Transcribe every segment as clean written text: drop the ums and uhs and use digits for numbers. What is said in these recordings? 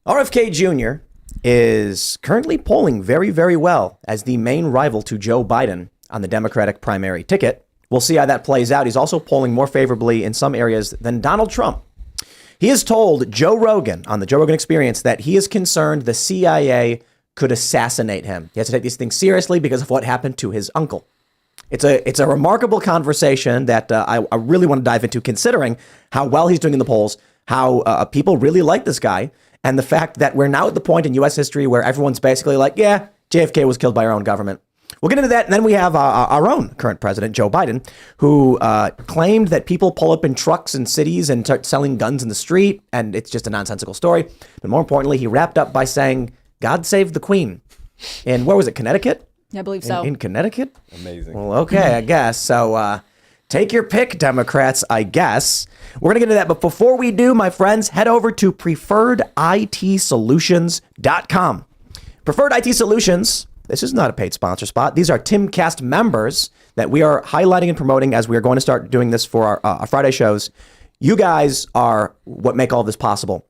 RFK Jr. is currently polling very, very well as the main rival to Joe Biden on the Democratic primary ticket. We'll see how that plays out. He's also polling more favorably in some areas than Donald Trump. He has told Joe Rogan on the Joe Rogan Experience that he is concerned the CIA could assassinate him. He has to take these things seriously because of what happened to his uncle. It's a remarkable conversation that I really want to dive into, considering how well he's doing in the polls, how people really like this guy, and the fact that we're now at the point in U.S. history where everyone's basically like, yeah, JFK was killed by our own government. We'll get into that. And then we have our own current president, Joe Biden, who claimed that people pull up in trucks in cities and start selling guns in the street. And it's just a nonsensical story. But more importantly, he wrapped up by saying, God save the Queen. And where was it? Connecticut? I believe so. In Connecticut? Amazing. Well, okay, I guess. So take your pick, Democrats, I guess. We're going to get into that. But before we do, my friends, head over to preferreditsolutions.com. Preferred IT Solutions. This is not a paid sponsor spot. These are Timcast members that we are highlighting and promoting as we are going to start doing this for our Friday shows. You guys are what make all of this possible.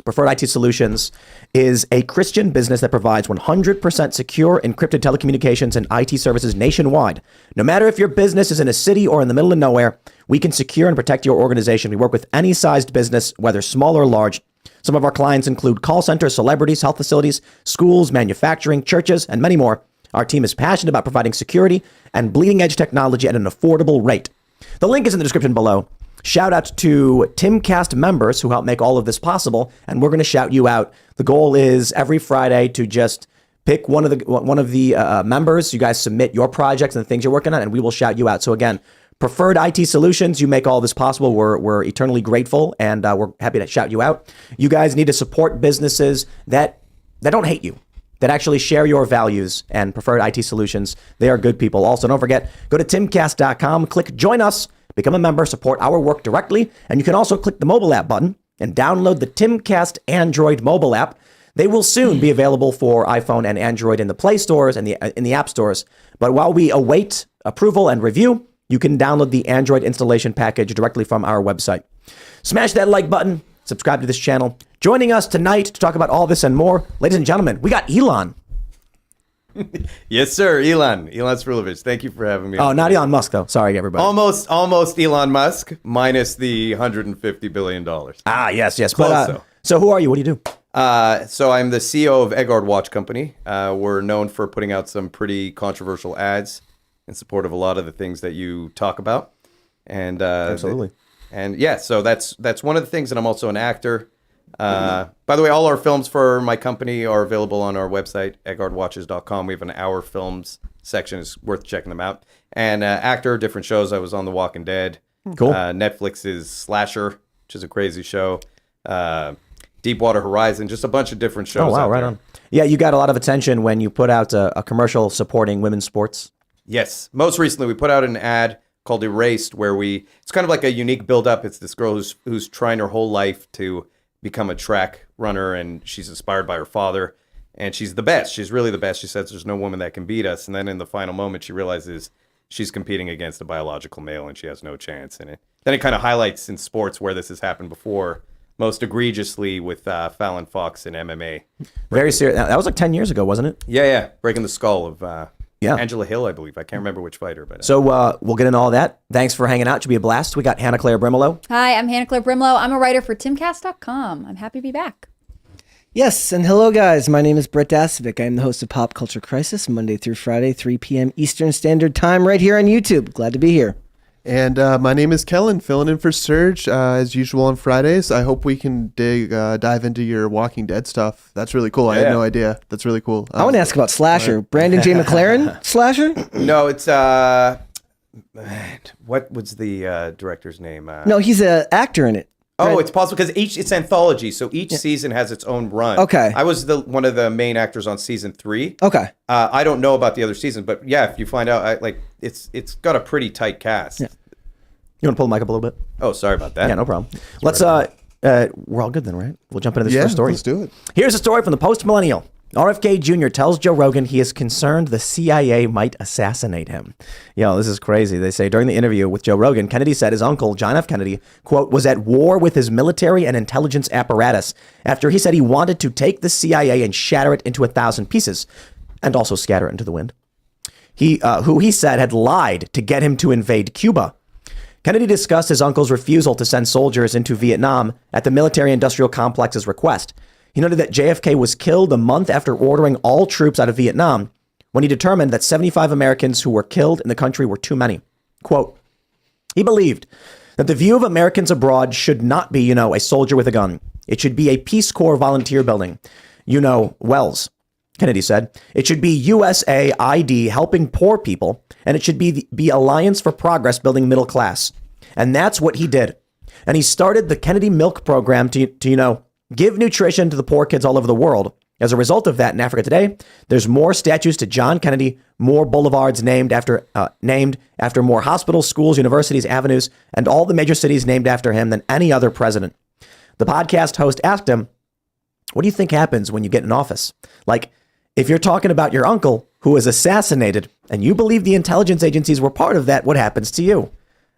Preferred IT Solutions is a Christian business that provides 100% secure encrypted telecommunications and IT services nationwide. No matter if your business is in a city or in the middle of nowhere, we can secure and protect your organization. We work with any sized business, whether small or large. Some of our clients include call centers, celebrities, health facilities, schools, manufacturing, churches, and many more. Our team is passionate about providing security and bleeding edge technology at an affordable rate. The link is in the description below. Shout out to Timcast members who help make all of this possible, and we're going to shout you out. The goal is every Friday to just pick one of the members. You guys submit your projects and the things you're working on, and we will shout you out. So again, Preferred IT Solutions, you make all this possible. We're eternally grateful, and we're happy to shout you out. You guys need to support businesses that don't hate you, that actually share your values. And Preferred IT Solutions, they are good people. Also, don't forget, go to timcast.com, click join us, become a member, support our work directly. And you can also click the mobile app button and download the Timcast Android mobile app. They will soon be available for iPhone and Android in the Play stores and in the app stores. But while we await approval and review, you can download the Android installation package directly from our website. Smash that like button, subscribe to this channel. Joining us tonight to talk about all this and more, ladies and gentlemen, we got Ilan. Yes, sir. Ilan Srulovicz. Thank you for having me. Oh, not Elon Musk, though. Sorry, everybody. Almost Elon Musk, minus the $150 billion. Ah, yes. Close, But, so who are you? What do you do? So I'm the CEO of Eggard Watch Company. We're known for putting out some pretty controversial ads in support of a lot of the things that you talk about. And Absolutely. So that's one of the things. And I'm also an actor. By the way, all our films for my company are available on our website, eggardwatches.com. We have an Our Films section. It's worth checking them out. And actor, different shows. I was on The Walking Dead. Cool. Netflix's Slasher, which is a crazy show. Deepwater Horizon, just a bunch of different shows. Oh, wow, right there. on. Yeah, you got a lot of attention when you put out a commercial supporting women's sports. Yes. Most recently, we put out an ad called Erased, where it's kind of like a unique build-up. It's this girl who's trying her whole life to become a track runner, and she's inspired by her father, and she's the best. She's really the best. She says there's no woman that can beat us. And then in the final moment, she realizes she's competing against a biological male, and she has no chance. And then it kind of highlights in sports where this has happened before, most egregiously with Fallon Fox in MMA. Very serious. That was like 10 years ago, wasn't it? Yeah. Breaking the skull of Yeah. Angela Hill, I believe. I can't remember which fighter. But So we'll get into all that. Thanks for hanging out. Should be a blast. We got Hannah Claire Brimelow. Hi, I'm Hannah Claire Brimlow. I'm a writer for timcast.com. I'm happy to be back. Yes, and hello guys. My name is Brett Dasovic. I am the host of Pop Culture Crisis, Monday through Friday, 3 p.m. Eastern Standard Time, right here on YouTube. Glad to be here. And my name is Kellen, filling in for Serge, as usual on Fridays. I hope we can dive into your Walking Dead stuff. That's really cool. I had no idea. That's really cool. I want to ask about Slasher. Brandon J. McLaren, Slasher? No, it's what was the director's name? No, he's an actor in it. Oh, it's possible because it's anthology, so each season has its own run. Okay. I was one of the main actors on season 3. Okay. I don't know about the other season, but yeah, if you find out, it's got a pretty tight cast. Yeah. You want to pull the mic up a little bit? Oh, sorry about that. Yeah, no problem. Let's we're all good then, right? We'll jump into this first story. Let's do it. Here's a story from the Post Millennial. RFK Jr. tells Joe Rogan he is concerned the CIA might assassinate him. Yo, this is crazy. They say during the interview with Joe Rogan, Kennedy said his uncle, John F. Kennedy, quote, was at war with his military and intelligence apparatus after he said he wanted to take the CIA and shatter it into 1,000 pieces and also scatter it into the wind. Who he said had lied to get him to invade Cuba. Kennedy discussed his uncle's refusal to send soldiers into Vietnam at the military-industrial complex's request. He noted that JFK was killed a month after ordering all troops out of Vietnam when he determined that 75 Americans who were killed in the country were too many. Quote, he believed that the view of Americans abroad should not be, a soldier with a gun. It should be a Peace Corps volunteer building. Wells, Kennedy said. It should be USAID helping poor people, and it should be Alliance for Progress building middle class. And that's what he did. And he started the Kennedy Milk Program to give nutrition to the poor kids all over the world. As a result of that, in Africa today, there's more statues to John Kennedy, more boulevards named after more hospitals, schools, universities, avenues, and all the major cities named after him than any other president. The podcast host asked him, what do you think happens when you get in office? Like, if you're talking about your uncle who was assassinated and you believe the intelligence agencies were part of that, what happens to you?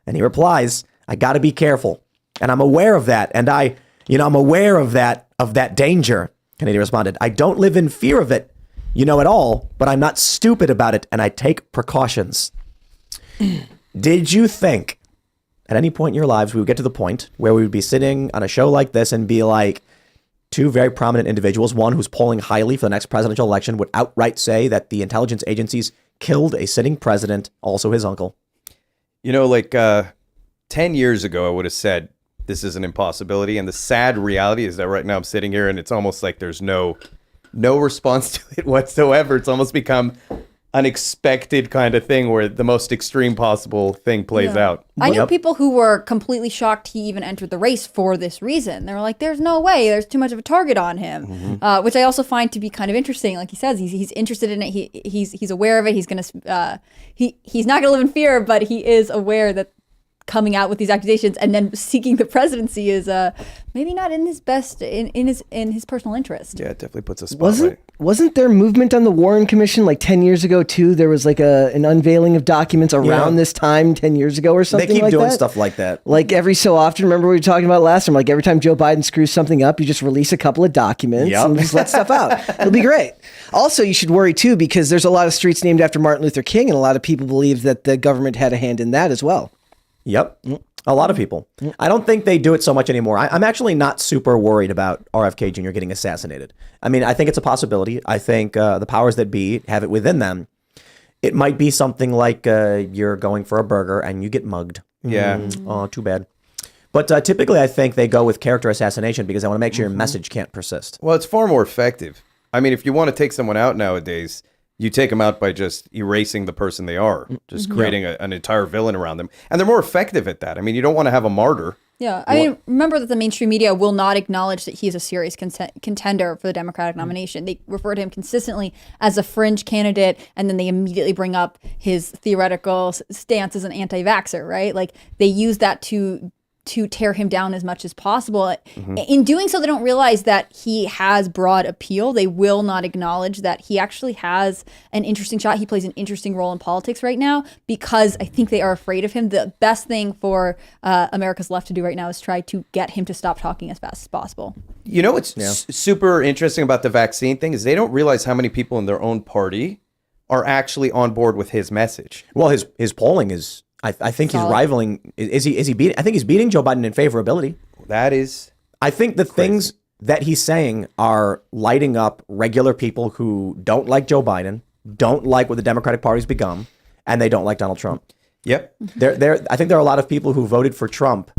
And he replies, I got to be careful. And I'm aware of that. And I'm aware of that danger. Kennedy responded, I don't live in fear of it, at all, but I'm not stupid about it, and I take precautions. Did you think at any point in your lives we would get to the point where we would be sitting on a show like this and be like, two very prominent individuals, one who's polling highly for the next presidential election, would outright say that the intelligence agencies killed a sitting president, also his uncle? 10 years ago, I would have said, this is an impossibility. And the sad reality is that right now I'm sitting here and it's almost like there's no response to it whatsoever. It's almost become an expected kind of thing where the most extreme possible thing plays out. I knew people who were completely shocked he even entered the race for this reason. They were like, there's no way, there's too much of a target on him, which I also find to be kind of interesting. Like he says, he's interested in it. He's aware of it. He's going to, he's not going to live in fear, but he is aware that coming out with these accusations and then seeking the presidency is maybe not in his best in his personal interest. Yeah, it definitely puts a spotlight. Wasn't there movement on the Warren Commission like 10 years ago too? There was like an unveiling of documents around this time 10 years ago or something. They keep like doing that? stuff like that. Like every so often, remember we were talking about last time, like every time Joe Biden screws something up, you just release a couple of documents and just let stuff out. It'll be great. Also, you should worry too, because there's a lot of streets named after Martin Luther King, and a lot of people believe that the government had a hand in that as well. Yep. A lot of people. I don't think they do it so much anymore. I'm actually not super worried about RFK Jr. getting assassinated. I mean, I think it's a possibility. I think the powers that be have it within them. It might be something like you're going for a burger and you get mugged. Yeah. Oh, too bad. But typically, I think they go with character assassination because they want to make sure your message can't persist. Well, it's far more effective. I mean, if you want to take someone out nowadays, you take them out by just erasing the person they are, just creating an entire villain around them. And they're more effective at that. I mean, you don't want to have a martyr. Yeah. I mean, remember that the mainstream media will not acknowledge that he is a serious contender for the Democratic nomination. They refer to him consistently as a fringe candidate, and then they immediately bring up his theoretical stance as an anti-vaxxer, right? Like, they use that to tear him down as much as possible. In doing so, they don't realize that he has broad appeal. They will not acknowledge that he actually has an interesting shot. He plays an interesting role in politics right now because I think they are afraid of him. The best thing for America's left to do right now is try to get him to stop talking as fast as possible. You know what's super interesting about the vaccine thing is they don't realize how many people in their own party are actually on board with his message. Well, his polling is... I think he's rivaling. Is he beating? I think he's beating Joe Biden in favorability. That is. I think the things that he's saying are lighting up regular people who don't like Joe Biden, don't like what the Democratic Party's become, and they don't like Donald Trump. Yep. I think there are a lot of people who voted for Trump.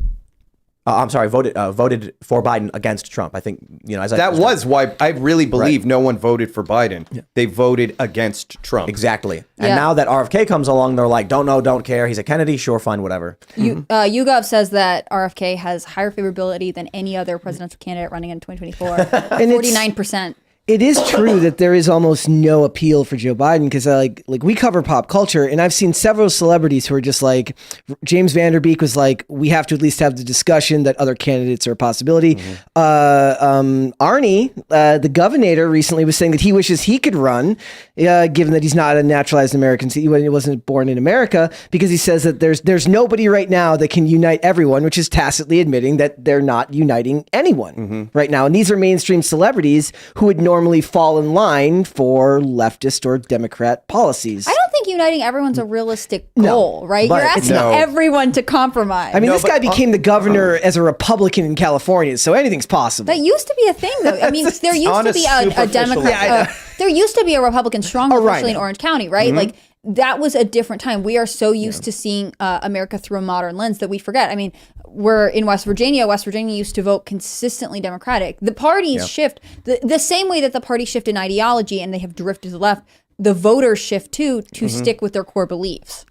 Voted for Biden against Trump. I think, that was why I really believe no one voted for Biden. Yeah. They voted against Trump. Exactly. And now that RFK comes along, they're like, don't know, don't care. He's a Kennedy. Sure, fine, whatever. YouGov says that RFK has higher favorability than any other presidential candidate running in 2024. 49%. It is true that there is almost no appeal for Joe Biden because like we cover pop culture, and I've seen several celebrities who are just like James Van Der Beek was like, we have to at least have the discussion that other candidates are a possibility. Arnie, the governor, recently was saying that he wishes he could run, given that he's not a naturalized American, he wasn't born in America, because he says that there's nobody right now that can unite everyone, which is tacitly admitting that they're not uniting anyone right now. And these are mainstream celebrities who would normally fall in line for leftist or Democrat policies. I don't think uniting everyone's a realistic goal, right? You're asking everyone to compromise. I mean, this guy became the governor as a Republican in California, so anything's possible. That used to be a thing, though. I mean, there used to be a Democrat. There used to be a Republican stronghold, especially in Orange County, right? Like, that was a different time. We are so used to seeing America through a modern lens that we forget. I mean, we're in West Virginia. West Virginia used to vote consistently Democratic. The parties shift the same way that the parties shift in ideology and they have drifted to the left. The voters shift too to stick with their core beliefs.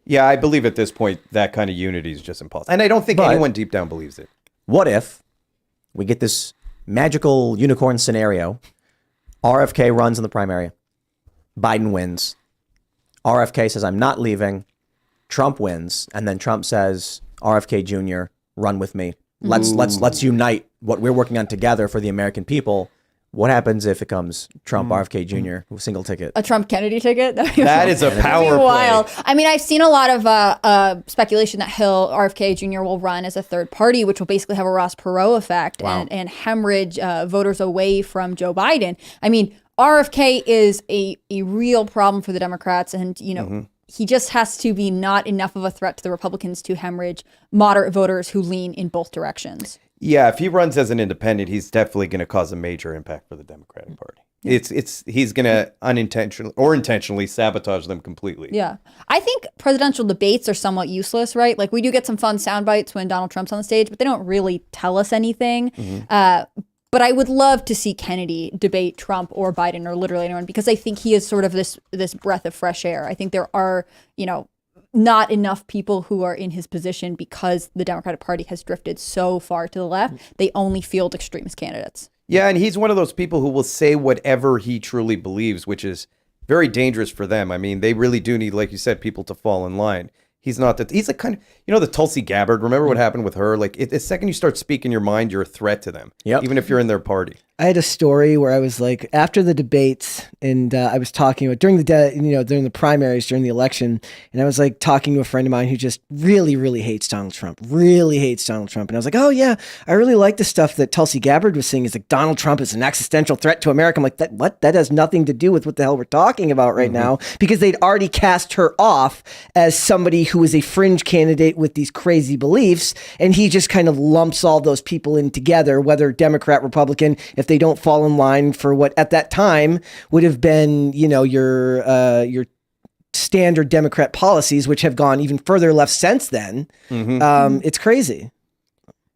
Yeah, I believe at this point that kind of unity is just impossible. And I don't think anyone deep down believes it. What if we get this magical unicorn scenario? RFK runs in the primary. Biden wins. RFK says, I'm not leaving. Trump wins. And then Trump says, RFK Jr., run with me. Let's unite what we're working on together for the American people. What happens if it comes Trump, RFK Jr., single ticket? A Trump Kennedy ticket? That is a power wild. play. I mean, I've seen a lot of speculation that RFK Jr. will run as a third party, which will basically have a Ross Perot effect and hemorrhage voters away from Joe Biden. I mean, RFK is a real problem for the Democrats, and he just has to be not enough of a threat to the Republicans to hemorrhage moderate voters who lean in both directions. Yeah, if he runs as an independent, he's definitely going to cause a major impact for the Democratic Party. He's going to unintentionally or intentionally sabotage them completely. Yeah. I think presidential debates are somewhat useless, right? Like, we do get some fun sound bites when Donald Trump's on the stage, but they don't really tell us anything. But I would love to see Kennedy debate Trump or Biden or literally anyone, because I think he is sort of this breath of fresh air. I think there are, not enough people who are in his position because the Democratic Party has drifted so far to the left. They only field extremist candidates. Yeah, and he's one of those people who will say whatever he truly believes, which is very dangerous for them. I mean, they really do need, like you said, people to fall in line. He's not that. He's like kind of, the Tulsi Gabbard. Remember what happened with her? Like, the second you start speaking your mind, you're a threat to them. Even if you're in their party. I had a story where I was like, after the debates, and I was talking about during the primaries, during the election, and I was like talking to a friend of mine who just really, really hates Donald Trump. And I was like, oh yeah, I really like the stuff that Tulsi Gabbard was saying. Is like, Donald Trump is an existential threat to America. I'm like, that has nothing to do with what the hell we're talking about right now, because they'd already cast her off as somebody who is a fringe candidate with these crazy beliefs, and he just kind of lumps all those people in together, whether Democrat, Republican, if they don't fall in line for what at that time would have been, your standard Democrat policies, which have gone even further left since then. It's crazy.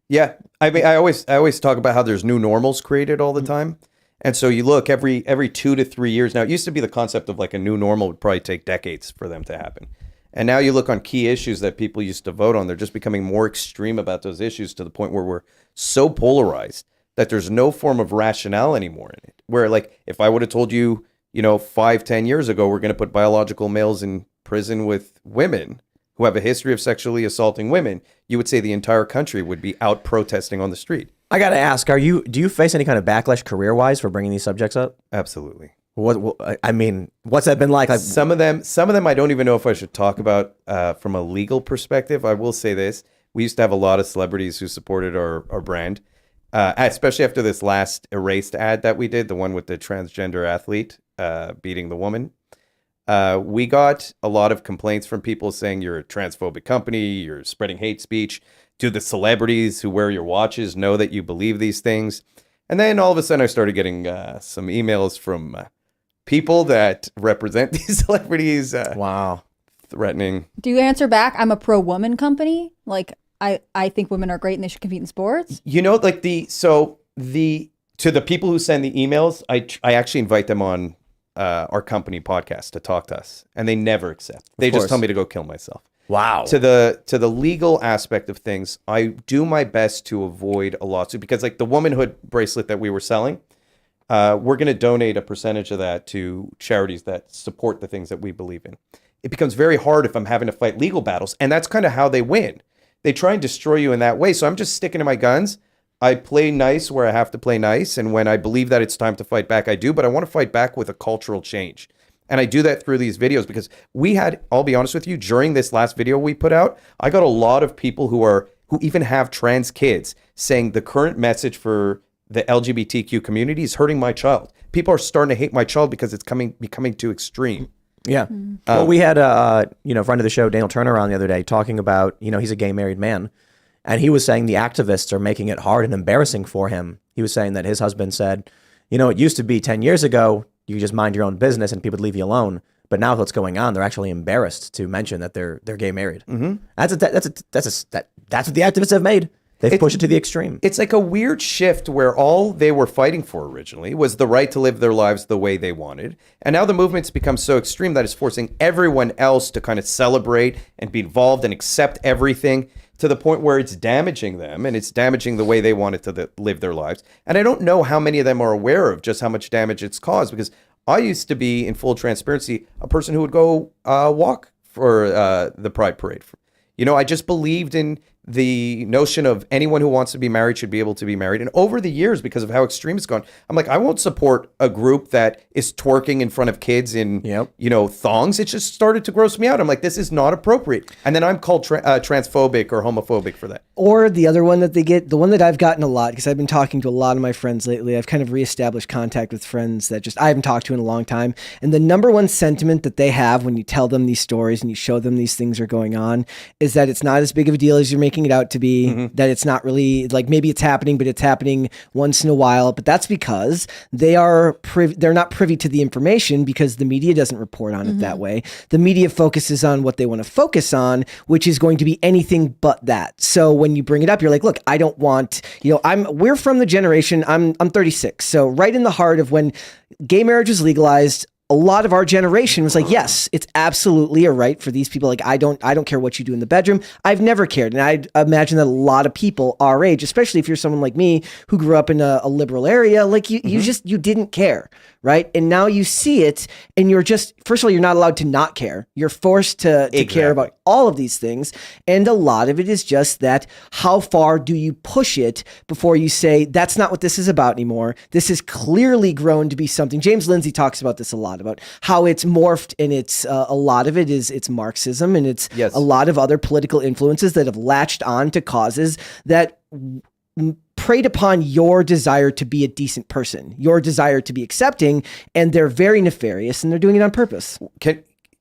Yeah, I mean, I always talk about how there's new normals created all the time, and so you look every 2 to 3 years now. It used to be the concept of like a new normal would probably take decades for them to happen. And now you look on key issues that people used to vote on, they're just becoming more extreme about those issues to the point where we're so polarized that there's no form of rationale anymore in it. Where, like, if I would have told you, 5-10 years ago, we're going to put biological males in prison with women who have a history of sexually assaulting women, you would say the entire country would be out protesting on the street. I got to ask, do you face any kind of backlash career-wise for bringing these subjects up? Absolutely. I mean, what's that been like? Some of them I don't even know if I should talk about from a legal perspective. I will say this. We used to have a lot of celebrities who supported our brand, especially after this last Erased ad that we did, the one with the transgender athlete beating the woman. We got a lot of complaints from people saying you're a transphobic company, you're spreading hate speech. Do the celebrities who wear your watches know that you believe these things? And then all of a sudden I started getting some emails from people that represent these celebrities. Wow. Threatening. Do you answer back, I'm a pro-woman company? Like, I think women are great and they should compete in sports? Like to the people who send the emails, I actually invite them on our company podcast to talk to us, and they never accept. They just tell me to go kill myself. Wow. To the legal aspect of things, I do my best to avoid a lawsuit because, like, the womanhood bracelet that we were selling, we're going to donate a percentage of that to charities that support the things that we believe in. It becomes very hard if I'm having to fight legal battles. And that's kind of how they win. They try and destroy you in that way. So I'm just sticking to my guns. I play nice where I have to play nice. And when I believe that it's time to fight back, I do. But I want to fight back with a cultural change. And I do that through these videos because I'll be honest with you, during this last video we put out, I got a lot of people who even have trans kids saying the current message for the LGBTQ community is hurting my child. People are starting to hate my child because it's becoming too extreme. Yeah. Well, we had a friend of the show, Daniel Turner, on the other day talking about, he's a gay married man. And he was saying the activists are making it hard and embarrassing for him. He was saying that his husband said, it used to be 10 years ago, you could just mind your own business and people would leave you alone. But now what's going on, they're actually embarrassed to mention that they're gay married. Mm-hmm. That's what the activists have made. They've pushed it to the extreme. It's like a weird shift where all they were fighting for originally was the right to live their lives the way they wanted. And now the movement's become so extreme that it's forcing everyone else to kind of celebrate and be involved and accept everything to the point where it's damaging them and it's damaging the way they wanted to live their lives. And I don't know how many of them are aware of just how much damage it's caused, because I used to be, in full transparency, a person who would go walk for the Pride Parade. I just believed in the notion of anyone who wants to be married should be able to be married. And over the years, because of how extreme it's gone, I'm like, I won't support a group that is twerking in front of kids in, thongs. It just started to gross me out. I'm like, this is not appropriate. And then I'm called transphobic or homophobic for that. Or the other one that they get, the one that I've gotten a lot, because I've been talking to a lot of my friends lately. I've kind of reestablished contact with friends that I haven't talked to in a long time. And the number one sentiment that they have when you tell them these stories and you show them these things are going on is that it's not as big of a deal as you're making it out to be, that it's not really, like, maybe it's happening, but it's happening once in a while. But that's because they're not privy to the information, because the media doesn't report on it that way. The media focuses on what they want to focus on, which is going to be anything but that. So when you bring it up, you're like, look, I don't want, we're from the generation, I'm 36. So right in the heart of when gay marriage was legalized, a lot of our generation was like, yes, it's absolutely a right for these people. Like, I don't care what you do in the bedroom. I've never cared. And I imagine that a lot of people our age, especially if you're someone like me who grew up in a liberal area, like you didn't care. Right. And now you see it and you're just, first of all, you're not allowed to not care. You're forced to care about all of these things. And a lot of it is just that, how far do you push it before you say, that's not what this is about anymore. This has clearly grown to be something. James Lindsay talks about this a lot, about how it's morphed, and it's a lot of it is it's Marxism, and it's a lot of other political influences that have latched on to causes that preyed upon your desire to be a decent person, your desire to be accepting, and they're very nefarious, and they're doing it on purpose.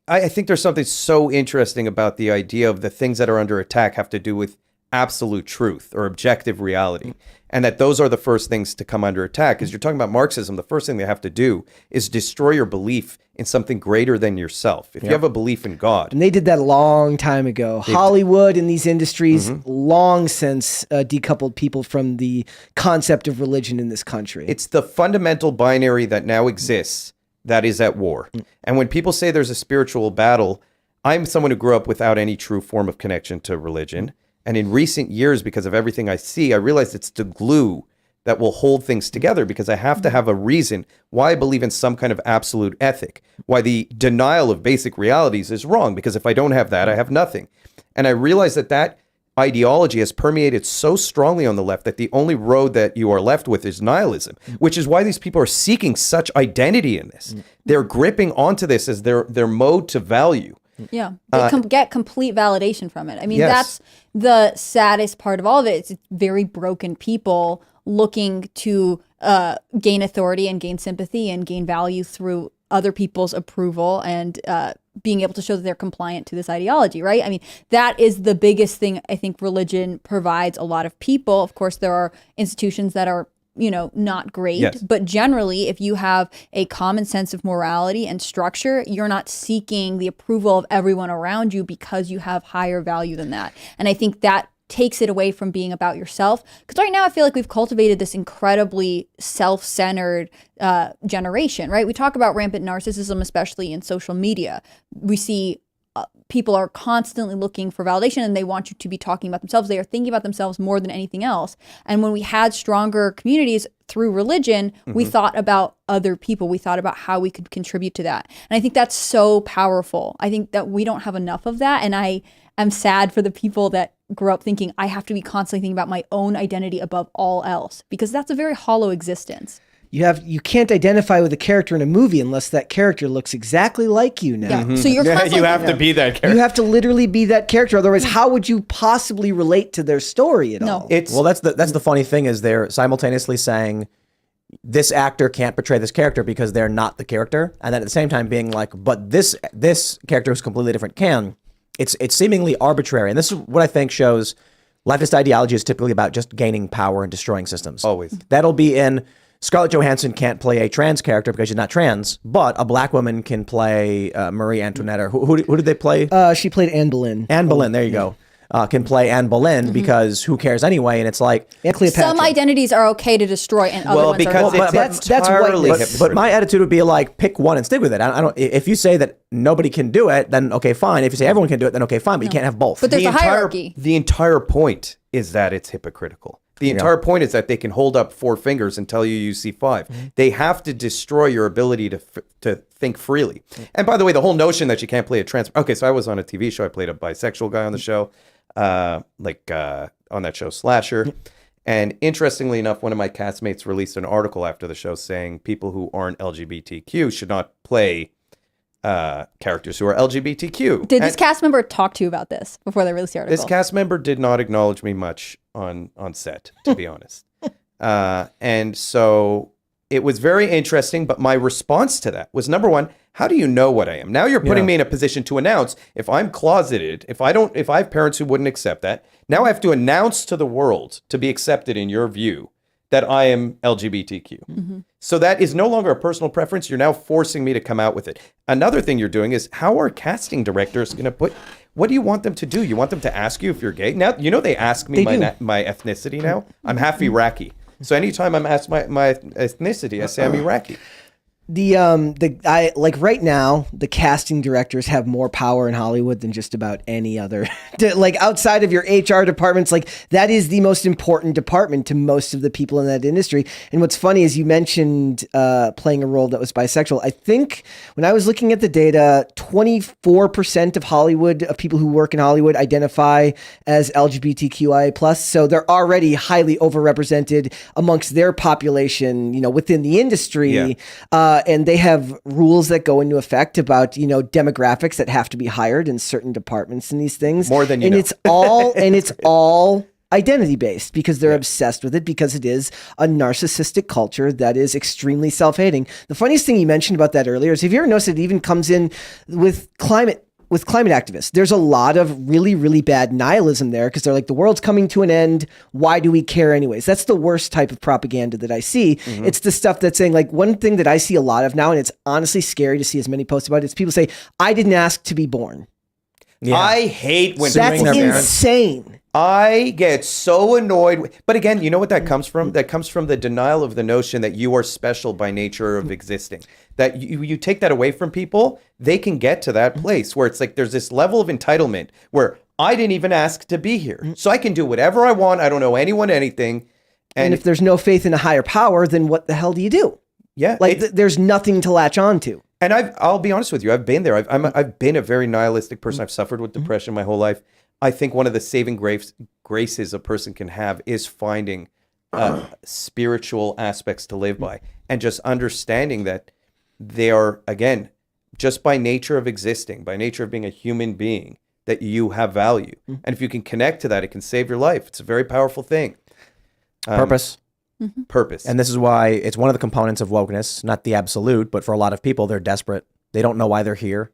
I think there's something so interesting about the idea of the things that are under attack have to do with absolute truth or objective reality, and that those are the first things to come under attack. Because you're talking about Marxism, the first thing they have to do is destroy your belief in something greater than yourself. If you have a belief in God. And they did that a long time ago. Hollywood and these industries long since decoupled people from the concept of religion in this country. It's the fundamental binary that now exists that is at war. And when people say there's a spiritual battle, I'm someone who grew up without any true form of connection to religion. And in recent years, because of everything I see, I realized it's the glue that will hold things together, because I have to have a reason why I believe in some kind of absolute ethic, why the denial of basic realities is wrong, because if I don't have that, I have nothing. And I realized that ideology has permeated so strongly on the left that the only road that you are left with is nihilism, which is why these people are seeking such identity in this. They're gripping onto this as their mode to value. Yeah, they get complete validation from it. I mean, that's the saddest part of all of it. It's very broken people looking to gain authority and gain sympathy and gain value through other people's approval and being able to show that they're compliant to this ideology, right? I mean, that is the biggest thing I think religion provides a lot of people. Of course, there are institutions that are not great, but generally, if you have a common sense of morality and structure, you're not seeking the approval of everyone around you because you have higher value than that. And I think that takes it away from being about yourself. Because right now I feel like we've cultivated this incredibly self-centered generation, right? We talk about rampant narcissism, especially in social media. We see people are constantly looking for validation, and they want you to be talking about themselves. They are thinking about themselves more than anything else. And when we had stronger communities through religion, we thought about other people. We thought about how we could contribute to that. And I think that's so powerful. I think that we don't have enough of that. And I am sad for the people that grew up thinking I have to be constantly thinking about my own identity above all else, because that's a very hollow existence. You can't identify with a character in a movie unless that character looks exactly like you now. Yeah. So you're constantly, you have to be that character. You have to literally be that character. Otherwise, how would you possibly relate to their story at all? Well, that's the funny thing is they're simultaneously saying this actor can't portray this character because they're not the character, and then at the same time being like, but this character who's completely different can. It's seemingly arbitrary, and this is what I think shows leftist ideology is typically about just gaining power and destroying systems. Always. That'll be in Scarlett Johansson can't play a trans character because she's not trans, but a black woman can play Marie Antoinette. Or who did they play? She played Anne Boleyn. Anne Boleyn. There you go. Can play Anne Boleyn because who cares anyway? And it's like And Cleopatra. some identities are okay to destroy and other ones because are not. it's that's entirely whiteness. but my attitude would be like, pick one and stick with it. I don't. If you say that nobody can do it, then okay, fine. If you say everyone can do it, then okay, fine. But you can't have both. But there's a hierarchy. The entire point is that it's hypocritical. The entire point is that they can hold up 4 fingers and tell you see 5. They have to destroy your ability to think freely. And by the way, the whole notion that you can't play a trans... Okay, so I was on a TV show. I played a bisexual guy on the show, on that show Slasher. And interestingly enough, one of my castmates released an article after the show saying people who aren't LGBTQ should not play characters who are LGBTQ. Did this cast member talk to you about this before they released the article? This cast member did not acknowledge me much on set, to be honest. And so it was very interesting, but my response to that was, number one, how do you know what I am? Now you're putting me in a position to announce if I'm closeted, if I have parents who wouldn't accept that, now I have to announce to the world to be accepted in your view that I am LGBTQ. So that is no longer a personal preference. You're now forcing me to come out with it. Another thing you're doing is, how are casting directors going to put, what do you want them to do? You want them to ask you if you're gay? Now, they ask me my ethnicity now. I'm half Iraqi. So anytime I'm asked my ethnicity, I say I'm Iraqi. Right now, the casting directors have more power in Hollywood than just about any other. Like outside of your HR departments, like that is the most important department to most of the people in that industry. And what's funny is you mentioned playing a role that was bisexual. I think when I was looking at the data, 24% of Hollywood, of people who work in Hollywood, identify as LGBTQIA+. So they're already highly overrepresented amongst their population, within the industry. Yeah. And they have rules that go into effect about, demographics that have to be hired in certain departments and these things. More than you know. And it's all identity based because they're obsessed with it, because it is a narcissistic culture that is extremely self-hating. The funniest thing you mentioned about that earlier is, have you ever noticed it even comes in with climate activists? There's a lot of really, really bad nihilism there because they're like, the world's coming to an end. Why do we care anyways? That's the worst type of propaganda that I see. Mm-hmm. It's the stuff that's saying, like, one thing that I see a lot of now, and it's honestly scary to see as many posts about it, is people say, I didn't ask to be born. Yeah. I hate when that's insane. I get so annoyed. But again, you know what that comes from? That comes from the denial of the notion that you are special by nature of existing. That you take that away from people, they can get to that place where it's like there's this level of entitlement where I didn't even ask to be here. So I can do whatever I want. I don't know anyone anything. And if there's no faith in a higher power, then what the hell do you do? Yeah. Like there's nothing to latch on to. And I'll be honest with you. I've been there. I've been a very nihilistic person. I've suffered with depression my whole life. I think one of the saving graces a person can have is finding spiritual aspects to live by, and just understanding that they are, again, just by nature of existing, by nature of being a human being, that you have value. And if you can connect to that, it can save your life. It's a very powerful thing. Purpose. Purpose. And this is why it's one of the components of wokeness, not the absolute, but for a lot of people, they're desperate. They don't know why they're here.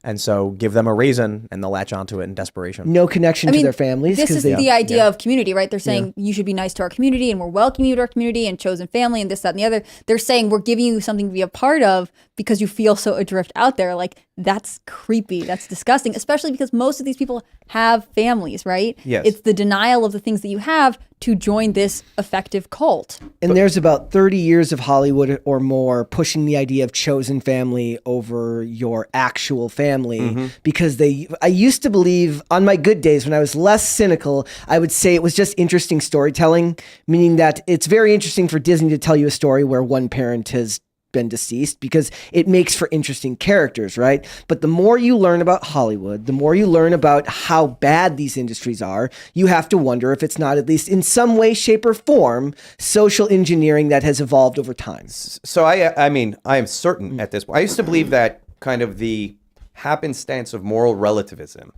And so give them a reason and they'll latch onto it in desperation. No connection to their families. This is the idea of community, right? They're saying you should be nice to our community and we're welcoming you to our community and chosen family and this, that, and the other. They're saying we're giving you something to be a part of because you feel so adrift out there. Like, that's creepy. That's disgusting, especially because most of these people have families, right? Yes. It's the denial of the things that you have to join this effective cult. And there's about 30 years of Hollywood or more pushing the idea of chosen family over your actual family because I used to believe on my good days when I was less cynical, I would say it was just interesting storytelling, meaning that it's very interesting for Disney to tell you a story where one parent has been deceased because it makes for interesting characters, right? But the more you learn about Hollywood, the more you learn about how bad these industries are, you have to wonder if it's not, at least in some way, shape, or form, social engineering that has evolved over time. So I mean, I am certain at this point. I used to believe that kind of the happenstance of moral relativism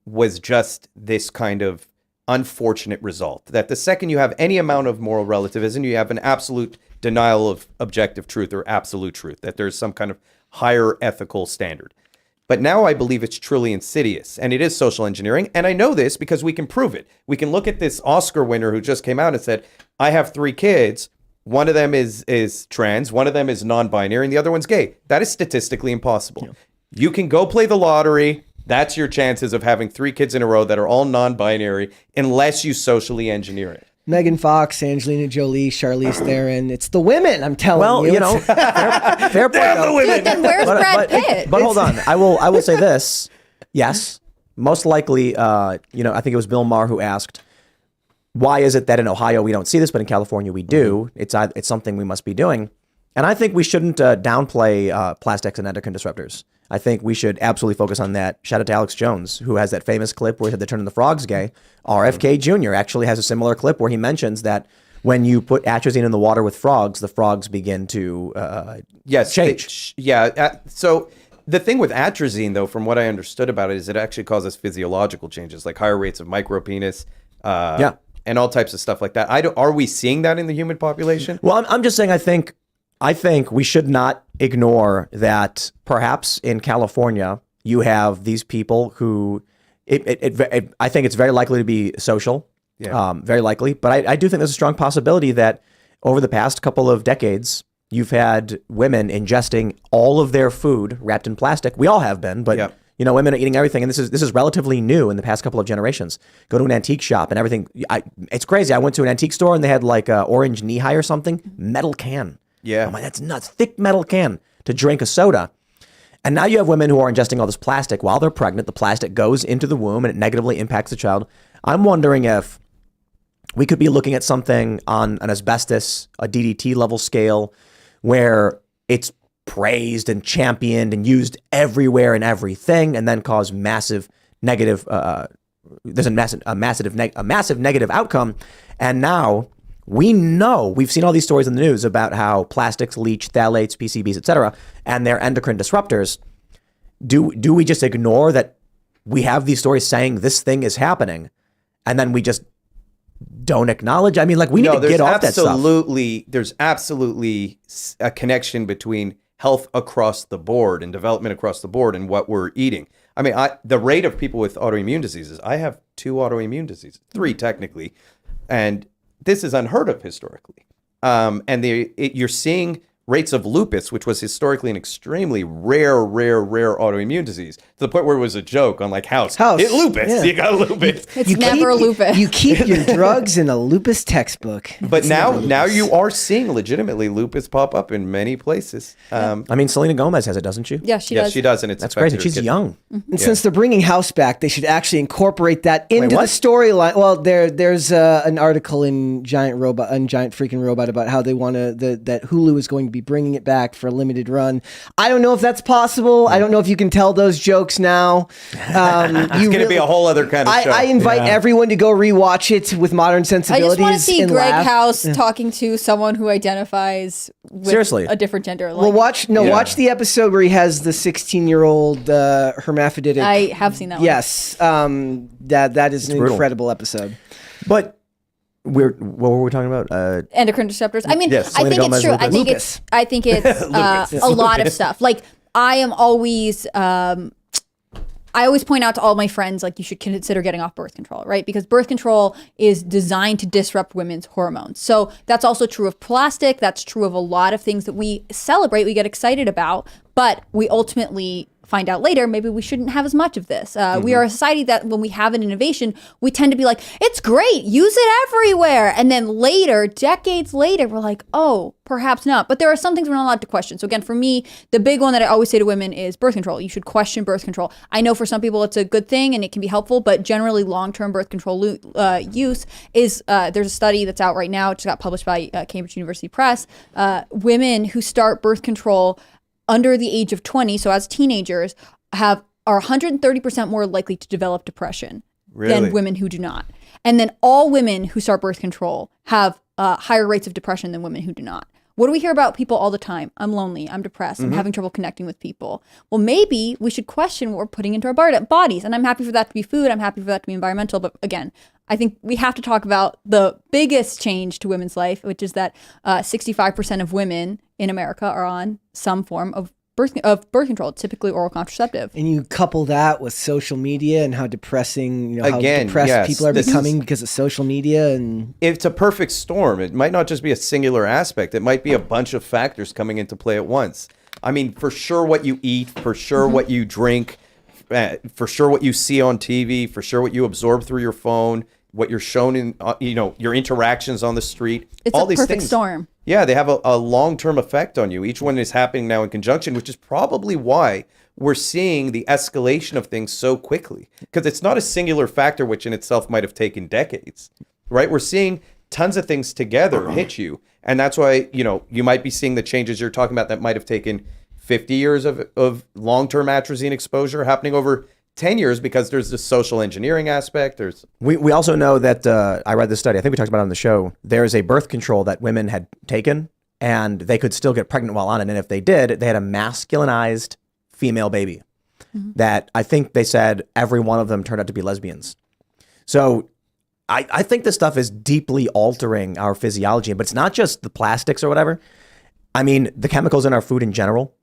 was just this kind of unfortunate result. That the second you have any amount of moral relativism, you have an absolute denial of objective truth or absolute truth, that there's some kind of higher ethical standard. But now I believe it's truly insidious, and it is social engineering. And I know this because we can prove it. We can look at this Oscar winner who just came out and said, I have 3 kids. One of them is trans, one of them is non-binary, and the other one's gay. That is statistically impossible. Yeah. You can go play the lottery. That's your chances of having 3 kids in a row that are all non-binary unless you socially engineer it. Megan Fox, Angelina Jolie, Charlize Theron. It's the women, I'm telling you. Well, you know, fair point. Dude, then where's Brad Pitt? But hold on. I will say this. Yes, most likely, I think it was Bill Maher who asked, why is it that in Ohio we don't see this, but in California we do? It's something we must be doing. And I think we shouldn't downplay plastics and endocrine disruptors. I think we should absolutely focus on that. Shout out to Alex Jones, who has that famous clip where he said they're turning the frogs gay. RFK Jr. actually has a similar clip where he mentions that when you put atrazine in the water with frogs, the frogs begin to change. So the thing with atrazine, though, from what I understood about it, is it actually causes physiological changes, like higher rates of micropenis, and all types of stuff like that. Are we seeing that in the human population? Well, I'm just saying, I think we should not ignore that perhaps in California, you have these people who I think it's very likely to be social, very likely. But I do think there's a strong possibility that over the past couple of decades, you've had women ingesting all of their food wrapped in plastic. We all have been, but women are eating everything. And this is relatively new in the past couple of generations. Go to an antique shop and everything. It's crazy. I went to an antique store and they had like a orange knee-high or something, metal can. Yeah. I'm like, that's nuts. Thick metal can to drink a soda. And now you have women who are ingesting all this plastic while they're pregnant. The plastic goes into the womb and it negatively impacts the child. I'm wondering if we could be looking at something on an asbestos, a DDT level scale, where it's praised and championed and used everywhere and everything, and then cause massive negative, there's a massive negative outcome. And now we've seen all these stories in the news about how plastics leach phthalates, PCBs, etc., and they're endocrine disruptors. Do we just ignore that we have these stories saying this thing is happening, and then we just don't acknowledge? I mean, like, we need to get off that stuff. There's absolutely a connection between health across the board and development across the board and what we're eating. I mean, the rate of people with autoimmune diseases, I have 2 autoimmune diseases, 3 technically, and this is unheard of historically. And you're seeing rates of lupus, which was historically an extremely rare autoimmune disease, to the point where it was a joke on like House. Hit lupus. Yeah. You got lupus. It's never lupus. You keep your drugs in a lupus textbook. But now you are seeing legitimately lupus pop up in many places. I mean, Selena Gomez has it, doesn't she? Yeah, she does. She does, and that's crazy. She's young. Mm-hmm. And since they're bringing House back, they should actually incorporate that into the storyline. Well, there's an article in Giant Freaking Robot about how they want to that Hulu is going to be bringing it back for a limited run. I don't know if that's possible. I don't know if you can tell those jokes now. It's going to be a whole other kind of show. I invite everyone to go rewatch it with modern sensibilities. I just want to see Greg House talking to someone who identifies with a different gender. Well, watch the episode where he has the 16-year-old hermaphroditic. I have seen that one. Yes. That is an incredible episode. But what were we talking about? Endocrine disruptors. I mean, yes, I think it's true. I think it's a lot of stuff. Like, I always point out to all my friends, like, you should consider getting off birth control, right? Because birth control is designed to disrupt women's hormones. So that's also true of plastic. That's true of a lot of things that we celebrate, we get excited about. But we ultimately find out later, maybe we shouldn't have as much of this. We are a society that when we have an innovation, we tend to be like, it's great, use it everywhere. And then later, decades later, we're like, oh, perhaps not. But there are some things we're not allowed to question. So again, for me, the big one that I always say to women is birth control. You should question birth control. I know for some people it's a good thing and it can be helpful, but generally long-term birth control use is, there's a study that's out right now, it just got published by Cambridge University Press. Women who start birth control under the age of 20, so as teenagers, are 130% more likely to develop depression than women who do not. And then all women who start birth control have higher rates of depression than women who do not. What do we hear about people all the time? I'm lonely, I'm depressed, I'm having trouble connecting with people. Well, maybe we should question what we're putting into our bodies. And I'm happy for that to be food, I'm happy for that to be environmental, but again, I think we have to talk about the biggest change to women's life, which is that 65% of women in America are on some form of birth control, typically oral contraceptive. And you couple that with social media and how depressing, how Again, depressed yes, people are becoming because of social media. And it's a perfect storm. It might not just be a singular aspect. It might be a bunch of factors coming into play at once. I mean, for sure what you eat, for sure what you drink, for sure what you see on TV, for sure what you absorb through your phone, what you're shown in, your interactions on the street. It's all a these perfect things. storm. Yeah, they have a long-term effect on you. Each one is happening now in conjunction, which is probably why we're seeing the escalation of things so quickly. Because it's not a singular factor, which in itself might have taken decades, right? We're seeing tons of things together hit you. And that's why, you might be seeing the changes you're talking about that might have taken 50 years of long-term atrazine exposure happening over 10 years because there's this social engineering aspect. We also know that, I read this study, I think we talked about it on the show, there's a birth control that women had taken and they could still get pregnant while on it. And if they did, they had a masculinized female baby that I think they said every one of them turned out to be lesbians. So I think this stuff is deeply altering our physiology, but it's not just the plastics or whatever. I mean, the chemicals in our food in general.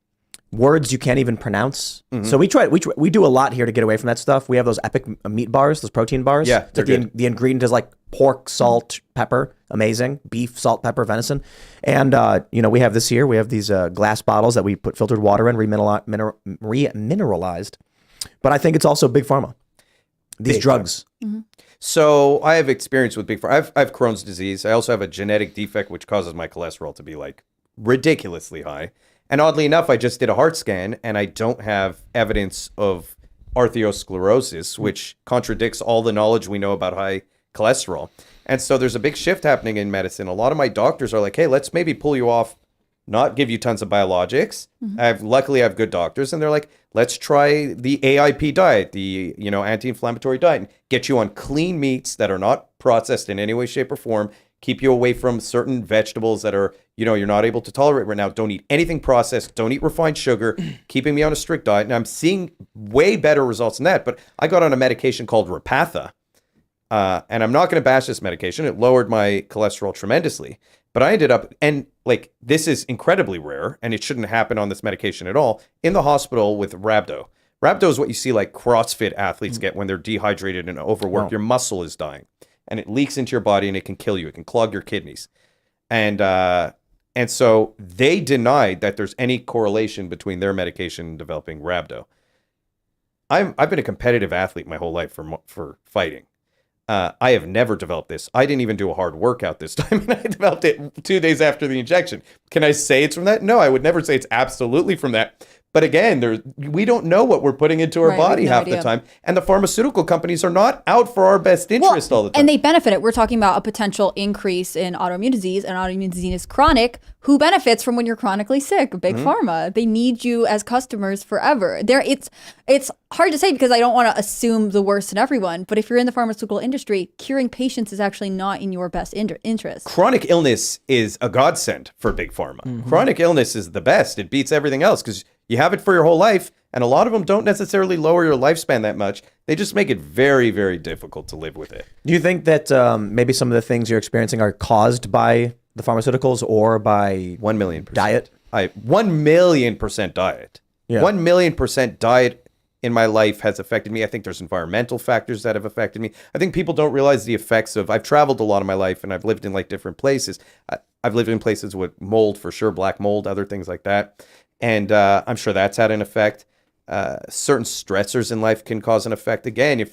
Words you can't even pronounce. So we do a lot here to get away from that stuff. We have those epic meat bars, those protein bars. Yeah, they're good. The ingredient is like pork, salt, pepper, amazing. Beef, salt, pepper, venison. And, we have this here. We have these glass bottles that we put filtered water in, remineralized. But I think it's also Big Pharma. These drugs. So I have experience with Big Pharma. I have Crohn's disease. I also have a genetic defect which causes my cholesterol to be like ridiculously high. And oddly enough, I just did a heart scan and I don't have evidence of arteriosclerosis, which contradicts all the knowledge we know about high cholesterol. And so there's a big shift happening in medicine. A lot of my doctors are like, hey, let's maybe pull you off, not give you tons of biologics. Luckily, I have good doctors. And they're like, let's try the AIP diet, the anti-inflammatory diet, and get you on clean meats that are not processed in any way, shape, or form. Keep you away from certain vegetables that are, you're not able to tolerate right now. Don't eat anything processed. Don't eat refined sugar. Keeping me on a strict diet. And I'm seeing way better results than that. But I got on a medication called Repatha. And I'm not going to bash this medication. It lowered my cholesterol tremendously. But I ended up, and this is incredibly rare, and it shouldn't happen on this medication at all, in the hospital with rhabdo. Rhabdo is what you see like CrossFit athletes get when they're dehydrated and overworked. Wow. Your muscle is dying. And it leaks into your body and it can kill you. It can clog your kidneys. And so they denied that there's any correlation between their medication and developing rhabdo. I've been a competitive athlete my whole life for fighting. I have never developed this. I didn't even do a hard workout this time, and I developed it 2 days after the injection. Can I say it's from that? No, I would never say it's absolutely from that. But again, we don't know what we're putting into our body half the time. And the pharmaceutical companies are not out for our best interest all the time. And they benefit it. We're talking about a potential increase in autoimmune disease, and autoimmune disease is chronic. Who benefits from when you're chronically sick? Big Pharma. They need you as customers forever. It's hard to say because I don't want to assume the worst in everyone. But if you're in the pharmaceutical industry, curing patients is actually not in your best interest. Chronic illness is a godsend for Big Pharma. Chronic illness is the best. It beats everything else because you have it for your whole life, and a lot of them don't necessarily lower your lifespan that much. They just make it very, very difficult to live with it. Do you think that maybe some of the things you're experiencing are caused by the pharmaceuticals or by 1,000,000% diet? 1,000,000% diet. Yeah. 1,000,000% diet in my life has affected me. I think there's environmental factors that have affected me. I think people don't realize the effects of, I've traveled a lot of my life and I've lived in different places. I've lived in places with mold for sure, black mold, other things like that. And I'm sure that's had an effect. Certain stressors in life can cause an effect. Again,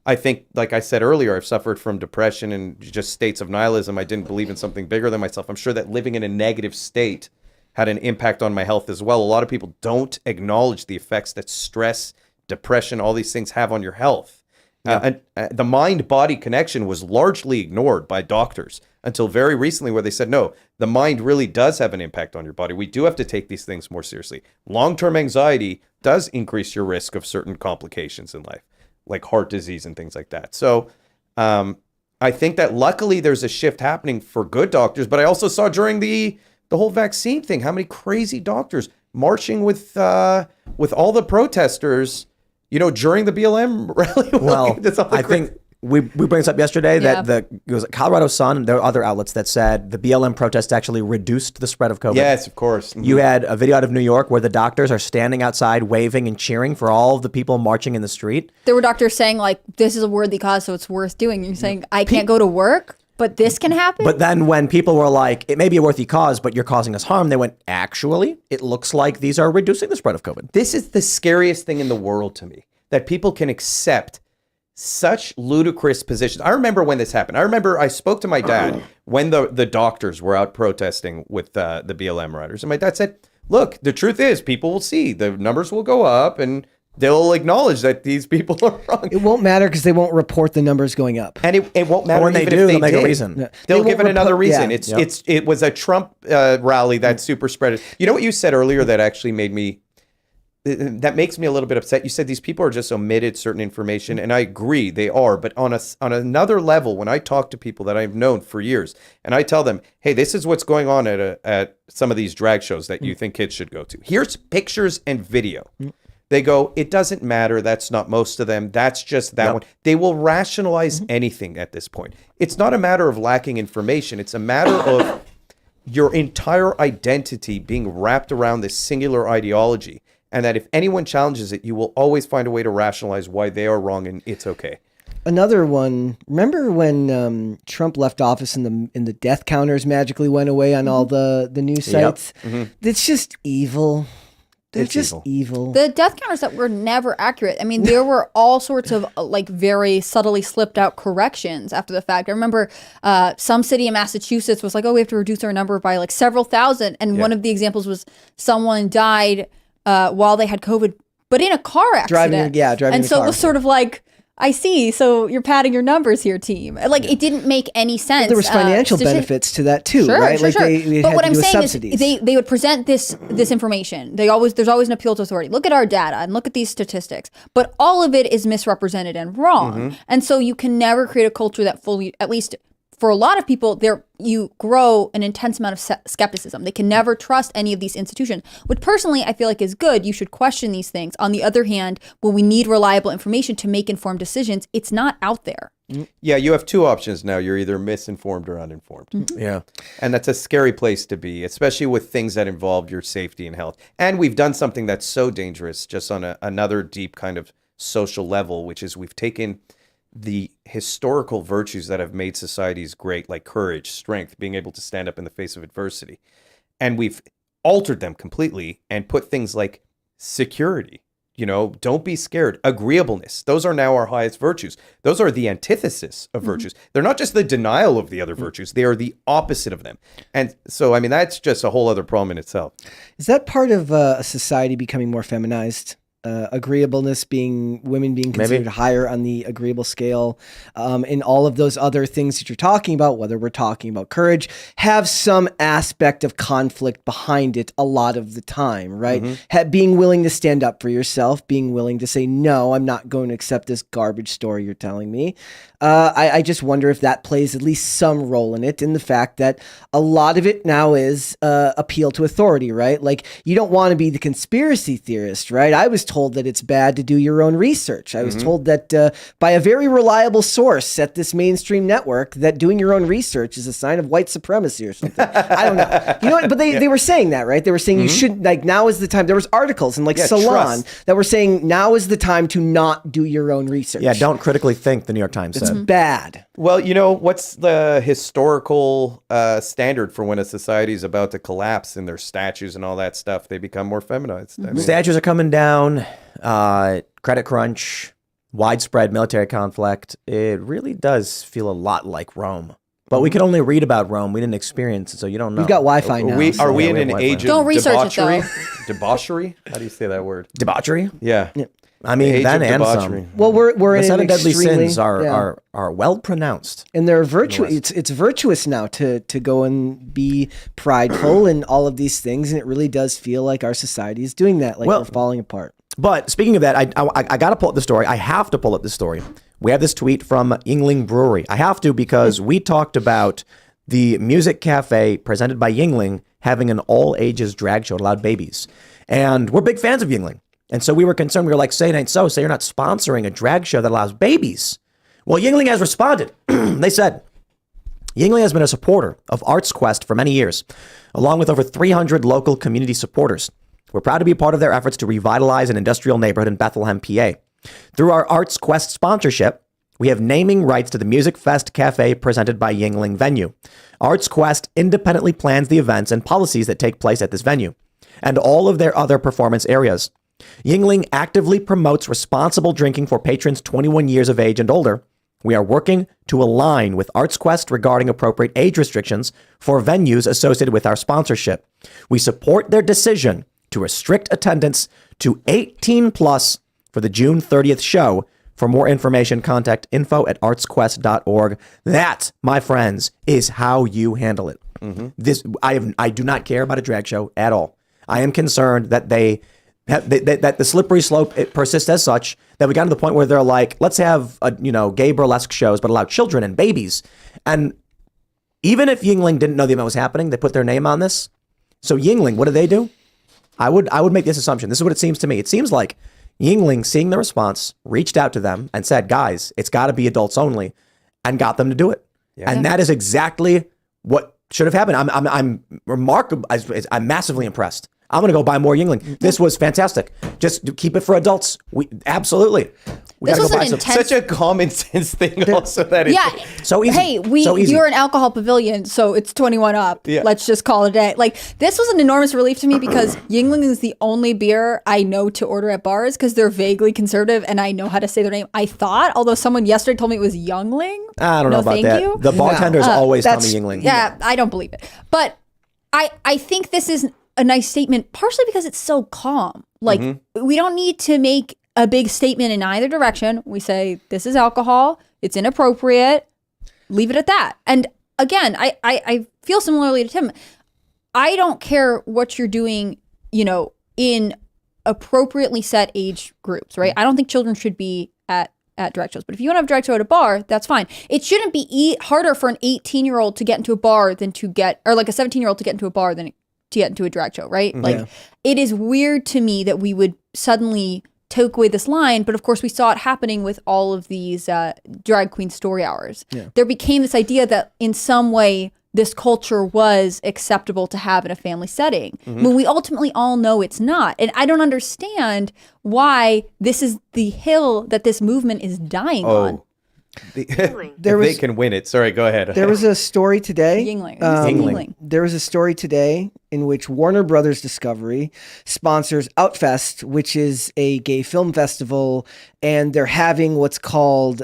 I think, like I said earlier, I've suffered from depression and just states of nihilism. I didn't believe in something bigger than myself. I'm sure that living in a negative state had an impact on my health as well. A lot of people don't acknowledge the effects that stress, depression, all these things have on your health. And the mind-body connection was largely ignored by doctors until very recently, where they said, no, the mind really does have an impact on your body. We do have to take these things more seriously. Long-term anxiety does increase your risk of certain complications in life, like heart disease and things like that. So I think that luckily there's a shift happening for good doctors, but I also saw during the whole vaccine thing, how many crazy doctors marching with all the protesters, during the BLM rally. Well, I think we bring this up yesterday that it was Colorado Sun, there are other outlets that said the BLM protest actually reduced the spread of COVID. Yes, of course. Mm-hmm. You had a video out of New York where the doctors are standing outside waving and cheering for all of the people marching in the street. There were doctors saying, like, this is a worthy cause, so it's worth doing. You're saying, I can't go to work, but this can happen? But then when people were like, it may be a worthy cause, but you're causing us harm, they went, actually, it looks like these are reducing the spread of COVID. This is the scariest thing in the world to me, that people can accept such ludicrous positions. I remember when this happened. I spoke to my dad when the doctors were out protesting with the BLM riders. And my dad said, look, the truth is people will see, the numbers will go up and they'll acknowledge that these people are wrong. It won't matter because they won't report the numbers going up. And it won't matter when they even do, if they'll make a did. reason. No, They'll give it another reason. Yeah. It was a Trump rally that super spread it. You know what you said earlier that actually that makes me a little bit upset. You said these people are just omitted certain information, and I agree they are. But on another level, when I talk to people that I've known for years, and I tell them, "Hey, this is what's going on at some of these drag shows that you think kids should go to. Here's pictures and video." They go, "It doesn't matter. That's not most of them. That's just that one." They will rationalize anything at this point. It's not a matter of lacking information. It's a matter of your entire identity being wrapped around this singular ideology. And that if anyone challenges it, you will always find a way to rationalize why they are wrong and it's okay. Another one. Remember when Trump left office and the death counters magically went away on all the news sites? It's just evil. They're just evil. The death counters that were never accurate. I mean, there were all sorts of like very subtly slipped out corrections after the fact. I remember some city in Massachusetts was like, oh, we have to reduce our number by like several thousand. And one of the examples was someone died while they had COVID, but in a car accident. Driving and a so car. it was sort of like, I see. So you're padding your numbers here, team. Like it didn't make any sense. But there was financial benefits to that too, right? Sure. They but had what to I'm do with saying subsidies. is they would present this information. There's always an appeal to authority. Look at our data and look at these statistics. But all of it is misrepresented and wrong. And so you can never create a culture that fully, at least for a lot of people, you grow an intense amount of skepticism. They can never trust any of these institutions, which personally I feel like is good. You should question these things. On the other hand, when we need reliable information to make informed decisions, it's not out there. Yeah, you have two options now. You're either misinformed or uninformed. Yeah. And that's a scary place to be, especially with things that involve your safety and health. And we've done something that's so dangerous just on another deep kind of social level, which is we've taken the historical virtues that have made societies great, like courage, strength, being able to stand up in the face of adversity. And we've altered them completely and put things like security, don't be scared, agreeableness. Those are now our highest virtues. Those are the antithesis of virtues. They're not just the denial of the other virtues. They are the opposite of them. And so, I mean, that's just a whole other problem in itself. Is that part of a society becoming more feminized? Agreeableness women being considered higher on the agreeable scale, and all of those other things that you're talking about, whether we're talking about courage, have some aspect of conflict behind it a lot of the time, right? Being willing to stand up for yourself, being willing to say, no, I'm not going to accept this garbage story you're telling me. I just wonder if that plays at least some role in it, in the fact that a lot of it now is appeal to authority, right? Like, you don't want to be the conspiracy theorist, right? I was told told that it's bad to do your own research. I was told that by a very reliable source at this mainstream network that doing your own research is a sign of white supremacy or something. I don't know. You know what? But they were saying that, right? They were saying you shouldn't, like, now is the time. There was articles in like Salon that were saying now is the time to not do your own research. Yeah, don't critically think, the New York Times It's said. bad. Well, you know, what's the historical standard for when a society is about to collapse and their statues and all that stuff, they become more feminized? I mean, Statues are coming down, credit crunch, widespread military conflict. It really does feel a lot like Rome. But we could only read about Rome. We didn't experience it, so you don't know. We've got Wi-Fi now. Are we Yeah, in we an have age of Don't research it, debauchery? Debauchery? How do you say that word? Debauchery? Yeah. I mean, Age then of and debauchery. some. Well, we're The in seven an deadly extremely, sins are well pronounced. and they're virtuous. It's virtuous now to go and be prideful and all of these things, and it really does feel like our society is doing that. Like Well, we're falling apart. But speaking of that, I got to pull up the story. I have to pull up the story. We have this tweet from Yuengling Brewery. I have to because we talked about the music cafe presented by Yuengling having an all ages drag show that allowed babies. And we're big fans of Yuengling. And so we were concerned. We were like, say it ain't so. Say you're not sponsoring a drag show that allows babies. Well, Yuengling has responded. They said, Yuengling has been a supporter of Arts Quest for many years, along with over 300 local community supporters. We're proud to be a part of their efforts to revitalize an industrial neighborhood in Bethlehem, PA. Through our Arts Quest sponsorship, we have naming rights to the Music Fest Cafe presented by Yuengling venue. Arts Quest independently plans the events and policies that take place at this venue, and all of their other performance areas. Yuengling actively promotes responsible drinking for patrons 21 years of age and older. We are working to align with Arts Quest regarding appropriate age restrictions for venues associated with our sponsorship. We support their decision to restrict attendance to 18 plus for the June 30th show. For more information, contact info@artsquest.org. That, my friends, is how you handle it. This I do not care about a drag show at all. I am concerned that that the slippery slope it persists as such that we got to the point where they're like, let's have gay burlesque shows, but allow children and babies. And even if Yuengling didn't know the event was happening, they put their name on this. So Yuengling, what do? I would make this assumption. This is what it seems to me. It seems like Yuengling, seeing the response, reached out to them and said, guys, it's got to be adults only, and got them to do it. Yeah. And that is exactly what should have happened. I'm remarkable. I'm massively impressed. I'm going to go buy more Yuengling. This was fantastic. Just keep it for adults. Absolutely. This was an intense... Such a common sense thing also that it's so easy. Hey, so easy. you're an alcohol pavilion, so it's 21 up. Yeah. Let's just call it a day. Like, this was an enormous relief to me because Yuengling is the only beer I know to order at bars because they're vaguely conservative and I know how to say their name. I thought, although someone yesterday told me it was Yuengling. I don't know about that. You. The bartenders always tell me Yuengling. Yeah, I don't believe it. But I think this is a nice statement, partially because it's so calm. Like, we don't need to make a big statement in either direction. We say, this is alcohol, it's inappropriate, leave it at that. And again, I feel similarly to Tim. I don't care what you're doing, in appropriately set age groups, right? I don't think children should be at drag shows. But if you want to have a drag show at a bar, that's fine. It shouldn't be harder for an 18-year-old to get into a bar than to get, or like a 17-year-old to get into a bar than to get into a drag show, right? Like, it is weird to me that we would suddenly take away this line, but of course we saw it happening with all of these drag queen story hours. There became this idea that in some way this culture was acceptable to have in a family setting, when we ultimately all know it's not. And I don't understand why this is the hill that this movement is dying on. They can win it. Sorry, go ahead. There was a story today. Yuengling. There was a story today in which Warner Brothers Discovery sponsors Outfest, which is a gay film festival, and they're having what's called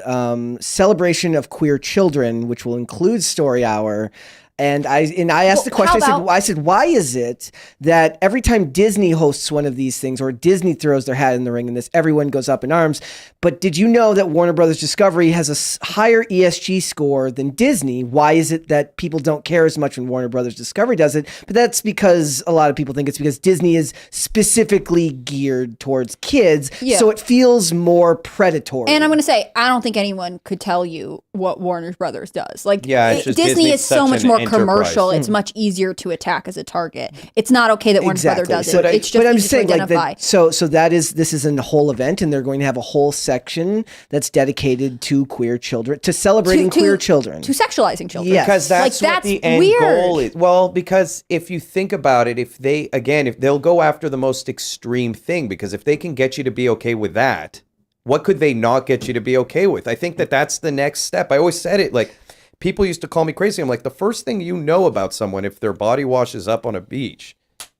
Celebration of Queer Children, which will include Story Hour. And I asked the question, I said, why is it that every time Disney hosts one of these things or Disney throws their hat in the ring in this, everyone goes up in arms? But did you know that Warner Brothers Discovery has a higher ESG score than Disney? Why is it that people don't care as much when Warner Brothers Discovery does it? But that's because a lot of people think it's because Disney is specifically geared towards kids. Yeah. So it feels more predatory. And I'm going to say, I don't think anyone could tell you what Warner Brothers does. Like, it's just Disney is so much more commercial, it's much easier to attack as a target. It's not okay that one's brother does it. It's just but I'm easy saying to like identify. this is a whole event, and they're going to have a whole section that's dedicated to queer children, to celebrating queer children, to sexualizing children. Yes. Because that's Like, what that's the end weird. goal is. Well, because if you think about it, if they'll go after the most extreme thing, because if they can get you to be okay with that, what could they not get you to be okay with? I think that's the next step. I always said it, like, people used to call me crazy. I'm like, the first thing you know about someone, if their body washes up on a beach,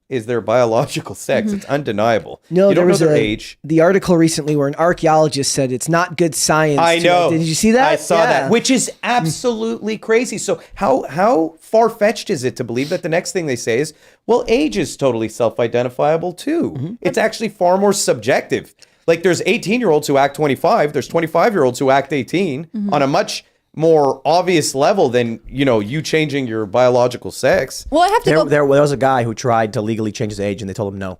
is their biological sex. It's undeniable. No, you don't there was know their age. the article recently where an archaeologist said it's not good science. I know. Did you see that? I saw that, which is absolutely crazy. So how far-fetched is it to believe that the next thing they say is, well, age is totally self-identifiable too. It's actually far more subjective. Like, there's 18-year-olds who act 25. There's 25-year-olds who act 18 on a much more obvious level than, you changing your biological sex. Well, I have to go. There was a guy who tried to legally change his age, and they told him no.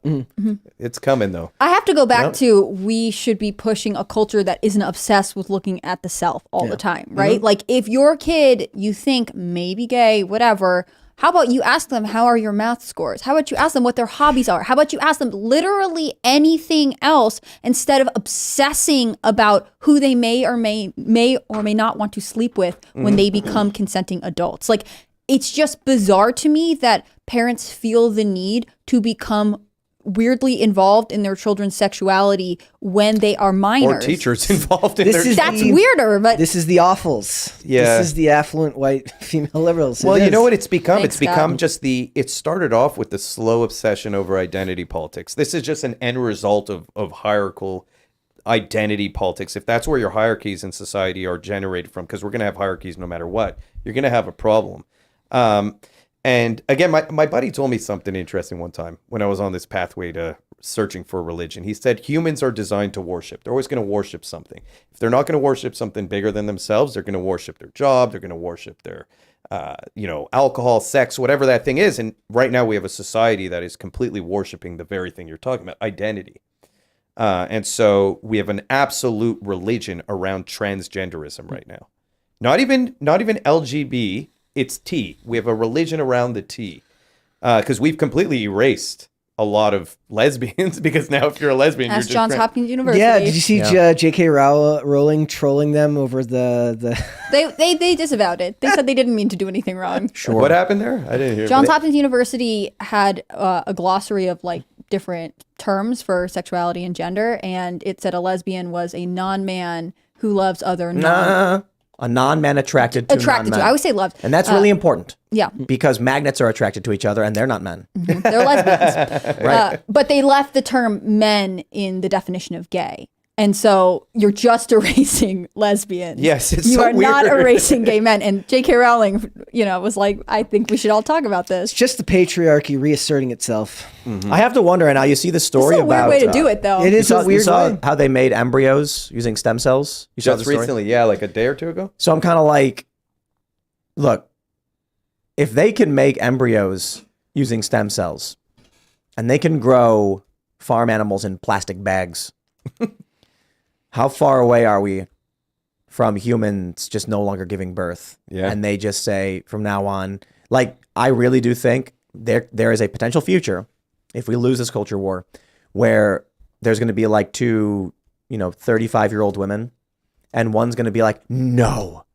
It's coming, though. I have to go back to, we should be pushing a culture that isn't obsessed with looking at the self all the time, right? Like, if your kid, you think maybe gay, whatever, how about you ask them, how are your math scores? How about you ask them what their hobbies are? How about you ask them literally anything else instead of obsessing about who they may or may not want to sleep with when they become consenting adults? Like, it's just bizarre to me that parents feel the need to become weirdly involved in their children's sexuality when they are minors. Or teachers involved in That's weirder, but This is the awfuls. Yeah. This is the affluent white female liberals. Well, It you is. know what it's become? Thanks, It's become God. just it started off with the slow obsession over identity politics. This is just an end result of hierarchical identity politics. If that's where your hierarchies in society are generated from, because we're going to have hierarchies no matter what, you're going to have a problem. And again, my buddy told me something interesting one time when I was on this pathway to searching for religion. He said humans are designed to worship. They're always going to worship something. If they're not going to worship something bigger than themselves, they're going to worship their job. They're going to worship their, alcohol, sex, whatever that thing is. And right now we have a society that is completely worshiping the very thing you're talking about, identity. And so we have an absolute religion around transgenderism right now. Not even LGB. It's T. We have a religion around the T, because we've completely erased a lot of lesbians. Because now, if you're a lesbian, ask you're just Johns Hopkins University. Yeah, did you see J.K. Rowling trolling them over the They disavowed it. They said they didn't mean to do anything wrong. Sure. What happened there? I didn't hear. Johns Hopkins University had a glossary of like different terms for sexuality and gender, and it said a lesbian was a non-man who loves other A non-man attracted to non-men. I would say loved. And that's really important. Yeah. Because magnets are attracted to each other, and they're not men. They're lesbians. Right. But they left the term men in the definition of gay. And so you're just erasing lesbians. Yes, it's you so are not weird. erasing gay men. And J.K. Rowling, was like, I think we should all talk about this. just the patriarchy reasserting itself. I have to wonder, and now you see the story It's a weird about... way to do it, though. It is You a weird saw way. how they made embryos using stem cells? You saw Just the story? recently, yeah, like a day or two ago. So I'm kind of like, look, if they can make embryos using stem cells, and they can grow farm animals in plastic bags, how far away are we from humans just no longer giving birth? Yeah. And they just say from now on, like, I really do think there is a potential future, if we lose this culture war, where there's going to be like two, 35-year-old women, and one's going to be like, no,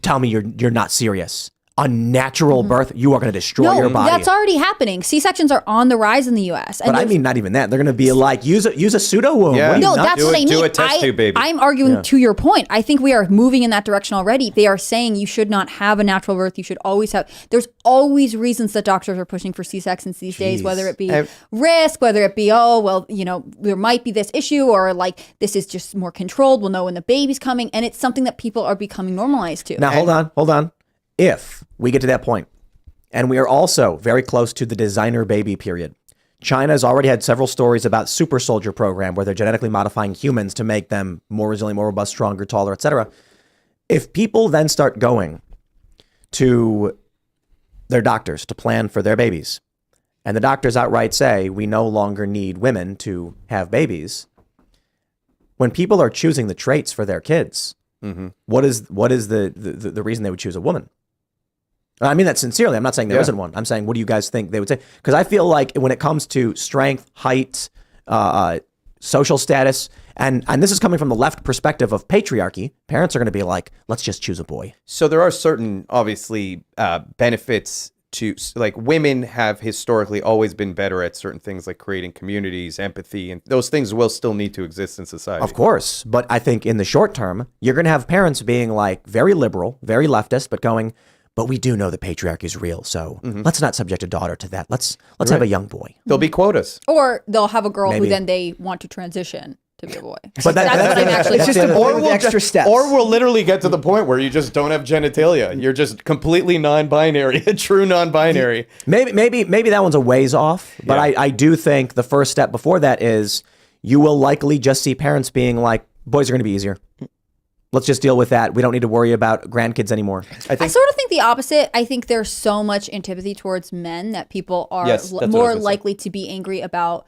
tell me you're not serious. Unnatural birth, you are going to destroy your body. That's already happening. C-sections are on the rise in the U.S. But I mean, not even that. They're going to be like, use a pseudo womb. Yeah. What are you No, nuts? that's what I mean. Do a test tube, baby. I'm arguing to your point. I think we are moving in that direction already. They are saying you should not have a natural birth. You should always have. There's always reasons that doctors are pushing for C-sections these days, whether it be risk, whether it be, there might be this issue, or like this is just more controlled. We'll know when the baby's coming. And it's something that people are becoming normalized to. Now, hold on. If we get to that point, and we are also very close to the designer baby period, China has already had several stories about super soldier program where they're genetically modifying humans to make them more resilient, more robust, stronger, taller, etc. If people then start going to their doctors to plan for their babies, and the doctors outright say, we no longer need women to have babies, when people are choosing the traits for their kids, what is the reason they would choose a woman? I mean that sincerely. I'm not saying there isn't one. I'm saying, what do you guys think they would say? Because I feel like when it comes to strength, height, social status, and this is coming from the left perspective of patriarchy, parents are going to be like, let's just choose a boy. So there are certain, obviously, benefits to, like, women have historically always been better at certain things like creating communities, empathy, and those things will still need to exist in society. Of course. But I think in the short term, you're going to have parents being like very liberal, very leftist, but going, but we do know that patriarchy is real. So let's not subject a daughter to that. Let's have a young boy. There'll be quotas. Or they'll have a girl Maybe. who then they want to transition to be a boy. But that's what I'm actually It's just talking a about. boy with extra steps. Or we'll literally get to the point where you just don't have genitalia. You're just completely non-binary, a true non-binary. Maybe that one's a ways off. But I do think the first step before that is you will likely just see parents being like, boys are going to be easier. Let's just deal with that. We don't need to worry about grandkids anymore. I sort of think the opposite. I think there's so much antipathy towards men that people are Yes, that's what I was more gonna say. likely to be angry about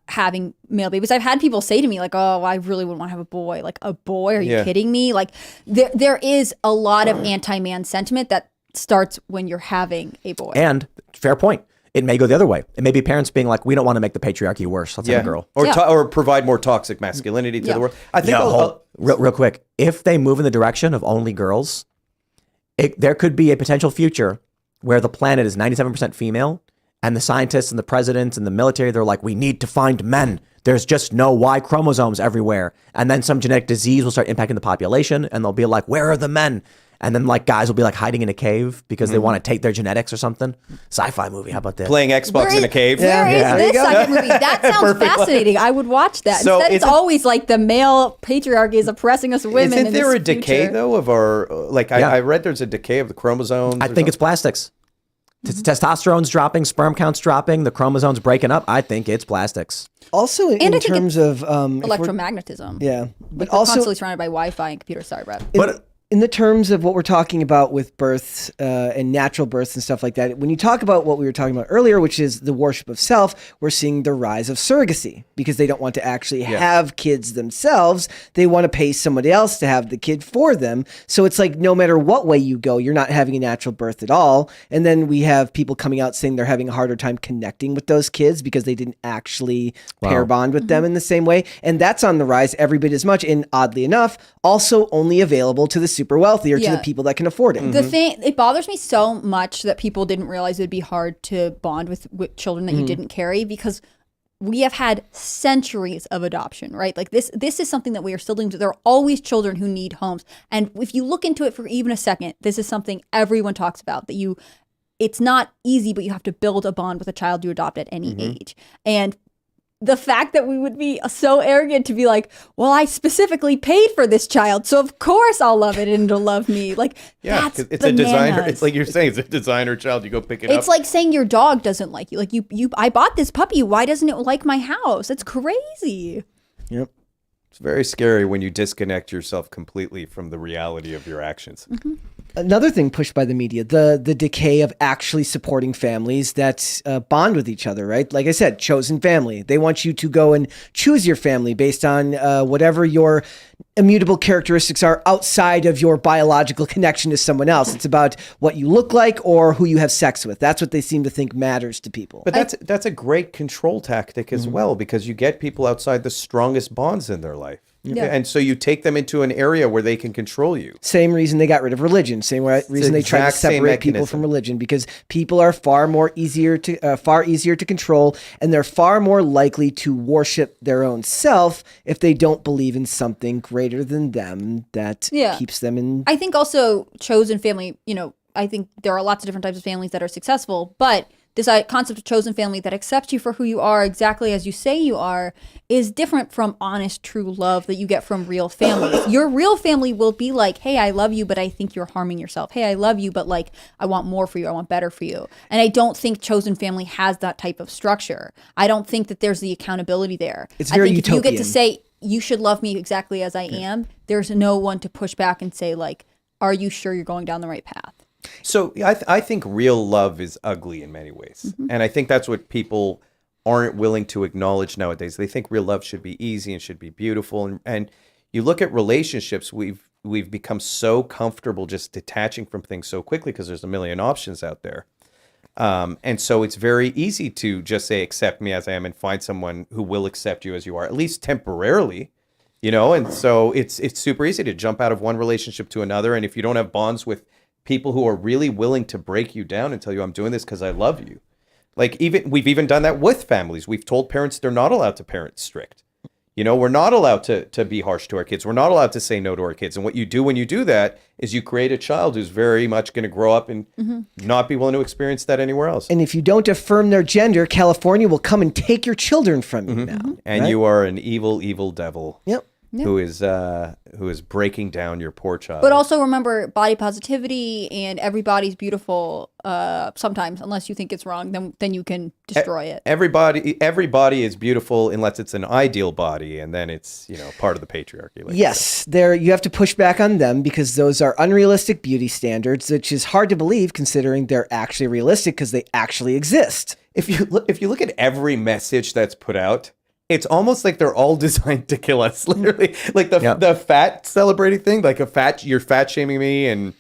having male babies. I've had people say to me like, oh, I really wouldn't want to have a boy. Like, a boy? Are you kidding me? Like, there is a lot of anti-man sentiment that starts when you're having a boy. And fair point. It may go the other way. It may be parents being like, we don't want to make the patriarchy worse. Let's have a girl. Or, Yeah. or provide more toxic masculinity to the world. I think Real quick. If they move in the direction of only girls, there could be a potential future where the planet is 97% female and the scientists and the presidents and the military, they're like, we need to find men. There's just no Y chromosomes everywhere. And then some genetic disease will start impacting the population and they'll be like, where are the men? And then like guys will be like hiding in a cave because they want to take their genetics or something. Sci-fi movie. How about that? playing Xbox in a cave. Where is There this you go. second movie? That sounds fascinating. I would watch that. So Instead, it's isn't- always like the male patriarchy is oppressing us women. Isn't in there this a decay, future. though, of our, like, I read there's a decay of the chromosomes. I think it's plastics. Testosterone's dropping, sperm count's dropping, the chromosomes breaking up. I think it's plastics. Also, And in I think terms of electromagnetism. yeah, but We're also constantly surrounded by Wi-Fi and computers. Sorry, Brett. in the terms of what we're talking about with births and natural births and stuff like that, when you talk about what we were talking about earlier, which is the worship of self, we're seeing the rise of surrogacy because they don't want to actually have kids themselves. They want to pay somebody else to have the kid for them. So it's like no matter what way you go, you're not having a natural birth at all. And then we have people coming out saying they're having a harder time connecting with those kids because they didn't actually pair bond with them in the same way. And that's on the rise every bit as much. And oddly enough, also only available to the super wealthy or to the people that can afford it. The thing, it bothers me so much that people didn't realize it would be hard to bond with children that you didn't carry because we have had centuries of adoption, right? Like this is something that we are still doing. There are always children who need homes. And if you look into it for even a second, this is something everyone talks about, that it's not easy, but you have to build a bond with a child you adopt at any age. And the fact that we would be so arrogant to be like, well, I specifically paid for this child, so of course I'll love it and it'll love me. Like, that's it's bananas. a designer. It's like you're saying, it's a designer child. You go pick it up. It's like saying your dog doesn't like you. Like I bought this puppy. Why doesn't it like my house? It's crazy. Yep. It's very scary when you disconnect yourself completely from the reality of your actions. Another thing pushed by the media, the decay of actually supporting families that bond with each other, right? Like I said, chosen family. They want you to go and choose your family based on whatever your immutable characteristics are outside of your biological connection to someone else. It's about what you look like or who you have sex with. That's what they seem to think matters to people. But that's a great control tactic as well, because you get people outside the strongest bonds in their life. Yeah. And so you take them into an area where they can control you. Same reason they got rid of religion. Same reason they tried to exact same separate people mechanism. from religion, because people are far easier to control, and they're far more likely to worship their own self if they don't believe in something greater than them that keeps them in. I think also chosen family, I think there are lots of different types of families that are successful, but this concept of chosen family that accepts you for who you are exactly as you say you are is different from honest, true love that you get from real families. Your real family will be like, hey, I love you, but I think you're harming yourself. Hey, I love you, but like, I want more for you. I want better for you. And I don't think chosen family has that type of structure. I don't think that there's the accountability there. It's very I think if you get utopian. to say, you should love me exactly as I am, there's no one to push back and say like, are you sure you're going down the right path? So I think real love is ugly in many ways. And I think that's what people aren't willing to acknowledge nowadays. They think real love should be easy and should be beautiful. And you look at relationships, we've we've become so comfortable just detaching from things so quickly because there's a million options out there. And so it's very easy to just say, accept me as I am, and find someone who will accept you as you are, at least temporarily, you know? And so it's super easy to jump out of one relationship to another. And if you don't have bonds with people who are really willing to break you down and tell you, I'm doing this because I love you. Like we've even done that with families. We've told parents they're not allowed to parent strict. You know, we're not allowed to be harsh to our kids. We're not allowed to say no to our kids. And what you do when you do that is you create a child who's very much going to grow up and not be willing to experience that anywhere else. And if you don't affirm their gender, California will come and take your children from you now. And right? you are an evil, evil devil. Yep. Who is breaking down your poor child. But also remember, body positivity and everybody's beautiful. Sometimes, unless you think it's wrong, then you can destroy it. Everybody is beautiful unless it's an ideal body, and then it's part of the patriarchy. Like yes, you have to push back on them because those are unrealistic beauty standards, which is hard to believe considering they're actually realistic because they actually exist. If you look at every message that's put out, it's almost like they're all designed to kill us, literally. Like the fat celebrating thing, like you're fat shaming me and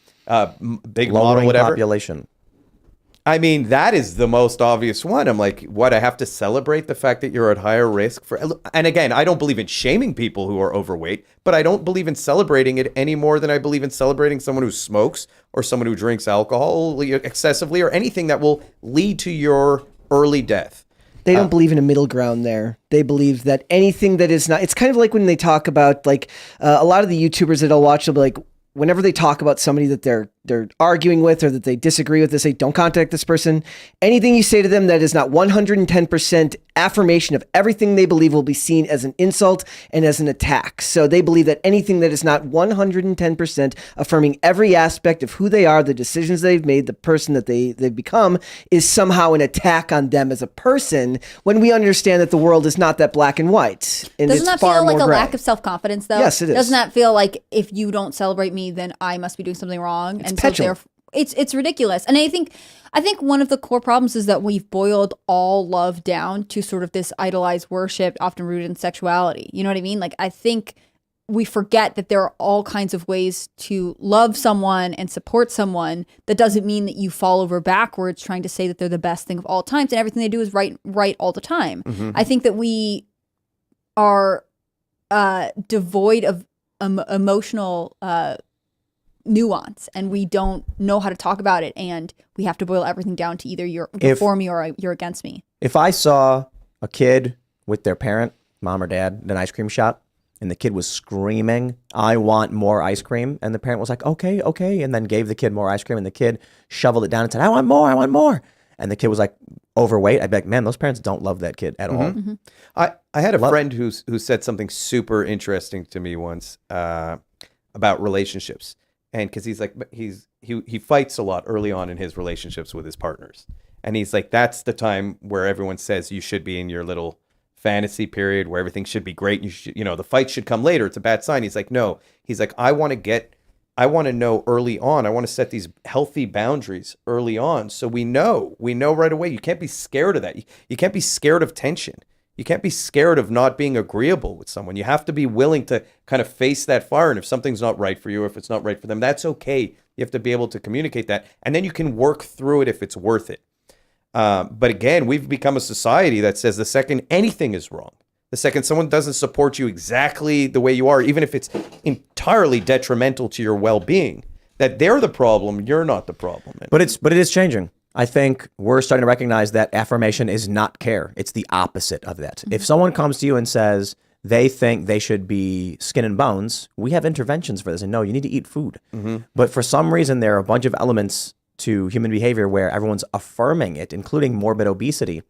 big model, whatever. Population. I mean, that is the most obvious one. I'm like, what? I have to celebrate the fact that you're at higher risk for. And again, I don't believe in shaming people who are overweight, but I don't believe in celebrating it any more than I believe in celebrating someone who smokes or someone who drinks alcohol excessively or anything that will lead to your early death. They don't believe in a middle ground there. They believe that anything that is not, it's kind of like when they talk about like a lot of the YouTubers that I'll watch, they'll be like, whenever they talk about somebody that they're arguing with or that they disagree with, they say, don't contact this person. Anything you say to them that is not 110% affirmation of everything they believe will be seen as an insult and as an attack. So they believe that anything that is not 110% affirming every aspect of who they are, the decisions they've made, the person that they've become, is somehow an attack on them as a person, when we understand that the world is not that black and white. And Doesn't that feel like a lack of self-confidence, though? Yes, it is. Doesn't that feel like if you don't celebrate me, then I must be doing something wrong? It's and petulant. so it's ridiculous. And I think one of the core problems is that we've boiled all love down to sort of this idolized worship, often rooted in sexuality. You know what I mean? Like, I think we forget that there are all kinds of ways to love someone and support someone. That doesn't mean that you fall over backwards trying to say that they're the best thing of all times and everything they do is right all the time. I think that we are devoid of emotional nuance, and we don't know how to talk about it, and we have to boil everything down to either you're for me or you're against me. If I saw a kid with their parent, mom or dad, at an ice cream shop, and the kid was screaming, I want more ice cream, and the parent was like, okay, and then gave the kid more ice cream, and the kid shoveled it down and said, I want more, and the kid was like overweight, I'd be like, man, those parents don't love that kid at all. I had a friend who said something super interesting to me once about relationships. And because he's like, he fights a lot early on in his relationships with his partners. And he's like, that's the time where everyone says you should be in your little fantasy period where everything should be great. You should, the fight should come later. It's a bad sign. He's like, no. He's like, I want to know early on. I want to set these healthy boundaries early on. So we know right away. You can't be scared of that. You can't be scared of tension. You can't be scared of not being agreeable with someone. You have to be willing to kind of face that fire. And if something's not right for you, or if it's not right for them, that's okay. You have to be able to communicate that. And then you can work through it if it's worth it. But again, we've become a society that says the second anything is wrong, the second someone doesn't support you exactly the way you are, even if it's entirely detrimental to your well-being, that they're the problem, you're not the problem. But it is changing. I think we're starting to recognize that affirmation is not care. It's the opposite of that. If someone comes to you and says they think they should be skin and bones, we have interventions for this. And no, you need to eat food. But for some reason, there are a bunch of elements to human behavior where everyone's affirming it, including morbid obesity.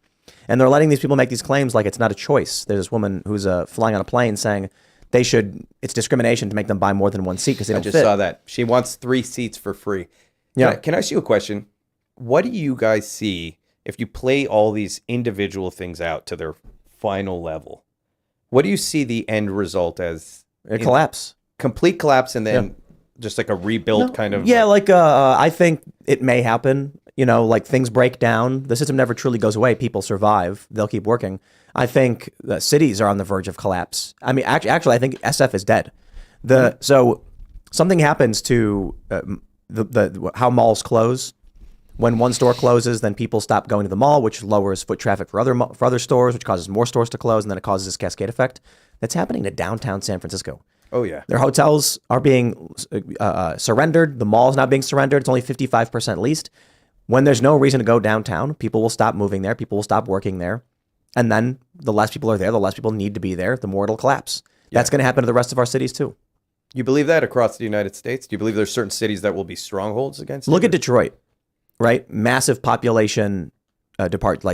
And they're letting these people make these claims like it's not a choice. There's this woman who's flying on a plane saying it's discrimination to make them buy more than one seat because they don't fit. I just saw that. She wants 3 seats for free. Can I ask you a question? What do you guys see if you play all these individual things out to their final level? What do you see the end result as? A collapse. Complete collapse, and then just like a rebuild kind of. Yeah, I think it may happen. Like things break down. The system never truly goes away. People survive. They'll keep working. I think the cities are on the verge of collapse. I mean, actually, I think SF is dead. So something happens to how malls close. When one store closes, then people stop going to the mall, which lowers foot traffic for other stores, which causes more stores to close, and then it causes this cascade effect. That's happening to downtown San Francisco. Oh, yeah. Their hotels are being surrendered. The mall is not being surrendered. It's only 55% leased. When there's no reason to go downtown, people will stop moving there. People will stop working there. And then the less people are there, the less people need to be there, the more it'll collapse. Yeah. That's going to happen to the rest of our cities too. You believe that across the United States? Do you believe there's certain cities that will be strongholds against it? Look at Detroit, right? Massive population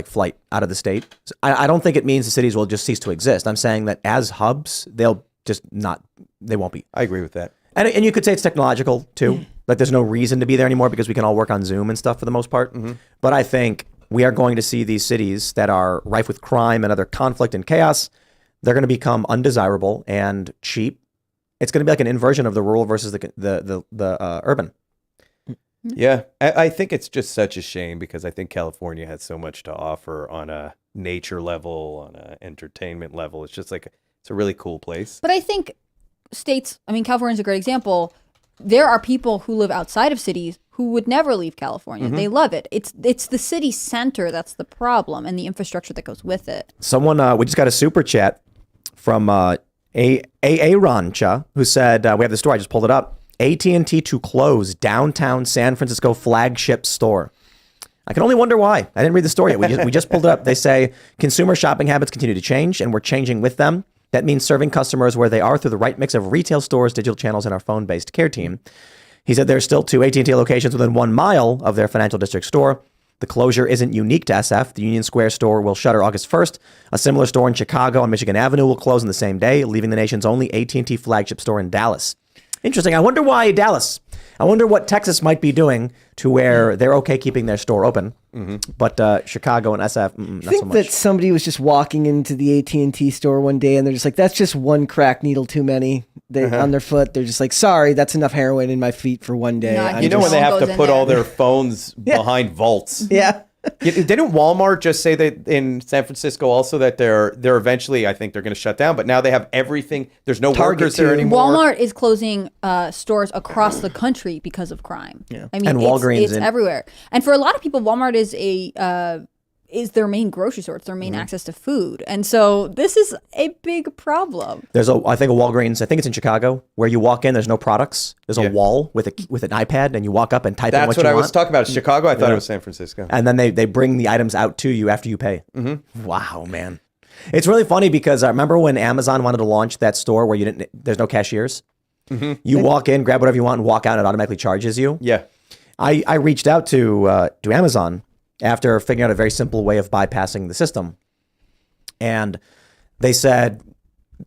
flight out of the state. I don't think it means the cities will just cease to exist. I'm saying that as hubs, they won't be. I agree with that. And you could say it's technological too. Like there's no reason to be there anymore because we can all work on Zoom and stuff for the most part. Mm-hmm. But I think we are going to see these cities that are rife with crime and other conflict and chaos. They're going to become undesirable and cheap. It's going to be like an inversion of the rural versus the urban. Yeah, I think it's just such a shame because I think California has so much to offer on a nature level, on an entertainment level. It's just like it's a really cool place. But I think California's a great example. There are people who live outside of cities who would never leave California. Mm-hmm. They love it. It's the city center that's the problem and the infrastructure that goes with it. Someone, we just got a super chat from Rancha, who said, we have the story, I just pulled it up. AT&T to close downtown San Francisco flagship store. I can only wonder why. I didn't read the story yet. We just pulled it up. They say consumer shopping habits continue to change and we're changing with them. That means serving customers where they are through the right mix of retail stores, digital channels, and our phone-based care team. He said there's still 2 AT&T locations within 1 mile of their financial district store. The closure isn't unique to SF. The Union Square store will shutter August 1st. A similar store in Chicago on Michigan Avenue will close on the same day, leaving the nation's only AT&T flagship store in Dallas. Interesting. I wonder why Dallas. I wonder what Texas might be doing to where they're okay keeping their store open. Mm-hmm. But Chicago and SF, not so much. I think that somebody was just walking into the AT&T store one day and they're just like, that's just one crack needle too many on their foot. They're just like, sorry, that's enough heroin in my feet for one day. No, when they have to put all their phones behind vaults. Yeah. Didn't Walmart just say that in San Francisco also that they're eventually, I think they're going to shut down, but now they have everything. There's no workers there anymore. Walmart is closing stores across the country because of crime. Yeah. I mean, and Walgreens it's everywhere. And for a lot of people, Walmart is their main grocery store. It's their main access to food. And so this is a big problem. There's I think a Walgreens, I think it's in Chicago, where you walk in, there's no products. There's a wall with an iPad and you walk up and type in what you want. That's what I was talking about. Chicago, I thought it was San Francisco. And then they bring the items out to you after you pay. Mm-hmm. Wow, man. It's really funny because I remember when Amazon wanted to launch that store where there's no cashiers. Mm-hmm. You walk in, grab whatever you want and walk out and it automatically charges you. Yeah. I reached out to Amazon after figuring out a very simple way of bypassing the system. And they said,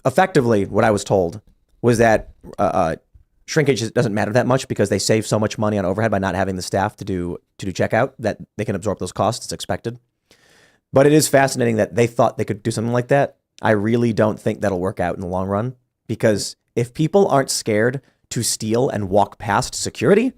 effectively, what I was told was that shrinkage doesn't matter that much because they save so much money on overhead by not having the staff to do checkout that they can absorb those costs. It's expected. But it is fascinating that they thought they could do something like that. I really don't think that'll work out in the long run because if people aren't scared to steal and walk past security,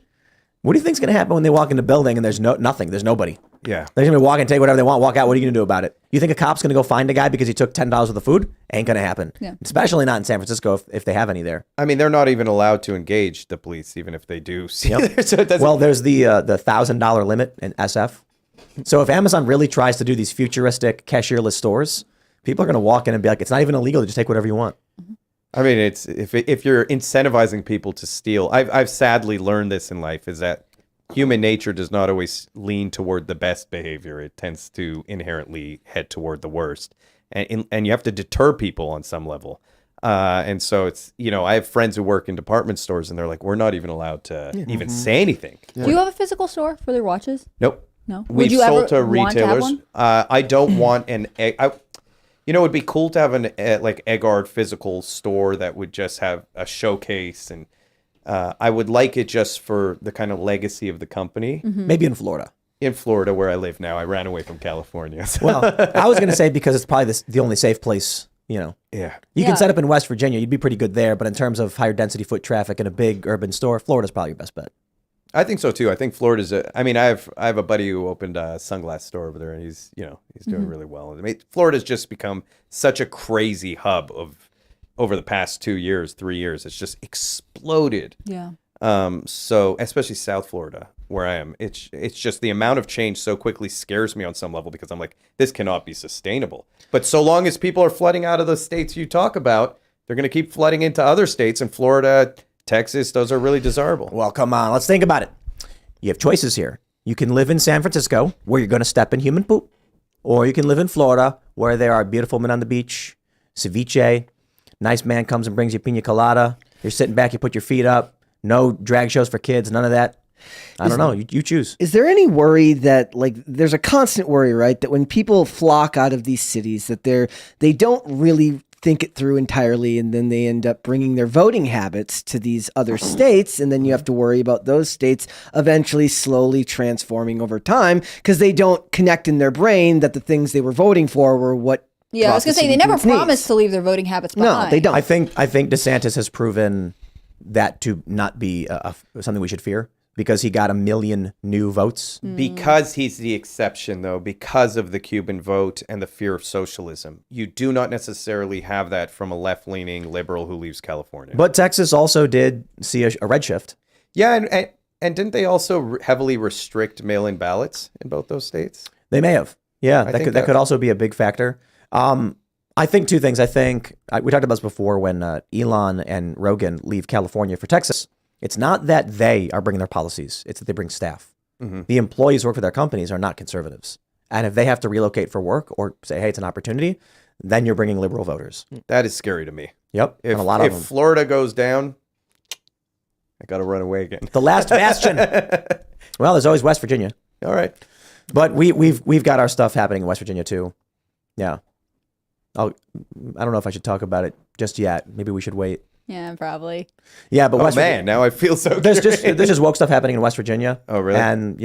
what do you think is going to happen when they walk into a building and there's nothing? There's nobody. Yeah. They're going to walk and take whatever they want, walk out. What are you going to do about it? You think a cop's going to go find a guy because he took $10 worth of food? Ain't going to happen. Yeah. Especially not in San Francisco if they have any there. I mean, they're not even allowed to engage the police, even if they do see there. So well, there's the $1,000 limit in SF. So if Amazon really tries to do these futuristic cashierless stores, people are going to walk in and be like, it's not even illegal to just take whatever you want. I mean, it's if you're incentivizing people to steal, I've sadly learned this in life is that human nature does not always lean toward the best behavior. It tends to inherently head toward the worst. And you have to deter people on some level. And so it's, I have friends who work in department stores and they're like, we're not even allowed to even say anything. Do you have a physical store for their watches? Nope. No. We've sold to retailers. I don't want an egg. It would be cool to have an Eggard physical store that would just have a showcase and I would like it just for the kind of legacy of the company. Mm-hmm. Maybe in Florida. In Florida, where I live now. I ran away from California. So. Well, I was going to say because it's probably the only safe place, Yeah. You can set up in West Virginia. You'd be pretty good there. But in terms of higher density foot traffic in a big urban store, Florida's probably your best bet. I think so, too. I think Florida's I have a buddy who opened a sunglass store over there, and he's doing really well. I mean, Florida's just become such a crazy hub of over the past 2 years, 3 years. It's just exploded. Yeah. So especially South Florida, where I am, it's just the amount of change so quickly scares me on some level, because I'm like, this cannot be sustainable. But so long as people are flooding out of the states you talk about, they're going to keep flooding into other states, and Florida, Texas, those are really desirable. Well, come on, let's think about it. You have choices here. You can live in San Francisco, where you're going to step in human poop, or you can live in Florida, where there are beautiful men on the beach, ceviche, nice man comes and brings you pina colada. You're sitting back, you put your feet up. No drag shows for kids, none of that. I don't know. You choose. Is there any worry that, like, there's a constant worry, right, that when people flock out of these cities, that they don't really think it through entirely, and then they end up bringing their voting habits to these other states, and then you have to worry about those states eventually slowly transforming over time because they don't connect in their brain that the things they were voting for were what. Yeah, I was gonna say they never promised to leave their voting habits behind. No, they don't. I think DeSantis has proven that to not be something we should fear, because he got 1 million new votes. Because he's the exception, though, because of the Cuban vote and the fear of socialism. You do not necessarily have that from a left-leaning liberal who leaves California. But Texas also did see a redshift. Yeah, and didn't they also heavily restrict mail-in ballots in both those states? They may have. Yeah, that could also be a big factor. I think two things. I think we talked about this before when Ilan and Rogan leave California for Texas. It's not that they are bringing their policies. It's that they bring staff. Mm-hmm. The employees who work for their companies are not conservatives. And if they have to relocate for work or say, hey, it's an opportunity, then you're bringing liberal voters. That is scary to me. Yep. If, and a lot of if them. Florida goes down, I got to run away again. The last bastion. Well, there's always West Virginia. All right. But we've got our stuff happening in West Virginia too. Yeah. I don't know if I should talk about it just yet. Maybe we should wait. Yeah, probably. Yeah, but West Virginia, now I feel so there's just woke stuff happening in West Virginia. Oh, really? And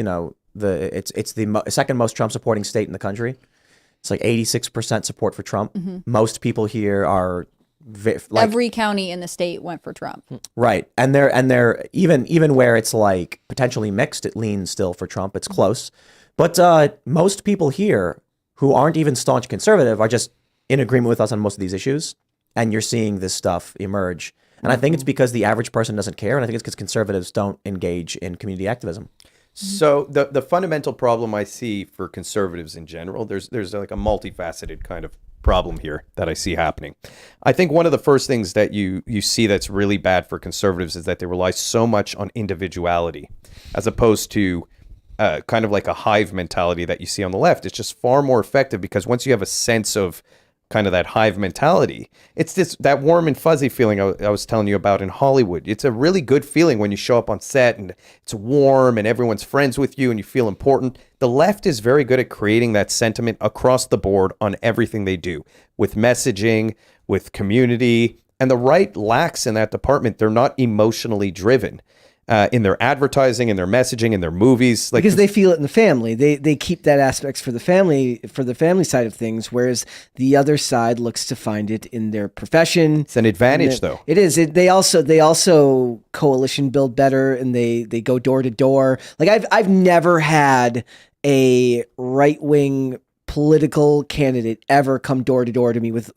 it's the second most Trump supporting state in the country. It's like 86% support for Trump. Mm-hmm. Most people here are every county in the state went for Trump. Right. And they're even where it's like potentially mixed, it leans still for Trump. It's close. But most people here who aren't even staunch conservative are just in agreement with us on most of these issues. And you're seeing this stuff emerge. And I think it's because the average person doesn't care. And I think it's because conservatives don't engage in community activism. So the fundamental problem I see for conservatives in general, there's like a multifaceted kind of problem here that I see happening. I think one of the first things that you see that's really bad for conservatives is that they rely so much on individuality as opposed to kind of like a hive mentality that you see on the left. It's just far more effective because once you have a sense of kind of that hive mentality, it's that warm and fuzzy feeling I was telling you about in Hollywood. It's a really good feeling when you show up on set and it's warm and everyone's friends with you and you feel important. The left is very good at creating that sentiment across the board on everything they do, with messaging, with community, and the right lacks in that department. They're not emotionally driven. In their advertising, in their messaging, in their movies, because they feel it in the family. They keep that aspects for the family side of things, whereas the other side looks to find it in their profession. It's an advantage, though. It is. They also coalition build better, and they go door to door. Like I've never had a right wing political candidate ever come door to door to me with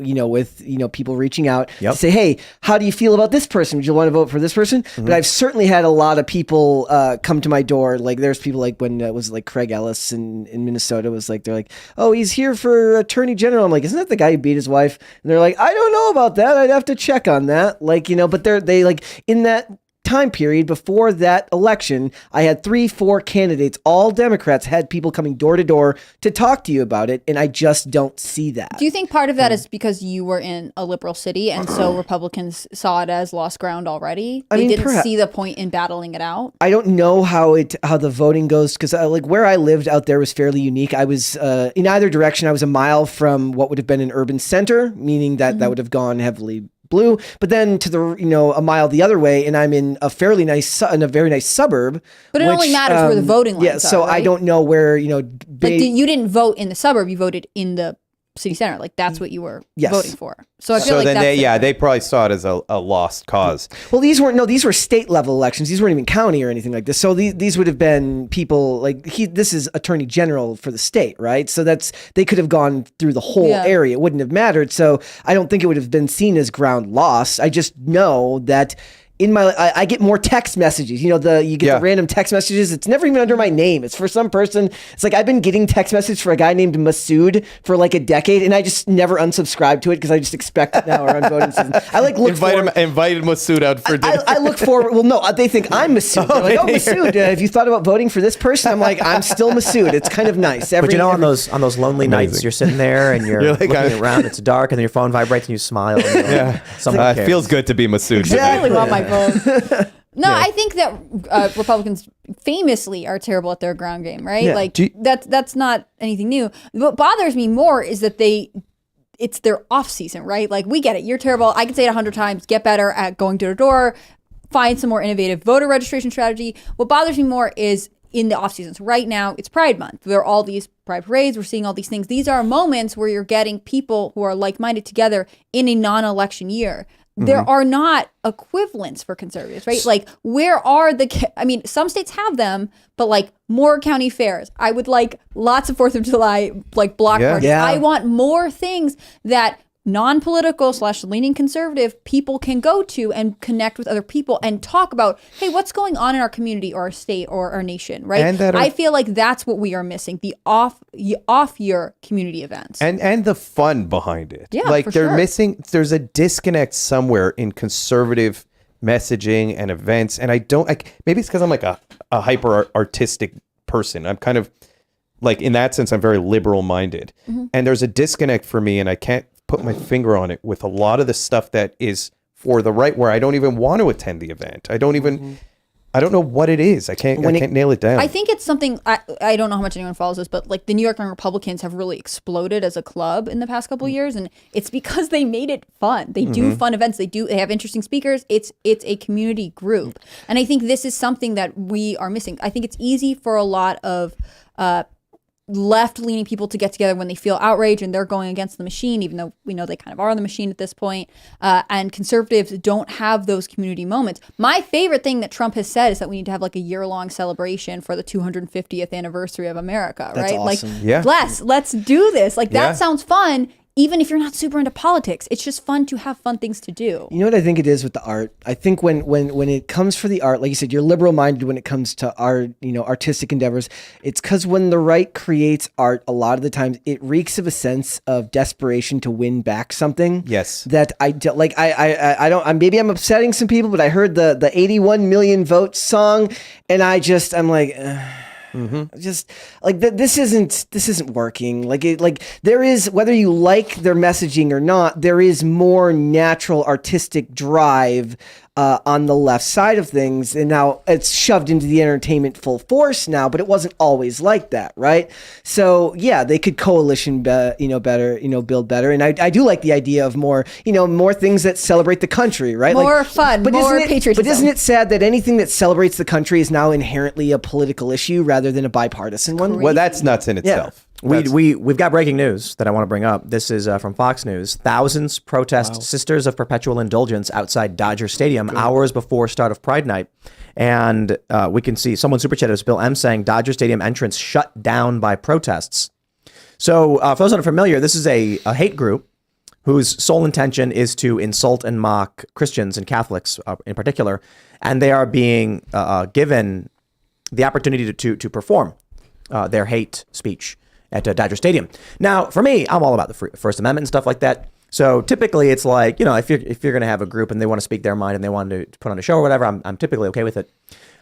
people reaching out to say, hey, how do you feel about this person? Would you want to vote for this person? Mm-hmm. But I've certainly had a lot of people come to my door. Like there's people like when it was like Craig Ellis in Minnesota was like, they're like, oh, he's here for attorney general. I'm like, isn't that the guy who beat his wife? And they're like, I don't know about that. I'd have to check on that. Like, but they like in that time period before that election, I had 3-4 candidates, all Democrats, had people coming door to door to talk to you about it, and I just don't see that. Do you think part of that is because you were in a liberal city and so Republicans saw it as lost ground already? They didn't see the point in battling it out? I don't know how the voting goes, because like where I lived out there was fairly unique. I was in either direction. I was a mile from what would have been an urban center, meaning that that would have gone heavily blue, but then to the a mile the other way, and I'm in a very nice suburb. But it only matters where the voting lines are. Yeah, so right? I don't know where Like you didn't vote in the suburb; you voted in the city center. Like that's what you were Yes. voting for. So I feel So like then that's they probably saw it as a lost cause. Well, these were state level elections. These weren't even county or anything like this. So these would have been people like this is attorney general for the state, right? So they could have gone through the whole area. It wouldn't have mattered. So I don't think it would have been seen as ground loss. I just know that I get more text messages. You get the random text messages. It's never even under my name. It's for some person. It's like I've been getting text messages for a guy named Masood for like a decade, and I just never unsubscribe to it because I just expect it now around voting season. I like look invited Masood out for dinner. I look forward. Well, no, they think I'm Masood. They're like, oh, Masood, have you thought about voting for this person? I'm like, I'm still Masood. It's kind of nice. But on those lonely nights, you're sitting there and you're like, looking around. It's dark, and then your phone vibrates, and you smile. And someone It feels good to be Masood. I really want my vote. No, I think that Republicans famously are terrible at their ground game, right? Yeah. Like that's not anything new. What bothers me more is that it's their off season, right? Like we get it. You're terrible. I can say it 100 times. Get better at going door to door. Find some more innovative voter registration strategy. What bothers me more is in the off seasons. Right now, it's Pride Month. There are all these Pride parades. We're seeing all these things. These are moments where you're getting people who are like-minded together in a non-election year. There are not equivalents for conservatives, right? Like, where are some states have them, but like more county fairs. I would like lots of 4th of July, like block parties. Yeah. I want more things that non-political / leaning conservative people can go to and connect with other people and talk about, hey, what's going on in our community or our state or our nation, right? And I feel like that's what we are missing, the off-year community events. And the fun behind it. Yeah, like for they're sure. missing, there's a disconnect somewhere in conservative messaging and events. And maybe it's because I'm like a hyper artistic person. I'm kind of like, in that sense, I'm very liberal minded. And there's a disconnect for me, and I can't put my finger on it with a lot of the stuff that is for the right, where I don't even want to attend the event. I don't know what it is. I can't nail it down. I think it's something, I don't know how much anyone follows this, but like the New York Young Republicans have really exploded as a club in the past couple of years. And it's because they made it fun. They do fun events. They have interesting speakers. It's a community group. And I think this is something that we are missing. I think it's easy for a lot of left-leaning people to get together when they feel outraged and they're going against the machine, even though we know they kind of are the machine at this point. And conservatives don't have those community moments. My favorite thing that Trump has said is that we need to have like a year-long celebration for the 250th anniversary of America, That's right? awesome. Like, let's do this. Like, that sounds fun. Even if you're not super into politics, it's just fun to have fun things to do. You know what I think it is with the art? I think when it comes for the art, like you said, you're liberal minded when it comes to art, artistic endeavors. It's because when the right creates art, a lot of the times it reeks of a sense of desperation to win back something. Yes. That I don't. Maybe I'm upsetting some people, but I heard the 81 million votes song, and I'm like. Just like this isn't working. Like there is, whether you like their messaging or not, there is more natural artistic drive on the left side of things, and now it's shoved into the entertainment full force now. But it wasn't always like that, right? So yeah, they could coalition, better, build better. And I do like the idea of more things that celebrate the country, right? More fun, more patriotism. But isn't it sad that anything that celebrates the country is now inherently a political issue rather than a bipartisan one? Well, that's nuts in itself. We've got breaking news that I want to bring up. This is from Fox News. Thousands protest Sisters of Perpetual Indulgence outside Dodger Stadium hours before start of Pride Night. And we can see someone super chatted us, Bill M, saying Dodger Stadium entrance shut down by protests. So for those unfamiliar, this is a hate group whose sole intention is to insult and mock Christians and Catholics in particular. And they are being given the opportunity to perform their hate speech at Dodger Stadium. Now, for me, I'm all about the First Amendment and stuff like that. So typically it's like, if you're going to have a group and they want to speak their mind and they want to put on a show or whatever, I'm typically okay with it.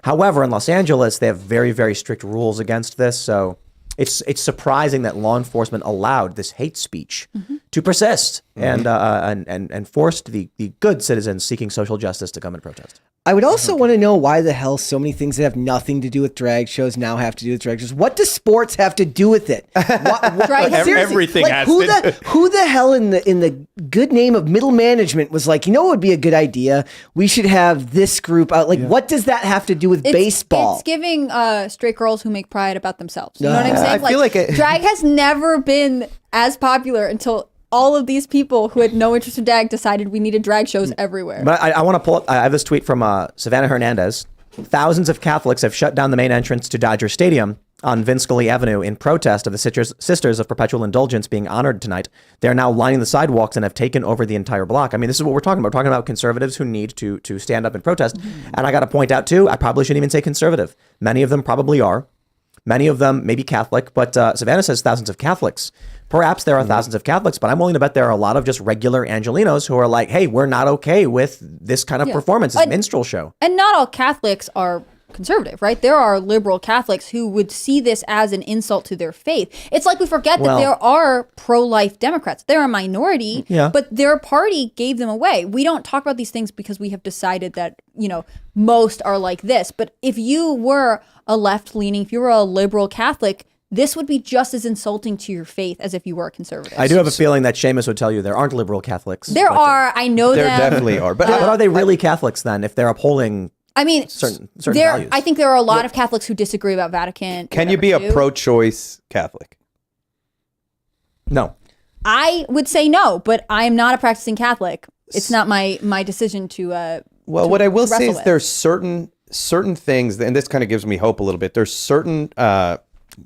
However, in Los Angeles, they have very, very strict rules against this. So it's surprising that law enforcement allowed this hate speech to persist. and forced the good citizens seeking social justice to come and protest. I would also want to know why the hell so many things that have nothing to do with drag shows now have to do with drag shows. What does sports have to do with it? Everything has who the hell in the good name of middle management was like, you know what would be a good idea? We should have this group out. Like, what does that have to do with baseball? It's giving straight girls who make pride about themselves. You know what I'm saying? I feel like drag has never been as popular until all of these people who had no interest in drag decided we needed drag shows everywhere. But I want to pull up, I have this tweet from Savannah Hernandez. Thousands of Catholics have shut down the main entrance to Dodger Stadium on Vince Scully Avenue in protest of the Sisters of Perpetual Indulgence being honored tonight. They are now lining the sidewalks and have taken over the entire block. I mean, this is what we're talking about. We're talking about conservatives who need to stand up and protest. And I got to point out, too, I probably shouldn't even say conservative. Many of them probably are. Many of them may be Catholic, but Savannah says thousands of Catholics. Perhaps there are thousands of Catholics, but I'm willing to bet there are a lot of just regular Angelinos who are like, hey, we're not okay with this kind of performance, this minstrel show. And not all Catholics are conservative, right? There are liberal Catholics who would see this as an insult to their faith. It's like we forget that there are pro-life Democrats. They're a minority, but their party gave them away. We don't talk about these things because we have decided that, you know, most are like this. But if you were a left-leaning, if you were a liberal Catholic, this would be just as insulting to your faith as if you were a conservative. I do have a feeling that Seamus would tell you there aren't liberal Catholics. There are. I know there them. definitely are. But are they really Catholics then if they're upholding certain values? I think there are a lot of Catholics who disagree about Vatican. Can you be a pro-choice Catholic? No. I would say no, but I am not a practicing Catholic. It's not my decision to Well, what I will say is with. there's certain things, and this kind of gives me hope a little bit. There's certain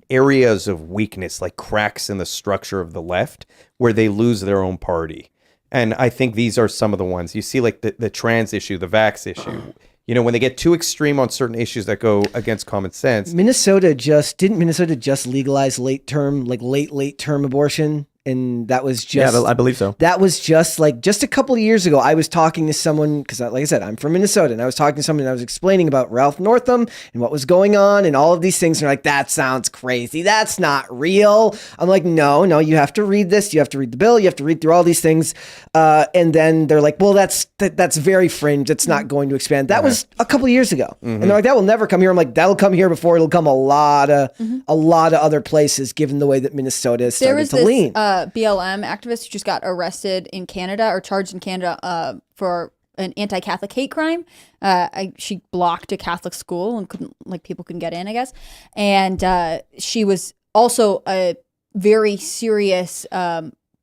areas of weakness, like cracks in the structure of the left, where they lose their own party. And I think these are some of the ones. You see, like the trans issue, the vax issue. You know, when they get too extreme on certain issues that go against common sense. Minnesota just legalize late term abortion? And that was just... Yeah, I believe so. That was just a couple of years ago. I was talking to someone, because like I said, I'm from Minnesota, and I was talking to someone and I was explaining about Ralph Northam and what was going on and all of these things. And they're like, that sounds crazy. That's not real. I'm like, no, you have to read this. You have to read the bill. You have to read through all these things. And then they're like, well, that's very fringe. It's not going to expand. That was a couple of years ago. And they're like, that will never come here. I'm like, that'll come here before it'll come a lot of other places, given the way that Minnesota is starting to lean. BLM activist who just got arrested in Canada or charged in Canada for an anti-Catholic hate crime. She blocked a Catholic school and people couldn't get in, I guess. And she was also a very serious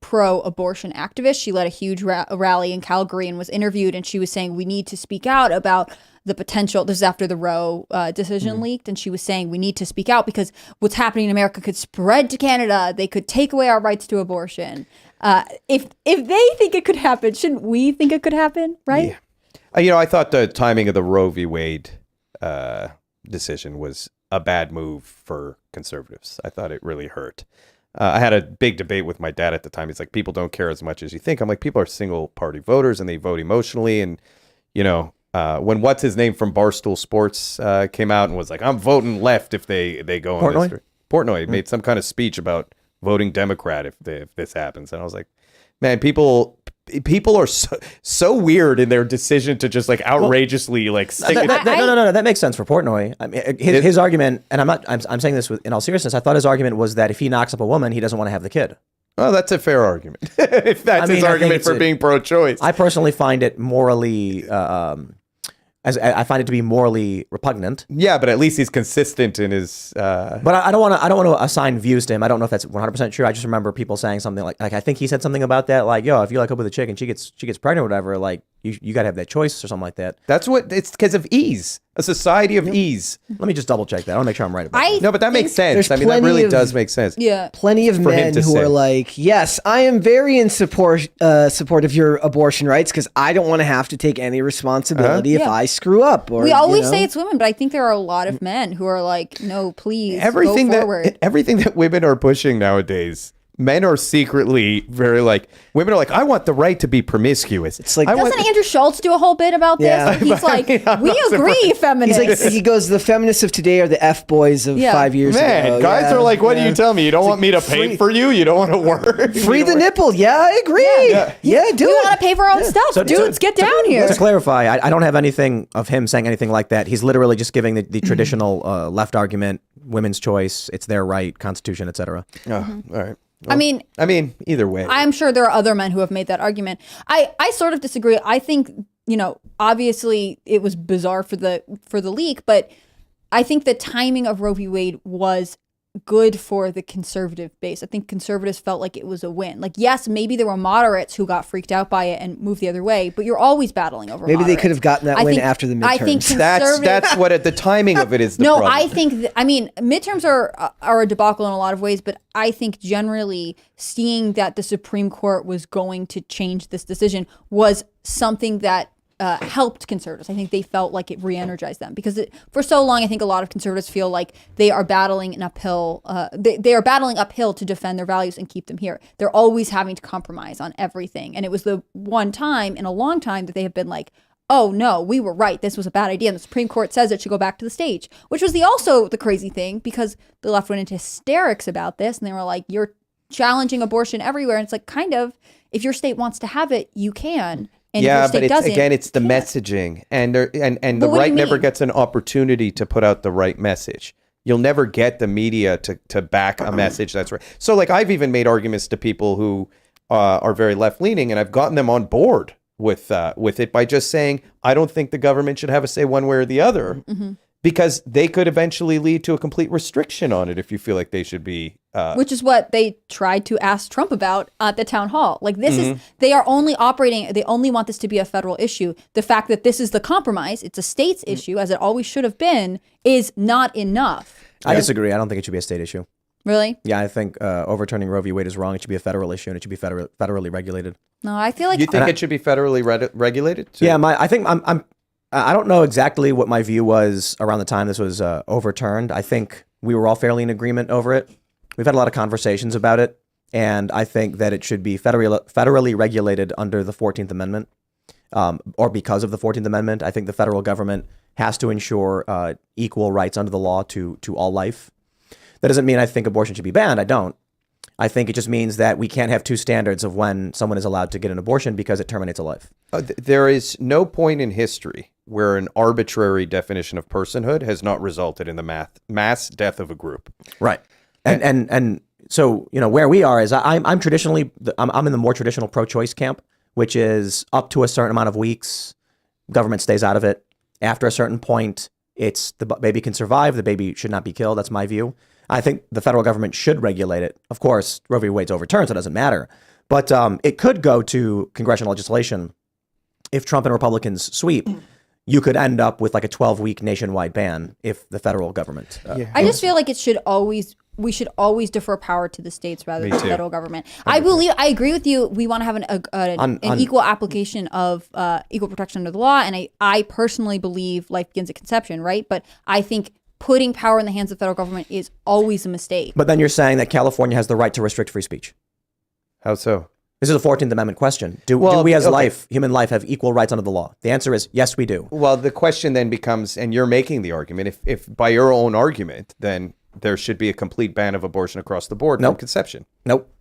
pro-abortion activist. She led a huge rally in Calgary and was interviewed, and she was saying we need to speak out about the potential. This is after the Roe decision leaked, and she was saying we need to speak out because what's happening in America could spread to Canada. They could take away our rights to abortion. If they think it could happen, shouldn't we think it could happen, right? Yeah. You know, I thought the timing of the Roe v. Wade decision was a bad move for conservatives. I thought it really hurt. I had a big debate with my dad at the time. He's like, people don't care as much as you think. I'm like, people are single party voters and they vote emotionally. And, you know, when what's his name from Barstool Sports came out and was like, I'm voting left if they go Portnoy? on this. Portnoy made some kind of speech about voting Democrat if this happens. And I was like, man, people are so weird in their decision to just like outrageously stick. No, that makes sense for Portnoy. I mean, his argument, and I'm saying this in all seriousness. I thought his argument was that if he knocks up a woman, he doesn't want to have the kid. Well, that's a fair argument. If that's his argument for being pro-choice. I personally find it morally, I find it to be morally repugnant. Yeah, but at least he's consistent in his. But I don't want to assign views to him. I don't know if that's 100% true. I just remember people saying something like I think he said something about that, like, yo, if you up with a chick and she gets pregnant or whatever, like you got to have that choice or something like that. That's what it's because of ease. A society of ease. Let me just double check that. I want to make sure I'm right about that. No, but that makes sense. I mean, that really does make sense. Yeah. Plenty of men who are like, yes, I am very in support of your abortion rights because I don't want to have to take any responsibility if I screw up. Or, we always say it's women, but I think there are a lot of men who are like, no, please, everything go forward. Everything that women are pushing nowadays, men are secretly very like, women are like, I want the right to be promiscuous. It's like, Doesn't Andrew Schultz do a whole bit about this? Yeah. He's like, we agree, feminists. he goes, the feminists of today are the F-boys of 5 years Man, ago. guys Yeah, are like, what do yeah. you tell me? You don't want me to pay for you? You don't want to work? Free the nipple. Yeah, I agree. Yeah, do we it. want to pay for our own stuff. So- Dudes, get down here. To clarify, I don't have anything of him saying anything like that. He's literally just giving the traditional left argument, women's choice, it's their right, Constitution, etc. Oh, all right. I mean, either way. I'm sure there are other men who have made that argument. I sort of disagree. I think, obviously it was bizarre for the leak, but I think the timing of Roe v. Wade was good for the conservative base. I think conservatives felt like it was a win. Like, yes, maybe there were moderates who got freaked out by it and moved the other way, but you're always battling over Maybe moderates. they could have gotten that win after the midterms. I think that's what at the timing of it is the No, problem. I think midterms are a debacle in a lot of ways, but I think generally seeing that the Supreme Court was going to change this decision was something that helped conservatives. I think they felt like it re-energized them because for so long, I think a lot of conservatives feel like they are battling an uphill. They are battling uphill to defend their values and keep them here. They're always having to compromise on everything, and it was the one time in a long time that they have been like, "Oh no, we were right. This was a bad idea." And the Supreme Court says it should go back to the stage, which was also the crazy thing because the left went into hysterics about this, and they were like, "You're challenging abortion everywhere," and it's like, kind of, if your state wants to have it, you can. And yeah, but it's the messaging, and the right never gets an opportunity to put out the right message. You'll never get the media to back a message that's right. So, like, I've even made arguments to people who are very left leaning, and I've gotten them on board with it by just saying I don't think the government should have a say one way or the other, because they could eventually lead to a complete restriction on it if you feel like they should be. Which is what they tried to ask Trump about at the town hall. Like, this is, they are only operating, they only want this to be a federal issue. The fact that this is the compromise, it's a state's issue, as it always should have been, is not enough. I disagree. I don't think it should be a state issue. Really? Yeah, I think overturning Roe v. Wade is wrong. It should be a federal issue, and it should be federally regulated. No, I feel like... You think it should be federally regulated? Too? Yeah, I don't know exactly what my view was around the time this was overturned. I think we were all fairly in agreement over it. We've had a lot of conversations about it, and I think that it should be federally regulated under the 14th Amendment, or because of the 14th Amendment. I think the federal government has to ensure equal rights under the law to all life. That doesn't mean I think abortion should be banned. I don't. I think it just means that we can't have two standards of when someone is allowed to get an abortion because it terminates a life. There is no point in history where an arbitrary definition of personhood has not resulted in the mass death of a group. Right. And so, where we are is I'm traditionally, I'm in the more traditional pro-choice camp, which is up to a certain amount of weeks, government stays out of it. After a certain point, it's the baby can survive, the baby should not be killed. That's my view. I think the federal government should regulate it. Of course, Roe v. Wade's overturned, so it doesn't matter. But it could go to congressional legislation. If Trump and Republicans sweep, you could end up with like a 12-week nationwide ban if the federal government. I just feel like we should always defer power to the states rather than the federal government. I agree with you. We want to have an equal application of equal protection under the law. And I personally believe life begins at conception, right? But I think putting power in the hands of the federal government is always a mistake. But then you're saying that California has the right to restrict free speech. How so? This is a 14th Amendment question. Do we as human life, have equal rights under the law? The answer is yes, we do. Well, the question then becomes, and you're making the argument, if by your own argument, then there should be a complete ban of abortion across the board from conception. Nope.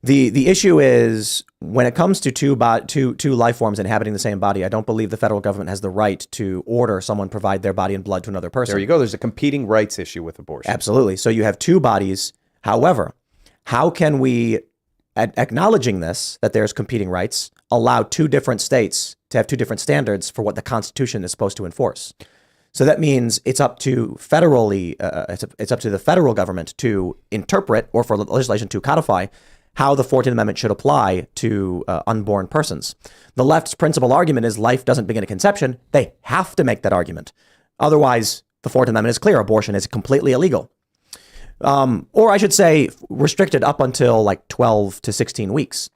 The issue is when it comes to two life forms inhabiting the same body, I don't believe the federal government has the right to order someone provide their body and blood to another person. There you go. There's a competing rights issue with abortion. Absolutely. So you have two bodies. However, how can we, acknowledging this, that there's competing rights, allow two different states to have two different standards for what the Constitution is supposed to enforce? So that means it's up to it's up to the federal government to interpret, or for legislation to codify, how the 14th Amendment should apply to unborn persons. The left's principal argument is life doesn't begin at conception. They have to make that argument. Otherwise, the 14th Amendment is clear. Abortion is completely illegal. Or I should say restricted up until like 12 to 16 weeks.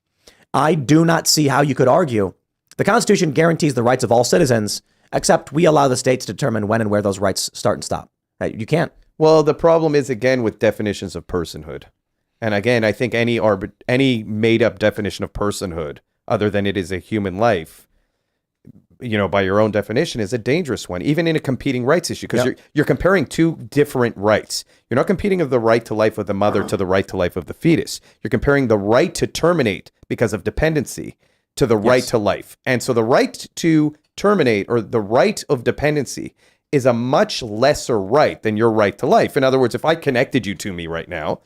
I do not see how you could argue the Constitution guarantees the rights of all citizens, except we allow the states to determine when and where those rights start and stop. You can't. Well, the problem is, again, with definitions of personhood. And again, I think any made up definition of personhood, other than it is a human life, by your own definition, is a dangerous one, even in a competing rights issue, because you're comparing two different rights. You're not competing of the right to life of the mother to the right to life of the fetus. You're comparing the right to terminate because of dependency to the right to life. And so the right to terminate, or the right of dependency, is a much lesser right than your right to life. In other words, if I connected you to me right now,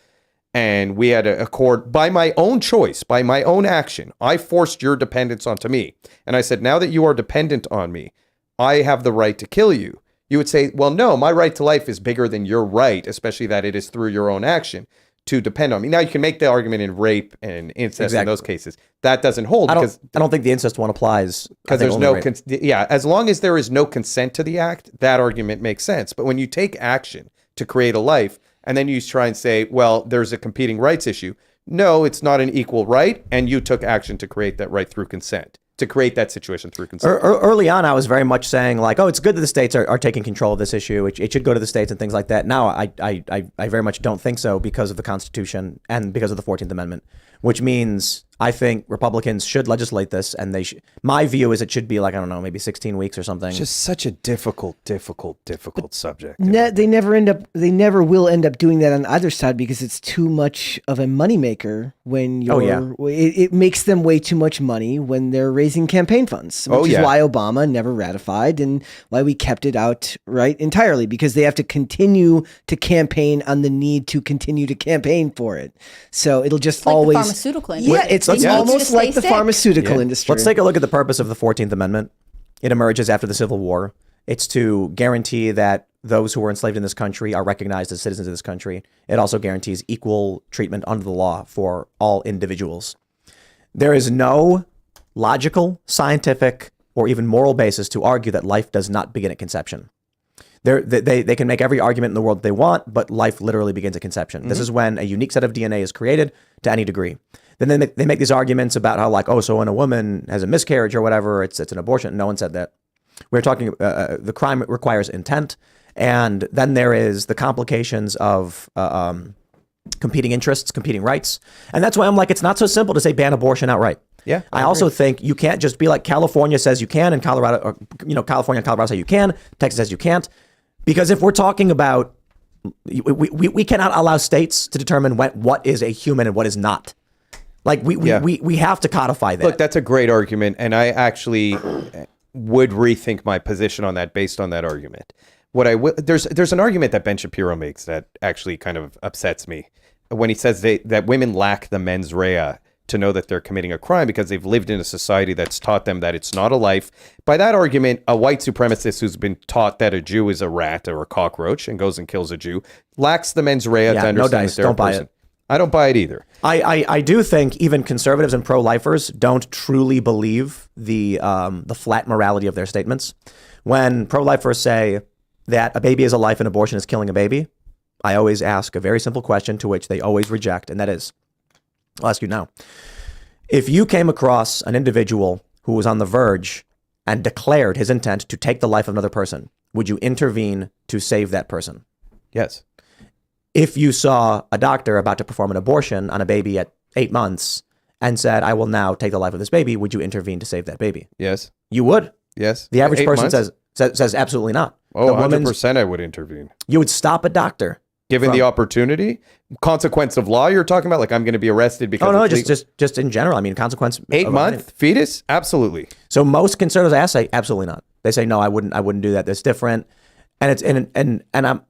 and we had a accord by my own choice, by my own action, I forced your dependence onto me. And I said, now that you are dependent on me, I have the right to kill you. You would say, well, no, my right to life is bigger than your right, especially that it is through your own action to depend on me. Now you can make the argument in rape and incest in those cases. That doesn't hold I don't think the incest one applies because there's no as long as there is no consent to the act, that argument makes sense. But when you take action to create a life, and then you try and say, well, there's a competing rights issue. No, it's not an equal right. And you took action to create that right through consent, to create that situation through consent. Early on, I was very much saying like, oh, it's good that the states are taking control of this issue. It should go to the states and things like that. Now, I very much don't think so because of the Constitution and because of the 14th Amendment, which means I think Republicans should legislate this, and my view is it should be like, I don't know, maybe 16 weeks or something. It's just such a difficult subject. They never will end up doing that on either side because it's too much of a moneymaker when it makes them way too much money when they're raising campaign funds, which is why Obama never ratified and why we kept it out entirely, because they have to continue to campaign on the need to continue to campaign for it. So it'll just like always the pharmaceutical industry. Yeah, it's almost like the pharmaceutical industry. Let's take a look at the purpose of the 14th Amendment. It emerges after the Civil War. It's to guarantee that those who were enslaved in this country are recognized as citizens of this country. It also guarantees equal treatment under the law for all individuals. There is no logical, scientific, or even moral basis to argue that life does not begin at conception. They can make every argument in the world they want, but life literally begins at conception. Mm-hmm. This is when a unique set of DNA is created to any degree. Then they make these arguments about how like, oh, so when a woman has a miscarriage or whatever, it's an abortion. No one said that. We're talking, the crime requires intent. And then there is the complications of competing interests, competing rights. And that's why I'm like, it's not so simple to say ban abortion outright. Yeah. I also think you can't just be like California says you can and Colorado, or, California and Colorado say you can, Texas says you can't. Because if we're talking about, we cannot allow states to determine what is a human and what is not. Like we have to codify that. Look, that's a great argument, and I actually would rethink my position on that based on that argument. There's an argument that Ben Shapiro makes that actually kind of upsets me when he says that women lack the mens rea to know that they're committing a crime because they've lived in a society that's taught them that it's not a life. By that argument, a white supremacist who's been taught that a Jew is a rat or a cockroach and goes and kills a Jew lacks the mens rea to understand that they're a person. I don't buy it either. I do think even conservatives and pro-lifers don't truly believe the flat morality of their statements. When pro-lifers say that a baby is a life and abortion is killing a baby, I always ask a very simple question to which they always reject, and that is, I'll ask you now. If you came across an individual who was on the verge and declared his intent to take the life of another person, would you intervene to save that person? Yes. If you saw a doctor about to perform an abortion on a baby at 8 months and said, I will now take the life of this baby, would you intervene to save that baby? Yes. You would? Yes. The average person says absolutely not. Oh, 100% I would intervene. You would stop a doctor. Given the opportunity? Consequence of law you're talking about? Like I'm going to be arrested because... Oh, no, just in general. I mean, consequence... 8-month fetus? Absolutely. So most conservatives say absolutely not. They say, no, I wouldn't do that. That's different. And it's, and I'm,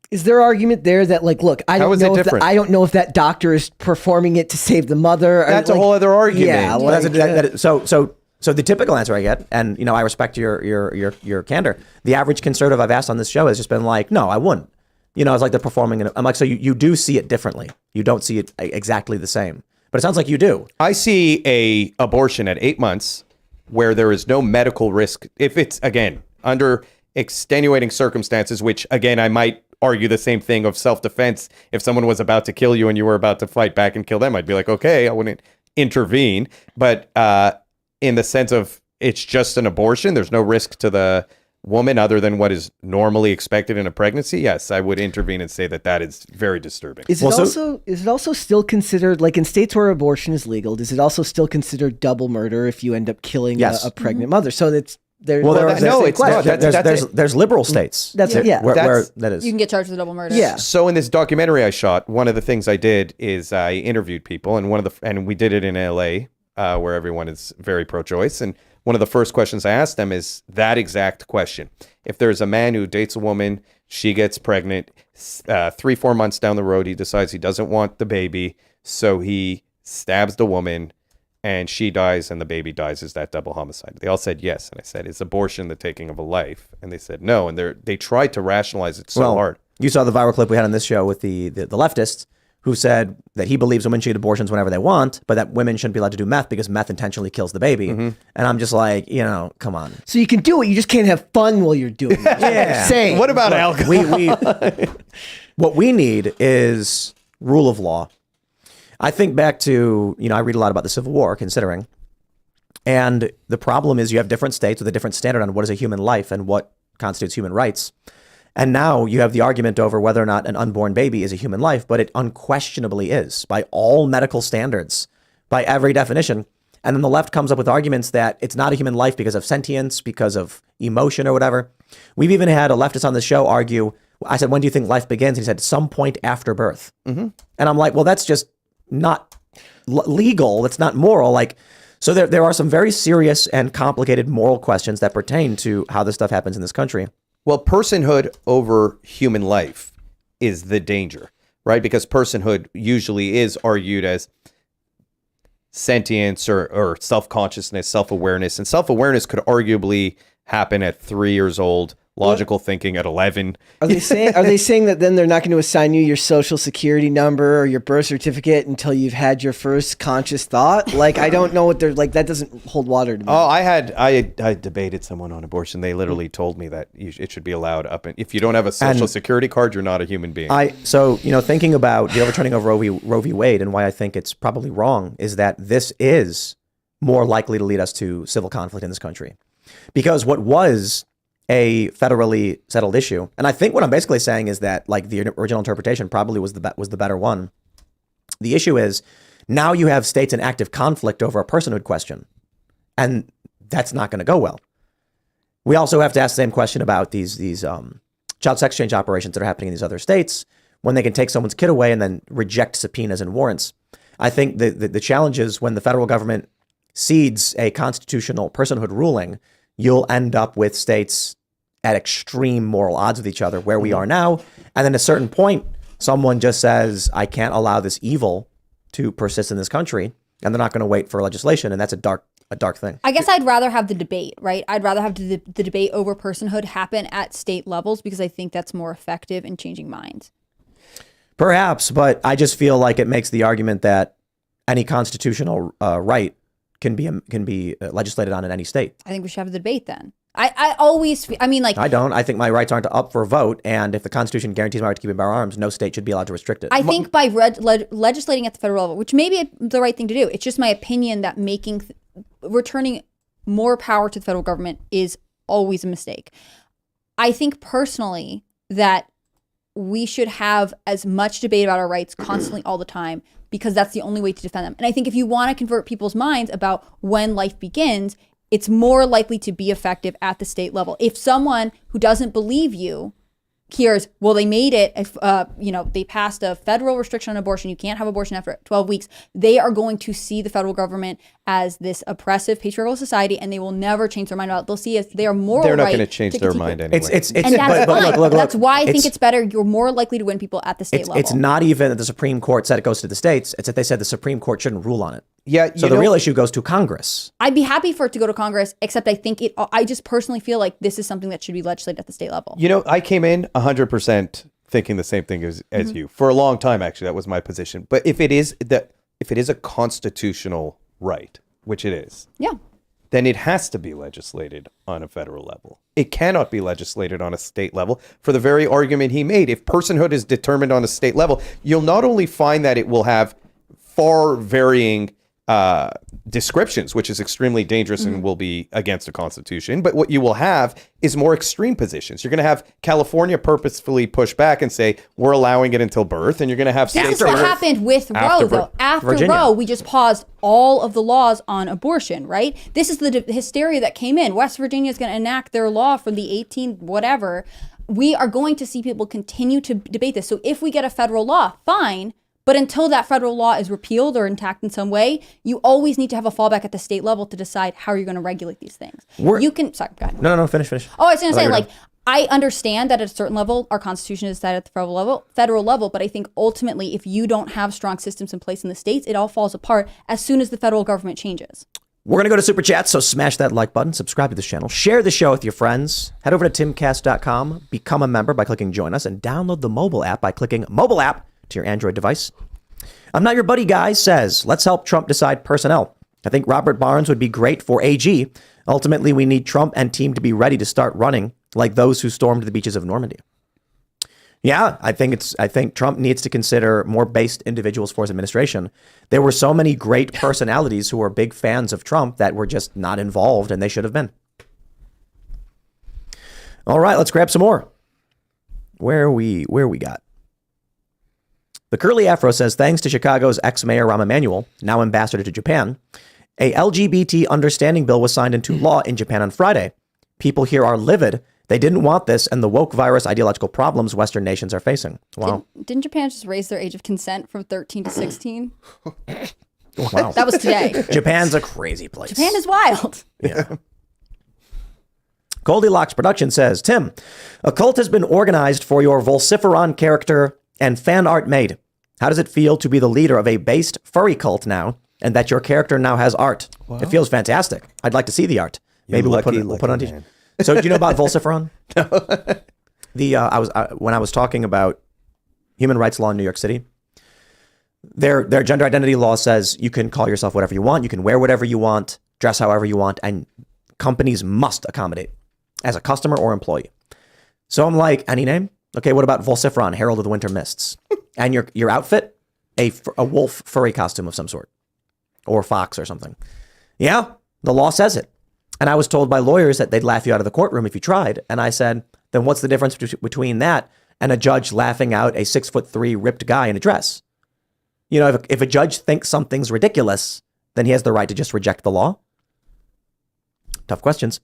is there argument there that like, look, I don't know if that doctor is performing it to save the mother. That's a whole other argument. Yeah. So the typical answer I get, and I respect your candor. The average conservative I've asked on this show has just been like, no, I wouldn't. It's like they're performing. I'm like, so you do see it differently. You don't see it exactly the same. But it sounds like you do. I see a abortion at 8 months where there is no medical risk. If it's, again, under extenuating circumstances, which, again, I might argue the same thing of self-defense. If someone was about to kill you and you were about to fight back and kill them, I'd be like, okay, I wouldn't intervene. But in the sense of it's just an abortion, there's no risk to the woman other than what is normally expected in a pregnancy, yes, I would intervene and say that is very disturbing. Is it also still considered, like in states where abortion is legal, is it also still considered double murder if you end up killing a pregnant mother? So it's there's there's liberal states. Where that is. You can get charged with double murder. Yeah. So in this documentary I shot, one of the things I did is I interviewed people, and we did it in LA, where everyone is very pro-choice. And one of the first questions I asked them is that exact question: if there's a man who dates a woman, she gets pregnant, 3-4 months down the road, he decides he doesn't want the baby, so he stabs the woman, and she dies and the baby dies, is that double homicide? They all said yes. And I said, is abortion the taking of a life? And they said no. And they tried to rationalize it so hard. You saw the viral clip we had on this show with the leftists who said that he believes women should get abortions whenever they want, but that women shouldn't be allowed to do meth because meth intentionally kills the baby. And I'm just like, come on. So you can do it, you just can't have fun while you're doing it. Yeah. Same. What about alcohol? What we need is rule of law. I think back to, I read a lot about the Civil War, considering. And the problem is you have different states with a different standard on what is a human life and what constitutes human rights. And now you have the argument over whether or not an unborn baby is a human life, but it unquestionably is by all medical standards, by every definition. And then the left comes up with arguments that it's not a human life because of sentience, because of emotion or whatever. We've even had a leftist on the show argue, I said, when do you think life begins? And he said, some point after birth. And I'm like, well, that's just not legal. It's not moral. So there are some very serious and complicated moral questions that pertain to how this stuff happens in this country. Well, personhood over human life is the danger, right? Because personhood usually is argued as sentience or self-consciousness, self-awareness. And self-awareness could arguably happen at 3 years old, logical thinking at 11. Are they saying that then they're not going to assign you your social security number or your birth certificate until you've had your first conscious thought? I don't know what they're like. That doesn't hold water to me. Oh, I debated someone on abortion. They literally told me that it should be allowed up. And if you don't have a social security card, you're not a human being. Thinking about the overturning of Roe v. Wade and why I think it's probably wrong is that this is more likely to lead us to civil conflict in this country. Because what was a federally settled issue, and I think what I'm basically saying is that the original interpretation probably was the better one. The issue is now you have states in active conflict over a personhood question, and that's not going to go well. We also have to ask the same question about these child sex change operations that are happening in these other states when they can take someone's kid away and then reject subpoenas and warrants. I think the challenge is when the federal government cedes a constitutional personhood ruling, you'll end up with states at extreme moral odds with each other where we are now. And then at a certain point, someone just says, I can't allow this evil to persist in this country. And they're not going to wait for legislation. And that's a dark thing. I guess I'd rather have the debate, right? I'd rather have the debate over personhood happen at state levels because I think that's more effective in changing minds. Perhaps, but I just feel like it makes the argument that any constitutional right can be legislated on in any state. I think we should have a debate then. I always feel, I don't. I think my rights aren't up for a vote, and if the Constitution guarantees my right to keep and bear arms, no state should be allowed to restrict it. I think by legislating at the federal level, which may be the right thing to do, it's just my opinion that returning more power to the federal government is always a mistake. I think personally that we should have as much debate about our rights constantly all the time because that's the only way to defend them. And I think if you want to convert people's minds about when life begins, it's more likely to be effective at the state level. If someone who doesn't believe you hears, well, they made it, if they passed a federal restriction on abortion, you can't have abortion after 12 weeks, they are going to see the federal government as this oppressive patriarchal society, and they will never change their mind about it. They'll see as their moral right. They're not going to change their mind anyway. And that's fine. Look, that's why I think it's better. You're more likely to win people at the state level. It's not even that the Supreme Court said it goes to the states. It's that they said the Supreme Court shouldn't rule on it. Yeah. So the real issue goes to Congress. I'd be happy for it to go to Congress, except I just personally feel like this is something that should be legislated at the state level. I came in 100% thinking the same thing as you for a long time. Actually, that was my position. But if it is a constitutional right, which it is, then it has to be legislated on a federal level. It cannot be legislated on a state level for the very argument he made. If personhood is determined on a state level, you'll not only find that it will have far varying descriptions, which is extremely dangerous and will be against the Constitution. But what you will have is more extreme positions. You're going to have California purposefully push back and say, we're allowing it until birth. And you're going to have This states is what that are- happened with Roe, though. After Virginia. Roe, we just paused all of the laws on abortion, right? This is the hysteria that came in. West Virginia is going to enact their law from the 18th, whatever. We are going to see people continue to debate this. So if we get a federal law, fine. But until that federal law is repealed or intact in some way, you always need to have a fallback at the state level to decide how you're going to regulate these things. Sorry, go ahead. No, finish. Oh, I was going to say, like, I understand that at a certain level, our Constitution is set at the federal level, but I think ultimately, if you don't have strong systems in place in the states, it all falls apart as soon as the federal government changes. We're going to go to Super Chats, so smash that like button, subscribe to this channel, share the show with your friends, head over to timcast.com, become a member by clicking join us, and download the mobile app by clicking mobile app to your Android device. I'm Not Your Buddy Guy says, let's help Trump decide personnel. I think Robert Barnes would be great for AG. Ultimately, we need Trump and team to be ready to start running like those who stormed the beaches of Normandy. Yeah, I think Trump needs to consider more based individuals for his administration. There were so many great personalities who were big fans of Trump that were just not involved, and they should have been. All right, let's grab some more. Where we got? The Curly Afro says, thanks to Chicago's ex-mayor Rahm Emanuel, now ambassador to Japan, a LGBT understanding bill was signed into law in Japan on Friday. People here are livid. They didn't want this and the woke virus ideological problems Western nations are facing. Wow. Didn't Japan just raise their age of consent from 13 to 16? Wow. That was today. Japan's a crazy place. Japan is wild. Yeah. Goldilocks Production says, Tim, a cult has been organized for your Vociferon character and fan art made. How does it feel to be the leader of a based furry cult now, and that your character now has art? Wow. It feels fantastic. I'd like to see the art. Maybe we'll put it on TV. So do you know about Vociferon? No. When I was talking about human rights law in New York City, their gender identity law says you can call yourself whatever you want, you can wear whatever you want, dress however you want, and companies must accommodate as a customer or employee. So I'm like, any name? Okay, what about Vociferon, Herald of the Winter Mists? And your outfit, a wolf furry costume of some sort, or fox or something. Yeah, the law says it. And I was told by lawyers that they'd laugh you out of the courtroom if you tried. And I said, then what's the difference between that and a judge laughing out a 6'3" ripped guy in a dress? You know, if a judge thinks something's ridiculous, then he has the right to just reject the law. Tough questions.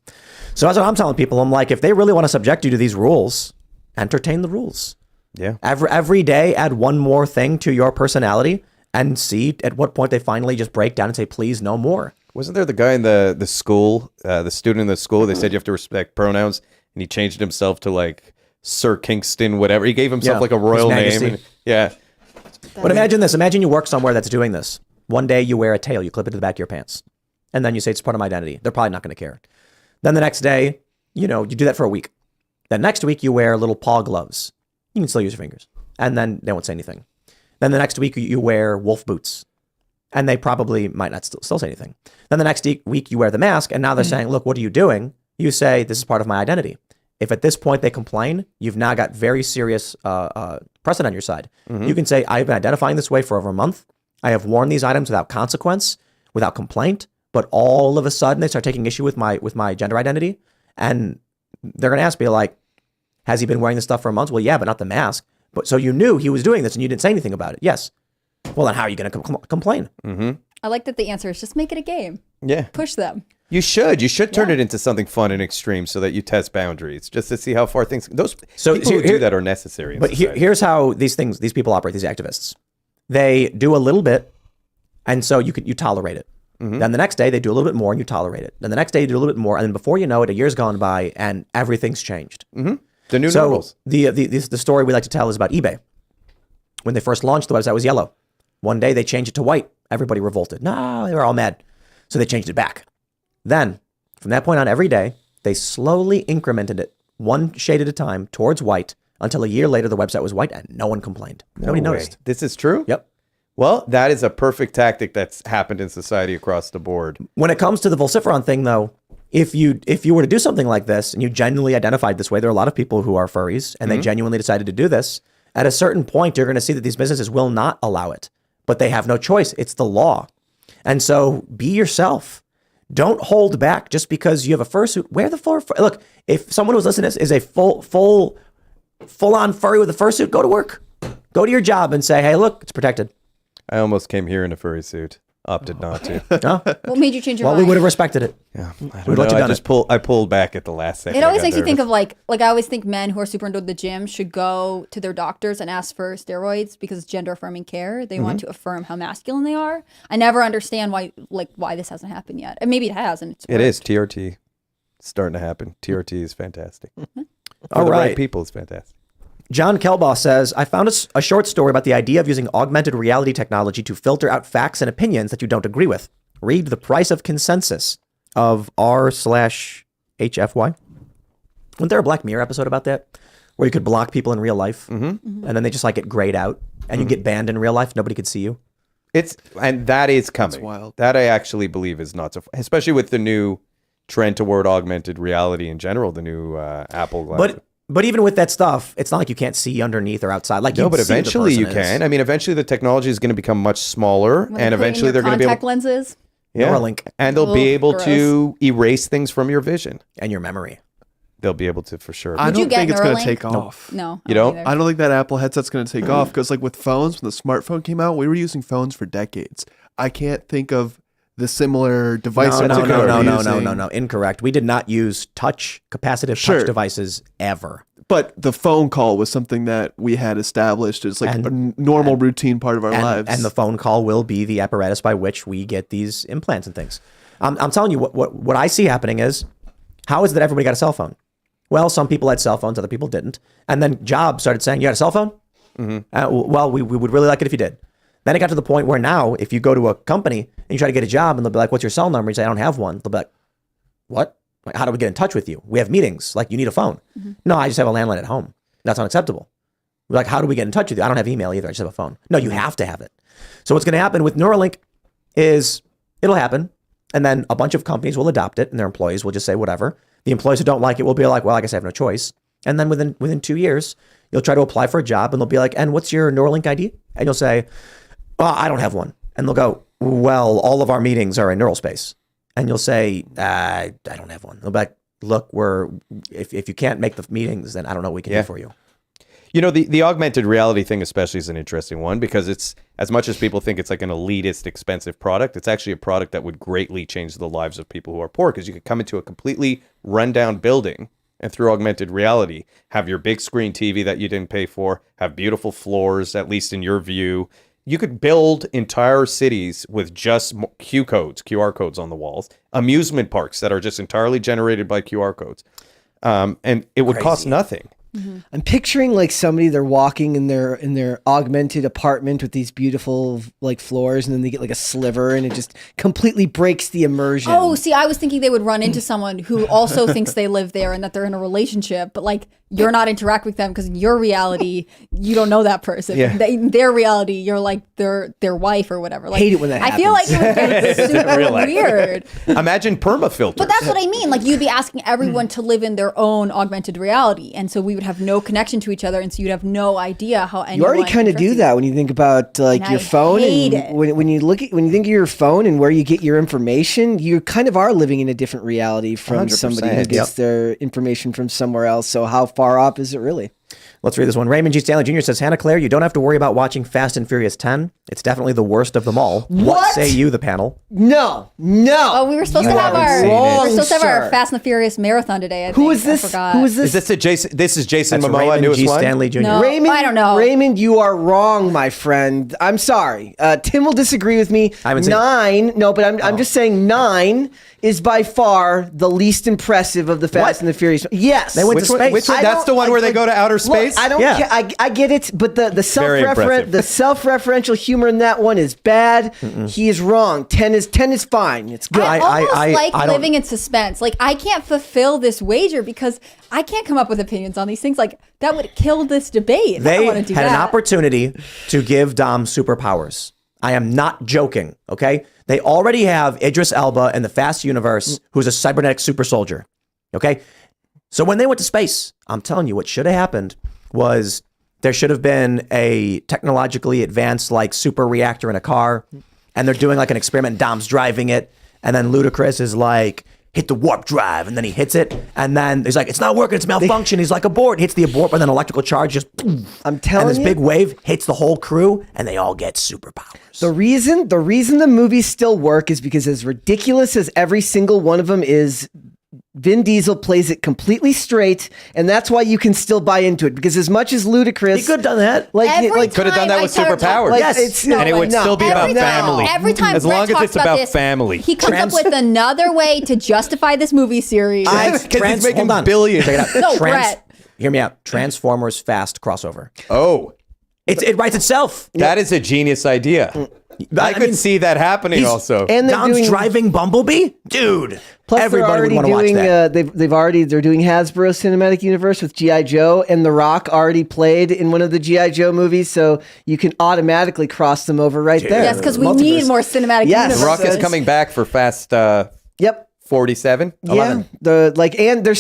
So that's what I'm telling people. I'm like, if they really want to subject you to these rules, entertain the rules. Yeah. Every day, add one more thing to your personality and see at what point they finally just break down and say, please, no more. Wasn't there the guy in the school, the student in the school, they said you have to respect pronouns, and he changed himself to like Sir Kingston, whatever. He gave himself like a royal name. And, yeah. But imagine this. Imagine you work somewhere that's doing this. One day you wear a tail, you clip it to the back of your pants. And then you say it's part of my identity. They're probably not going to care. Then the next day, you do that for a week. Then next week you wear little paw gloves. You can still use your fingers. And then they won't say anything. Then the next week you wear wolf boots. And they probably might not still say anything. Then the next week you wear the mask. And now they're saying, look, what are you doing? You say, this is part of my identity. If at this point they complain, you've now got very serious precedent on your side. You can say, I've been identifying this way for over a month. I have worn these items without consequence, without complaint. But all of a sudden they start taking issue with my gender identity. And they're going to ask me like, has he been wearing this stuff for a month? Well, yeah, but not the mask. But so you knew he was doing this and you didn't say anything about it. Yes. Well, then how are you going to complain? I like that the answer is just make it a game. Yeah. Push them. You should turn it into something fun and extreme so that you test boundaries just to see how far things. Those people who do that are necessary. But here's how these people operate. These activists, they do a little bit, and so you tolerate it. Then the next day they do a little bit more and you tolerate it. Then the next day you do a little bit more, and then before you know it, a year's gone by and everything's changed. The new normals. The story we like to tell is about eBay. When they first launched, the website was yellow. One day they changed it to white. Everybody revolted. No, they were all mad. So they changed it back. Then, from that point on, every day, they slowly incremented it one shade at a time towards white until a year later the website was white and no one complained. Nobody noticed. This is true? Yep. Well, that is a perfect tactic that's happened in society across the board. When it comes to the Vociferon thing, though, if you were to do something like this and you genuinely identified this way, there are a lot of people who are furries and they genuinely decided to do this. At a certain point, you're going to see that these businesses will not allow it, but they have no choice. It's the law. And so be yourself. Don't hold back just because you have a fursuit. Wear the full. Look, if someone who's listening to this is a full on furry with a fursuit, go to work. Go to your job and say, hey, look, it's protected. I almost came here in a furry suit. Opted not to. Huh? What made you change your Well, mind? we would have respected it. Yeah, We'd let you done it. I pulled back at the last second. It always I got makes me think nervous. of like I always think men who are super into the gym should go to their doctors and ask for steroids because it's gender affirming care. They want to affirm how masculine they are. I never understand why this hasn't happened yet. And maybe it has, and It is TRT. It's starting to happen. TRT is fantastic. For All the right. people, it's fantastic. John Kelbaugh says, I found a short story about the idea of using augmented reality technology to filter out facts and opinions that you don't agree with. Read The Price of Consensus of r/HFY. Wasn't there a Black Mirror episode about that? Where you could block people in real life and then they just like get grayed out and you get banned in real life. Nobody could see you. And that is coming. That's wild. That I actually believe is not so, especially with the new trend toward augmented reality in general, the new Apple glasses. But even with that stuff, it's not like you can't see underneath or outside. Like No, you but see who the eventually you person is. can. I mean, eventually the technology is going to become much smaller, when and they put it in eventually your they're going to be contact able, lenses. Neuralink and they'll be Ugh, able gross. to erase things from your vision. and your memory. They'll be able to for sure. I Would you don't get think it's going to Neuralink? take off. No, You don't? either. I don't think that Apple headset's going to take off because, like, with phones, when the smartphone came out, we were using phones for decades. I can't think of the similar device. No. Incorrect. We did not use capacitive Sure. touch devices ever. But the phone call was something that we had established as like a normal routine part of our lives. And the phone call will be the apparatus by which we get these implants and things. I'm telling you, what I see happening is, how is it that everybody got a cell phone? Well, some people had cell phones, other people didn't. And then Jobs started saying, you got a cell phone? Well, we would really like it if you did. Then it got to the point where now, if you go to a company and you try to get a job and they'll be like, what's your cell number? You say, I don't have one. They'll be like, what? Like, how do we get in touch with you? We have meetings. Like, you need a phone. No, I just have a landline at home. That's unacceptable. We're like, how do we get in touch with you? I don't have email either. I just have a phone. No, you have to have it. So what's going to happen with Neuralink is it'll happen. And then a bunch of companies will adopt it and their employees will just say whatever. The employees who don't like it will be like, well, I guess I have no choice. And then within 2 years, you'll try to apply for a job and they'll be like, and what's your Neuralink ID? And you'll say, well, I don't have one. And they'll go, well, all of our meetings are in neural space. And you'll say, I don't have one. They'll be like, look, if you can't make the meetings, then I don't know what we can do for you. You know, the augmented reality thing especially is an interesting one because it's, as much as people think it's like an elitist, expensive product, it's actually a product that would greatly change the lives of people who are poor because you could come into a completely rundown building and through augmented reality, have your big screen TV that you didn't pay for, have beautiful floors, at least in your view. You could build entire cities with just QR codes on the walls, amusement parks that are just entirely generated by QR codes. And it would cost nothing. I'm picturing like somebody, they're walking in their augmented apartment with these beautiful like floors, and then they get like a sliver and it just completely breaks the immersion. Oh, see, I was thinking they would run into someone who also thinks they live there and that they're in a relationship, but like you're not interacting with them because in your reality, you don't know that person. Yeah. In their reality, you're like their wife or whatever. Like, Hate it when that I feel like it would get super Real life. weird. Imagine permafilters. But that's what I mean. Like you'd be asking everyone to live in their own augmented reality, and so we would have no connection to each other, and so you'd have no idea how anyone. You already kind of do interacts. that when you think about like And your I phone, hate and it. when you think of your phone and where you get your information, you kind of are living in a different reality from 100%, somebody who gets their information from somewhere else. So how far off is it really? Let's read this one. Raymond G. Stanley Jr. says, Hannah Claire, you don't have to worry about watching Fast and Furious 10. It's definitely the worst of them all. What say you, the panel? No. Oh, we were supposed to have our seen it. we're supposed to have our Sir. Fast and the Furious marathon today. I Who think. is this? I forgot. Who is this? Is this a Jason? This is Jason That's Momoa, Raymond newest G. one? Stanley Jr. No. Raymond, I don't know. Raymond, you are wrong, my friend. I'm sorry. Tim will disagree with me. I haven't seen it. 9. No, but I'm just saying 9 is by far the least impressive of the Fast What? and the Furious. Yes. They went to space. Which one? I That's don't- the one where they go to outer Look, space? I don't Yeah. care. I get it, but the Very impressive. self-referential humor in that one is bad. He is wrong. 10 is fine. It's good. I almost like I don't- living in suspense. Like I can't fulfill this wager because I can't come up with opinions on these things. Like that would kill this debate. I They don't had want to do an that. opportunity to give Dom superpowers. I am not joking, okay? They already have Idris Elba in the Fast universe, who's a cybernetic super soldier, okay? So when they went to space, I'm telling you, what should have happened was there should have been a technologically advanced like super reactor in a car, and they're doing like an experiment. Dom's driving it, and then Ludacris is like, hit the warp drive, and then he hits it, and then he's like, it's not working, it's malfunction. He's like, abort, hits the abort, but then electrical charge just boom, I'm telling and this you, big wave hits the whole crew, and they all get superpowers. the reason the movies still work is because as ridiculous as every single one of them is, Vin Diesel plays it completely straight, and that's why you can still buy into it. Because as much as Ludacris, He could have done that. Could have done that with superpowers. like, Yes. it's And it would still be about family. Every time As Brett long as talks it's about this, family. he comes up with another way to justify this movie series. Because he's making hold on. billions. Check it out. No, Brett. Hear me out. Transformers Fast crossover. Oh, It writes itself. that is a genius idea. I could see that happening he's- also. and they're Dom's doing driving Bumblebee? Dude. Plus, Everybody would want to watch that. They're doing Hasbro Cinematic Universe with G.I. Joe, and The Rock already played in one of the G.I. Joe movies, so you can automatically cross them over right there. Yes, because we Multiverse. need more cinematic Yes. universes. Rock is coming back for Fast Yep. 47. Yeah. 11. And they're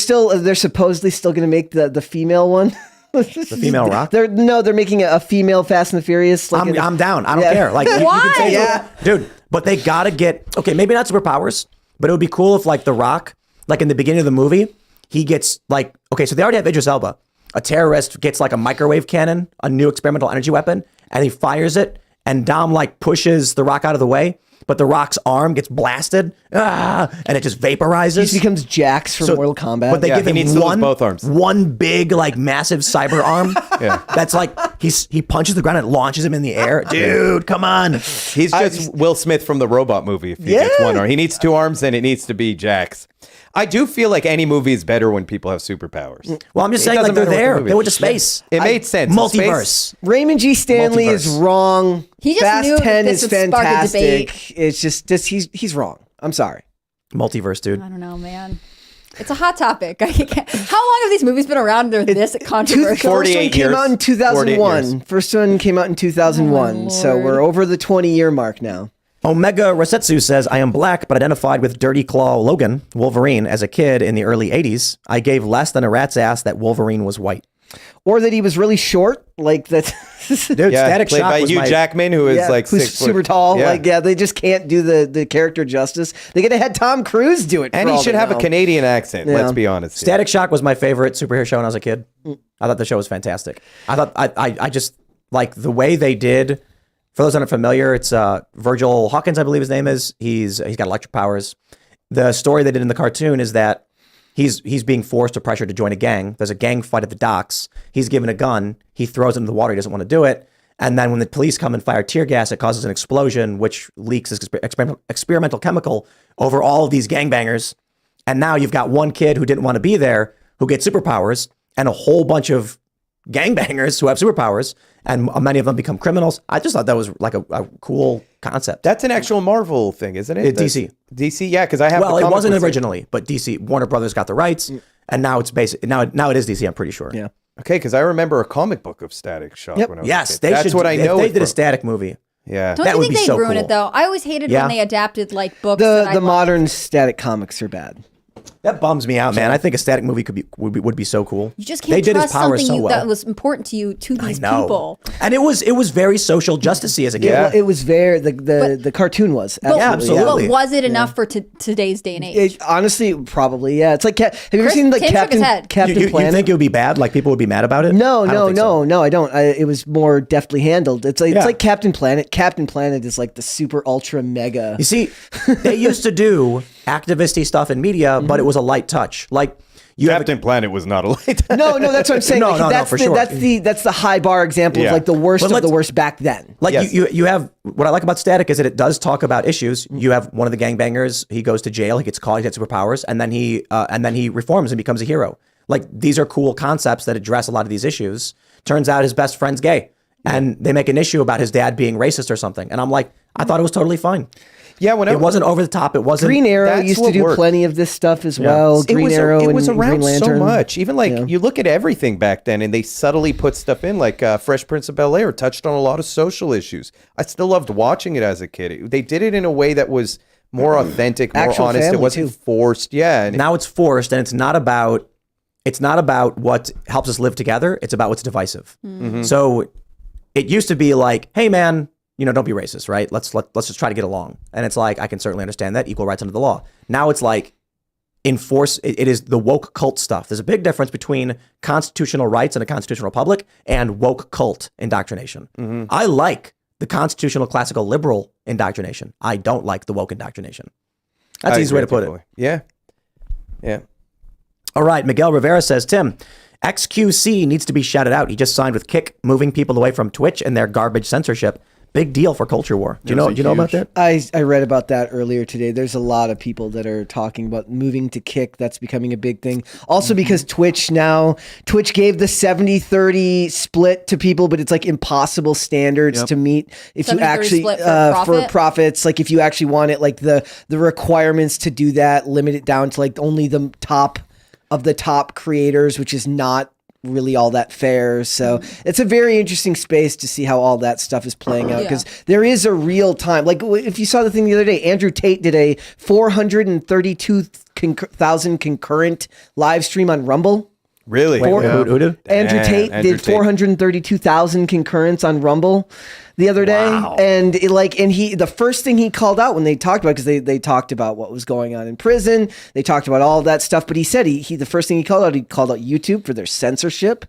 supposedly still going to make the female one. The female Rock? They're making a female Fast and the Furious. Like I'm down. I don't Yeah. care. Like, you Why? can say, Yeah. dude, but they gotta get, okay, maybe not superpowers, but it would be cool if like The Rock, like in the beginning of the movie, he gets like, okay, so they already have Idris Elba. A terrorist gets like a microwave cannon, a new experimental energy weapon, and he fires it, and Dom like pushes The Rock out of the way, but The Rock's arm gets blasted, and it just vaporizes. he just becomes Jax from Mortal Kombat. But they Yeah, give he him needs to lose one, both arms. one big, like, massive cyber arm. Yeah. That's like he punches the ground and launches him in the air. Dude, come on. He's just Will Smith from the Robot movie. If he gets one arm, he needs two arms, and it needs to be Jax. I do feel like any movie is better when people have superpowers. Well, I'm just It saying, like, doesn't they're matter what the there. movie They went to is. space. It made sense. Multiverse. Raymond G. Stanley is Multiverse. wrong. He just Fast knew that 10 this is would spark a fantastic. debate. It's just he's wrong. I'm sorry. Multiverse, dude. I don't know, man. It's a hot topic. I can't, how long have these movies been around? They're this controversial. 48 First one came years. out in 48 2001. years. First one came out in 2001. So Lord. we're over the 20-year mark now. Omega Rosetsu says, I am black, but identified with Dirty Claw Logan, Wolverine, as a kid in the early 80s. I gave less than a rat's ass that Wolverine was white. Or that he was really short, like that. Dude, Yeah, Static played Shock by was Hugh my... Jackman, who is like who's 6 foot. super tall. Yeah. Like, they just can't do the character justice. They could have had Tom Cruise do it. And for he all should they have a know. Canadian accent. Yeah. Let's be honest. here. Static Shock was my favorite superhero show when I was a kid. I thought the show was fantastic. I thought I just like the way they did. For those unfamiliar, familiar, it's Virgil Hawkins, I believe his name is. He's got electric powers. The story they did in the cartoon is that he's being forced or pressured to join a gang. There's a gang fight at the docks. He's given a gun. He throws it into the water. He doesn't want to do it. And then when the police come and fire tear gas, it causes an explosion, which leaks this experimental chemical over all of these gangbangers. And now you've got one kid who didn't want to be there, who gets superpowers, and a whole bunch of gangbangers who have superpowers, and many of them become criminals. I just thought that was like a cool concept. That's an actual Marvel thing, isn't it? DC. DC, yeah, because I have. Well, the it comic wasn't books. originally, but DC, Warner Brothers got the rights, and now it's now it is DC. I'm pretty sure. Yeah. Okay, because I remember a comic book of Static Shock Yep. when I was a Yes, kid. they That's should. what I know. If they it did a from. Static movie, Yeah. Don't That you would think be they so ruin cool. it though? I always hated Yeah. when they adapted like books. that I The loved. modern static comics are bad. that bums me out, man. I think a Static movie would be so cool. You just They can't did his trust powers something so well. that was important to you to these people. And it was very social justice-y as a kid. Yeah. It was very the cartoon was. But, absolutely. but was it enough for today's day and age? It, honestly, probably, yeah. It's like, have you ever Chris- seen like Tim shook his head. Captain You Planet? think it would be bad? Like people would be mad about it? No, I don't think so. I don't. It was more deftly handled. It's Yeah. like Captain Planet. Captain Planet is like the super ultra mega. You see, they used to do activist-y stuff in media, but it was a light touch. Like you have Captain Planet was not a light. No, that's what I'm saying. No, Like, no, that's for the, sure. That's the high bar example Yeah. of like the worst But of the let's- worst back then. Like Yes. you have what I like about Static is that it does talk about issues. You have one of the gangbangers. He goes to jail. He gets caught. He gets superpowers, and then he reforms and becomes a hero. Like these are cool concepts that address a lot of these issues. Turns out his best friend's gay, and they make an issue about his dad being racist or something. And I'm like, I thought it was totally fine. Yeah, whenever It wasn't over the top. It wasn't. Green Arrow That's used to what do worked. plenty of this stuff as well. Green Arrow it was and around Green so Lantern. much. Even like you look at everything back then, and they subtly put stuff in, like Fresh Prince of Bel Air touched on a lot of social issues. I still loved watching it as a kid. They did it in a way that was more authentic, more Actual honest. It family, wasn't too. forced. Yeah, and Now it's forced, and it's not about what helps us live together. It's about what's divisive. So it used to be like, hey man, don't be racist, right? Let's just try to get along. And it's like, I can certainly understand that, equal rights under the law. Now it's like, it is the woke cult stuff. There's a big difference between constitutional rights in a constitutional republic and woke cult indoctrination. I like the constitutional classical liberal indoctrination. I don't like the woke indoctrination. That's the easy way to put it. Yeah. All right, Miguel Rivera says, Tim, XQC needs to be shouted out. He just signed with Kick, moving people away from Twitch and their garbage censorship. Big deal for culture war. Do you know about that? I read about that earlier today. There's a lot of people that are talking about moving to Kick. That's becoming a big thing. Also because Twitch gave the 70-30 split to people, but it's like impossible standards to meet if you actually for profits. Like if you actually want it, like the requirements to do that, limit it down to like only the top of the top creators, which is not really all that fair. So it's a very interesting space to see how all that stuff is playing out, because there is a real time, like if you saw the thing the other day, Andrew Tate did a 432,000 concurrent live stream on Rumble. Really? Who did? Andrew Tate did 432,000 concurrents on Rumble the other day. Wow. And the first thing he called out when they talked about, because they talked about what was going on in prison, they talked about all of that stuff, but he said the first thing he called out YouTube for their censorship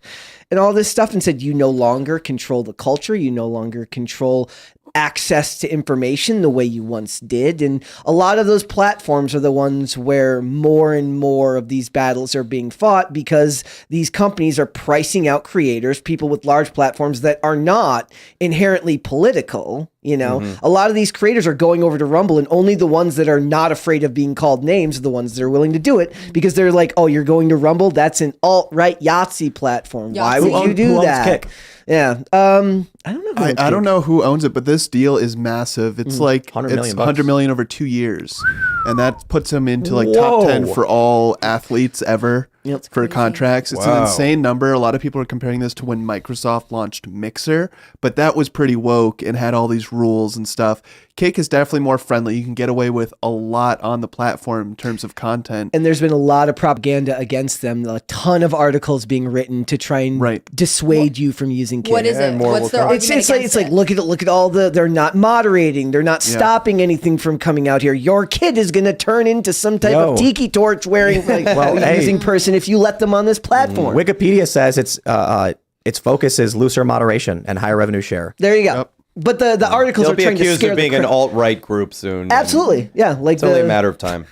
and all this stuff, and said, you no longer control the culture, you no longer control access to information the way you once did. And a lot of those platforms are the ones where more and more of these battles are being fought, because these companies are pricing out creators, people with large platforms that are not inherently political. A lot of these creators are going over to Rumble, and only the ones that are not afraid of being called names are the ones that are willing to do it, because they're like, oh, you're going to Rumble? That's an alt-right Yahtzee platform. Why would you do that? Kick? Yeah. I don't know. I don't know who owns it, but this deal is massive. It's like $100 million over 2 years, and that puts him into like top 10 for all athletes ever for contracts. It's an insane number. A lot of people are comparing this to when Microsoft launched Mixer, but that was pretty woke and had all these rules and stuff. Kick is definitely more friendly. You can get away with a lot on the platform in terms of content. And there's been a lot of propaganda against them. A ton of articles being written to try and dissuade you from using Kick. What is it? What's their argument? It's like look at all they're not moderating. They're not stopping anything from coming out here. Your kid is going to turn into some type of tiki torch wearing using person if you let them on this platform. Wikipedia says its focus is looser moderation and higher revenue share. There you go. Yep. But the articles are trying to scare they'll be accused of being an alt-right group soon. Absolutely. Yeah. Like it's only a matter of time.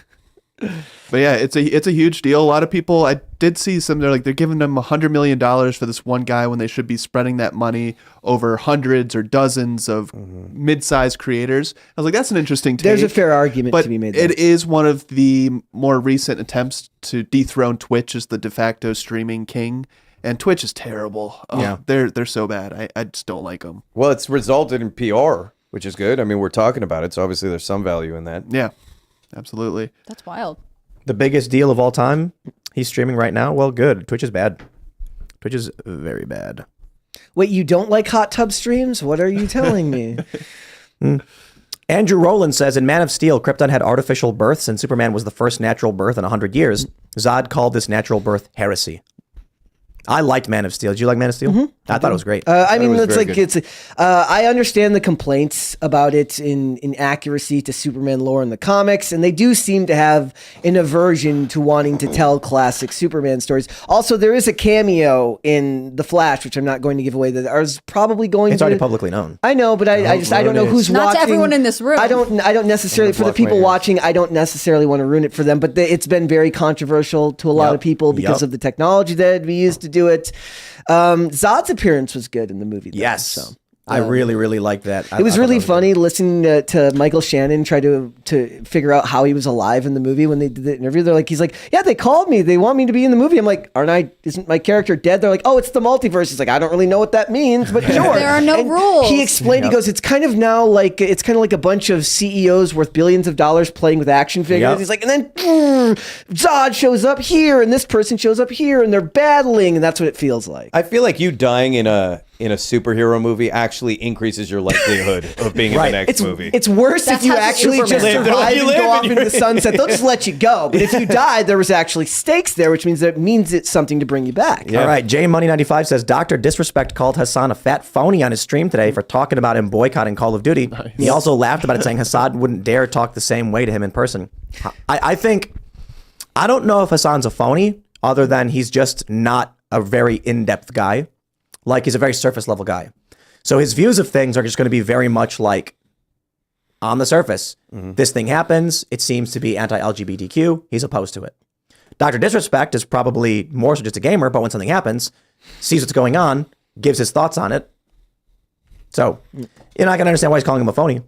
But yeah, it's a huge deal. A lot of people, I did see some, they're giving them $100 million for this one guy when they should be spreading that money over hundreds or dozens of mid-sized creators. I was like, that's an interesting take. There's a fair argument to be made there. It is one of the more recent attempts to dethrone Twitch as the de facto streaming king. And Twitch is terrible. They're so bad. I just don't like them. Well, it's resulted in PR, which is good. I mean, we're talking about it, so obviously there's some value in that. Yeah, absolutely. That's wild. The biggest deal of all time, he's streaming right now. Well, good. Twitch is bad. Twitch is very bad. Wait, you don't like hot tub streams? What are you telling me? Andrew Rowland says, in Man of Steel, Krypton had artificial births and Superman was the first natural birth in 100 years. Zod called this natural birth heresy. I liked Man of Steel. Did you like Man of Steel? I thought it was great. I mean, it's like good. I understand the complaints about it in accuracy to Superman lore in the comics, and they do seem to have an aversion to wanting to tell classic Superman stories. Also, there is a cameo in The Flash, which I'm not going to give away. That is probably going. It's already publicly known. I know, but I don't know who's watching. Not to everyone in this room. I don't necessarily for the people watching. I don't necessarily want to ruin it for them, but it's been very controversial to a lot of people because of the technology that we used to do it. Zod's appearance was good in the movie, though, yes. So. I really liked that. It was really funny listening to Michael Shannon try to figure out how he was alive in the movie when they did the interview. He's like, yeah, they called me. They want me to be in the movie. I'm like, isn't my character dead? They're like, oh, it's the multiverse. He's like, I don't really know what that means, but sure. There are no rules. He explained, he goes, it's kind of now like a bunch of CEOs worth billions of dollars playing with action figures. Yep. He's like, and then Zod shows up here and this person shows up here and they're battling, and that's what it feels like. I feel like you dying in a in a superhero movie actually increases your likelihood of being in the next movie. It's worse That's if you how actually Superman just lives. survive and go off into the sunset. They'll just let you go. But if you die, there was actually stakes there, which means it's something to bring you back. All right, JMoney95 says Dr. Disrespect called Hassan a fat phony on his stream today for talking about him boycotting Call of Duty. Nice. He also laughed about it, saying Hassan wouldn't dare talk the same way to him in person. I don't know if Hassan's a phony, other than he's just not a very in-depth guy. Like, he's a very surface level guy. So his views of things are just going to be very much like on the surface. This thing happens. It seems to be anti-LGBTQ. He's opposed to it. Dr. Disrespect is probably more so just a gamer, but when something happens, sees what's going on, gives his thoughts on it. So you're not going to understand why he's calling him a phony.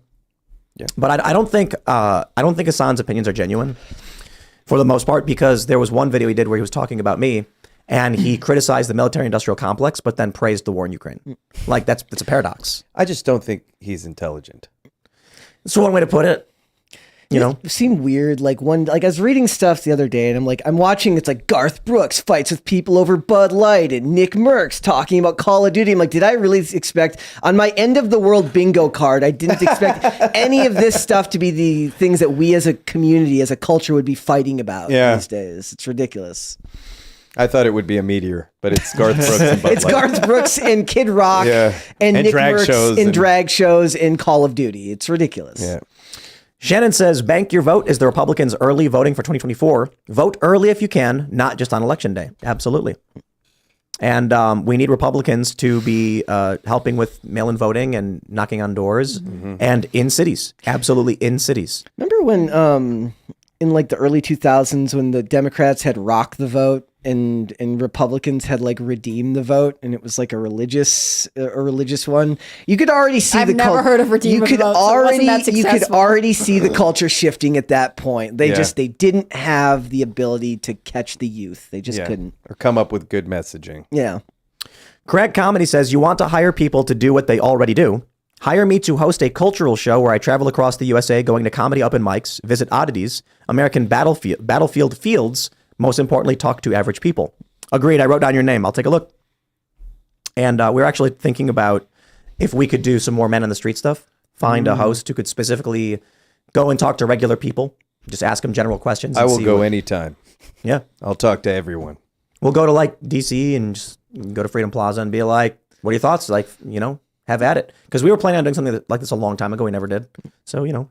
Yeah. But I don't think Hassan's opinions are genuine for the most part, because there was one video he did where he was talking about me, and he criticized the military-industrial complex, but then praised the war in Ukraine. Like, that's a paradox. I just don't think he's intelligent. That's one way to put it. You know, it seemed weird. Like I was reading stuff the other day, and I'm watching. It's like Garth Brooks fights with people over Bud Light, and Nick Merckx talking about Call of Duty. I'm like, did I really expect on my end of the world bingo card? I didn't expect any of this stuff to be the things that we as a community, as a culture, would be fighting about these days. It's ridiculous. I thought it would be a meteor, but it's Garth Brooks and Bud It's Light. Garth Brooks and Kid Rock and Nick drag Merckx shows in and drag shows in Call of Duty. It's ridiculous. Yeah. Shannon says, bank your vote is the Republicans early voting for 2024. Vote early if you can, not just on election day. Absolutely. And we need Republicans to be helping with mail-in voting and knocking on doors and in cities. Absolutely in cities. Remember when in like the early 2000s when the Democrats had rock the vote and Republicans had like redeem the vote, and it was like a religious one. You could already see I've never heard of redeem the vote, so it wasn't that you could successful. already see the culture shifting at that point. They didn't have the ability to catch the youth. They just couldn't. Or come up with good messaging. Yeah. Craig Comedy says, you want to hire people to do what they already do. Hire me to host a cultural show where I travel across the USA going to comedy open mics, visit oddities, American battlefield fields, most importantly, talk to average people. Agreed. I wrote down your name. I'll take a look. And we're actually thinking about if we could do some more men on the street stuff, find a host who could specifically go and talk to regular people, just ask them general questions. I will go anytime. Yeah. I'll talk to everyone. We'll go to like DC and just go to Freedom Plaza and be like, what are your thoughts? Like, you know, have at it. Because we were planning on doing something like this a long time ago. We never did. So, you know.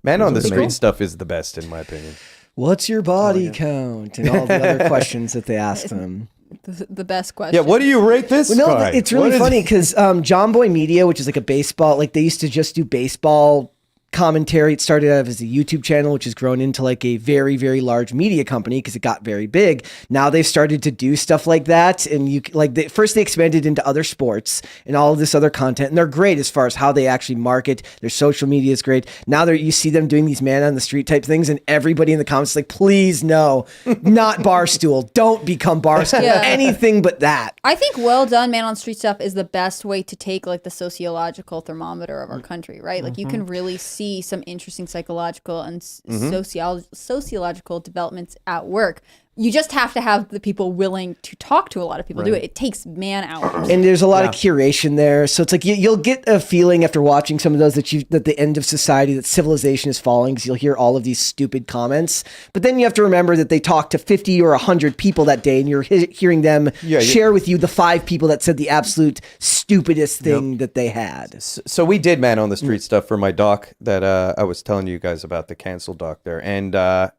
Man on the street stuff is the best, in my opinion. What's your body count? And all the other questions that they ask them. The best question. Yeah, what do you rate this guy? It's really funny because John Boy Media, which is like a baseball, like they used to just do baseball commentary. It started out as a YouTube channel, which has grown into like a very, very large media company because it got very big. Now they've started to do stuff like that. And first they expanded into other sports and all of this other content. And they're great as far as how they actually market. Their social media is great. Now you see them doing these man on the street type things. And everybody in the comments is like, please, no, not Barstool. Don't become Barstool. Yeah. Anything but that. I think well done man on street stuff is the best way to take like the sociological thermometer of our country, right? Like you can really see some interesting psychological and sociological developments at work. You just have to have the people willing to talk to a lot of people do it. It takes man hours. And there's a lot of curation there. So it's like you'll get a feeling after watching some of those that the end of society, that civilization is falling, because you'll hear all of these stupid comments. But then you have to remember that they talked to 50 or 100 people that day, and you're hearing them share with you the 5 people that said the absolute stupidest thing that they had. So we did man on the street stuff for my doc that I was telling you guys about, the cancel doc there. And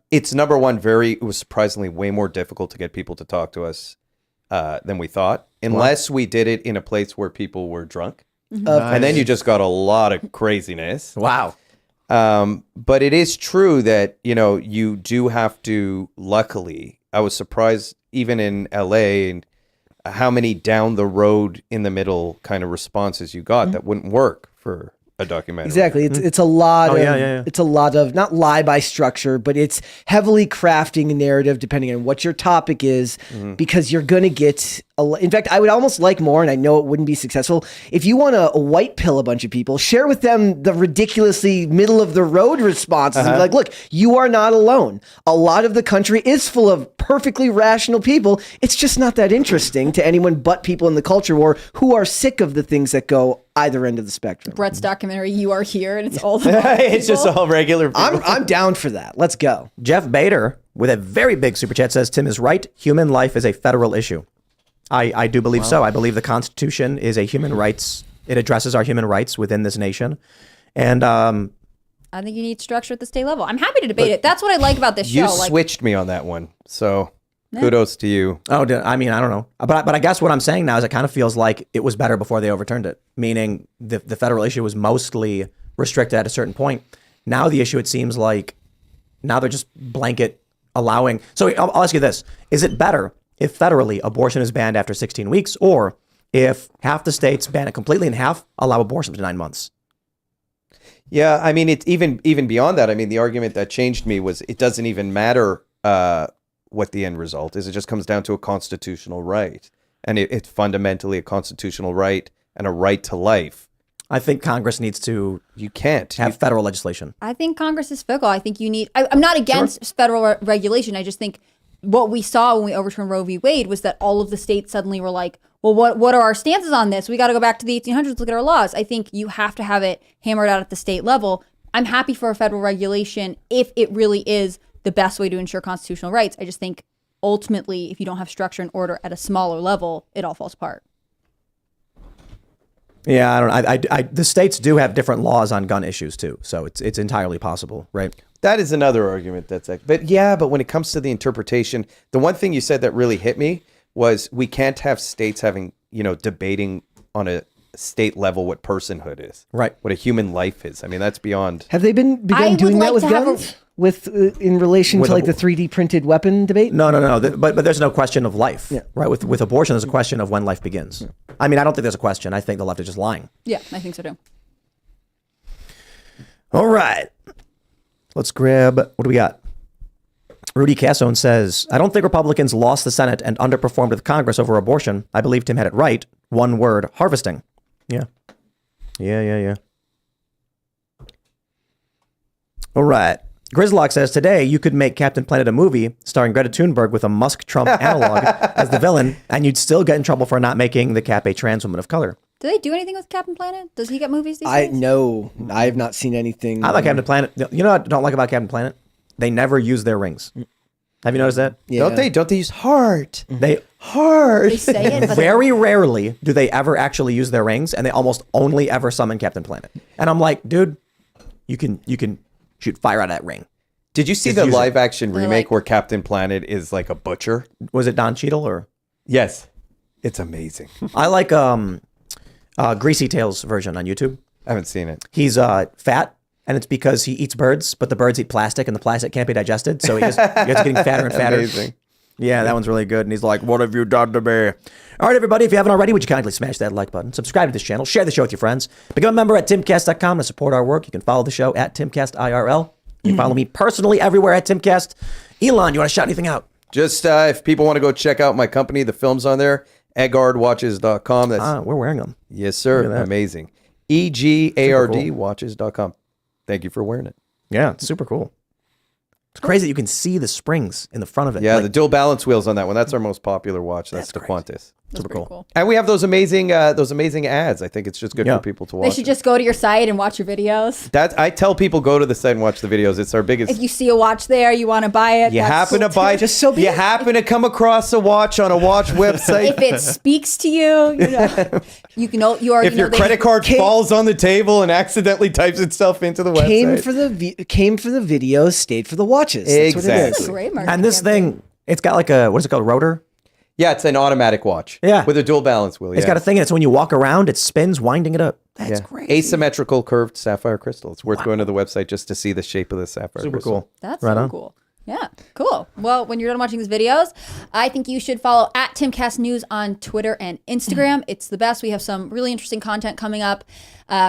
it's number one, it was surprisingly way more difficult to get people to talk to us than we thought, unless we did it in a place where people were drunk. Nice. And then you just got a lot of craziness. Wow. But it is true that, you know, you do have to, luckily, I was surprised even in LA and how many down the road in the middle kind of responses you got that wouldn't work for a documentary. Exactly. It's a lot of yeah. it's a lot of not lie by structure, but it's heavily crafting a narrative depending on what your topic is, because you're gonna get in fact, I would almost like more, and I know it wouldn't be successful, if you want to white pill a bunch of people, share with them the ridiculously middle of the road responses and be like, look, you are not alone. A lot of the country is full of perfectly rational people. It's just not that interesting to anyone but people in the culture war who are sick of the things that go either end of the spectrum. Brett's documentary, You Are Here, and it's all It's just all regular people. I'm down for that. Let's go. Jeff Bader with a very big super chat says, Tim is right. Human life is a federal issue. I do believe so. I believe the Constitution is a human rights. It addresses our human rights within this nation. And I think you need structure at the state level. I'm happy to debate it. That's what I like about this show. You switched me on that one. So kudos to you. I mean, I don't know. But I guess what I'm saying now is it kind of feels like it was better before they overturned it, meaning the federal issue was mostly restricted at a certain point. Now the issue, it seems like, now they're just blanket allowing. So I'll ask you this. Is it better if federally abortion is banned after 16 weeks, or if half the states ban it completely and half allow abortion to 9 months? Yeah, I mean, it's even beyond that. I mean, the argument that changed me was it doesn't even matter what the end result is. It just comes down to a constitutional right. And it's fundamentally a constitutional right and a right to life. I think Congress needs to have federal legislation. I think Congress is fickle. I think you need, I'm not against federal regulation. I just think what we saw when we overturned Roe v. Wade was that all of the states suddenly were like, well, what are our stances on this? We got to go back to the 1800s, look at our laws. I think you have to have it hammered out at the state level. I'm happy for a federal regulation if it really is the best way to ensure constitutional rights. I just think ultimately, if you don't have structure and order at a smaller level, it all falls apart. Yeah, I don't. The states do have different laws on gun issues too, so it's entirely possible, right? That is another argument but when it comes to the interpretation, the one thing you said that really hit me was we can't have states having, debating on a state level what personhood is, right? What a human life is. I mean, that's beyond. Have they begun doing that with guns? In relation to like the 3D printed weapon debate? No. But there's no question of life, right? With abortion, there's a question of when life begins. Yeah. I mean, I don't think there's a question. I think the left is just lying. Yeah, I think so too. All right. Let's grab, what do we got? Rudy Cassone says, I don't think Republicans lost the Senate and underperformed with Congress over abortion. I believe Tim had it right. One word, harvesting. Yeah. All right. Grislock says, today you could make Captain Planet a movie starring Greta Thunberg with a Musk-Trump analog as the villain, and you'd still get in trouble for not making the Cap a trans woman of color. Do they do anything with Captain Planet? Does he get movies these days? No, I have not seen anything. I like Captain Planet. You know what I don't like about Captain Planet? They never use their rings. Have you noticed that? Yeah. Don't they use heart? They say it, but very rarely do they ever actually use their rings, and they almost only ever summon Captain Planet. And I'm like, dude, you can shoot fire out of that ring. Did you see the live action remake where Captain Planet is like a butcher? Was it Don Cheadle or? Yes. It's amazing. I like Greasy Tails version on YouTube. I haven't seen it. He's fat, and it's because he eats birds, but the birds eat plastic, and the plastic can't be digested, so he gets getting fatter and fatter. Amazing. Yeah, that one's really good. And he's like, what have you done to me? All right, everybody, if you haven't already, would you kindly smash that like button, subscribe to this channel, share the show with your friends, become a member at timcast.com to support our work. You can follow the show at Timcast IRL. You can follow me personally everywhere at Timcast. Elon, you want to shout anything out? Just if people want to go check out my company, the film's on there, egardwatches.com. We're wearing them. Yes, sir. Amazing. EGARDwatches.com. Thank you for wearing it. Yeah, it's super cool. It's crazy that you can see the springs in the front of it. Yeah, the dual balance wheels on that one. That's our most popular watch. That's the Qantas. Super cool. And we have those amazing ads. I think it's just good for people to watch. They should just go to your site and watch your videos. I tell people go to the site and watch the videos. It's our biggest. If you see a watch there, you want to buy it. You happen to buy just so. You happen to come across a watch on a watch website. If it speaks to you, you can. You already. If your credit card falls on the table and accidentally types itself into the website, came for the videos, stayed for the watches. That's exactly. what it is. That's a great marketing and this thing, it's got like a, what is it called, rotor? Yeah, it's an automatic watch. Yeah. With a dual balance wheel. It's got a thing in it, so when you walk around, it spins, winding it up. That's great. Asymmetrical curved sapphire crystal. It's worth going to the website just to see the shape of the sapphire crystal. Super cool. That's so cool. Yeah, cool. Well, when you're done watching these videos, I think you should follow at Timcast News on Twitter and Instagram. It's the best. We have some really interesting content coming up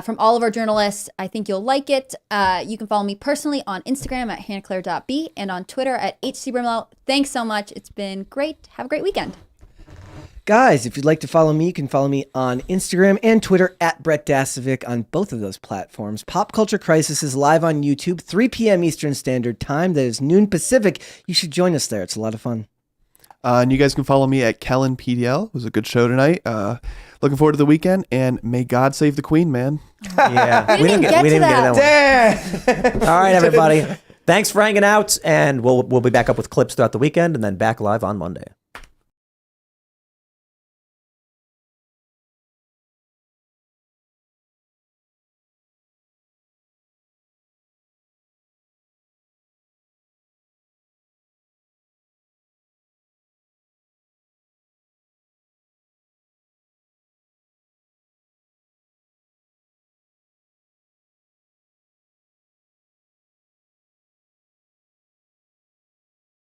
from all of our journalists. I think you'll like it. You can follow me personally on Instagram at hannahclaire.b and on Twitter at hcbrimlow. Thanks so much. It's been great. Have a great weekend. Guys, if you'd like to follow me, you can follow me on Instagram and Twitter at Brett Dasovic on both of those platforms. Pop Culture Crisis is live on YouTube, 3 p.m. Eastern Standard Time. That is noon Pacific. You should join us there. It's a lot of fun. And you guys can follow me at Kellen PDL. It was a good show tonight. Looking forward to the weekend, and may God save the Queen, man. Yeah, we didn't get to that one. All right, everybody. Thanks for hanging out, and we'll be back up with clips throughout the weekend, and then back live on Monday.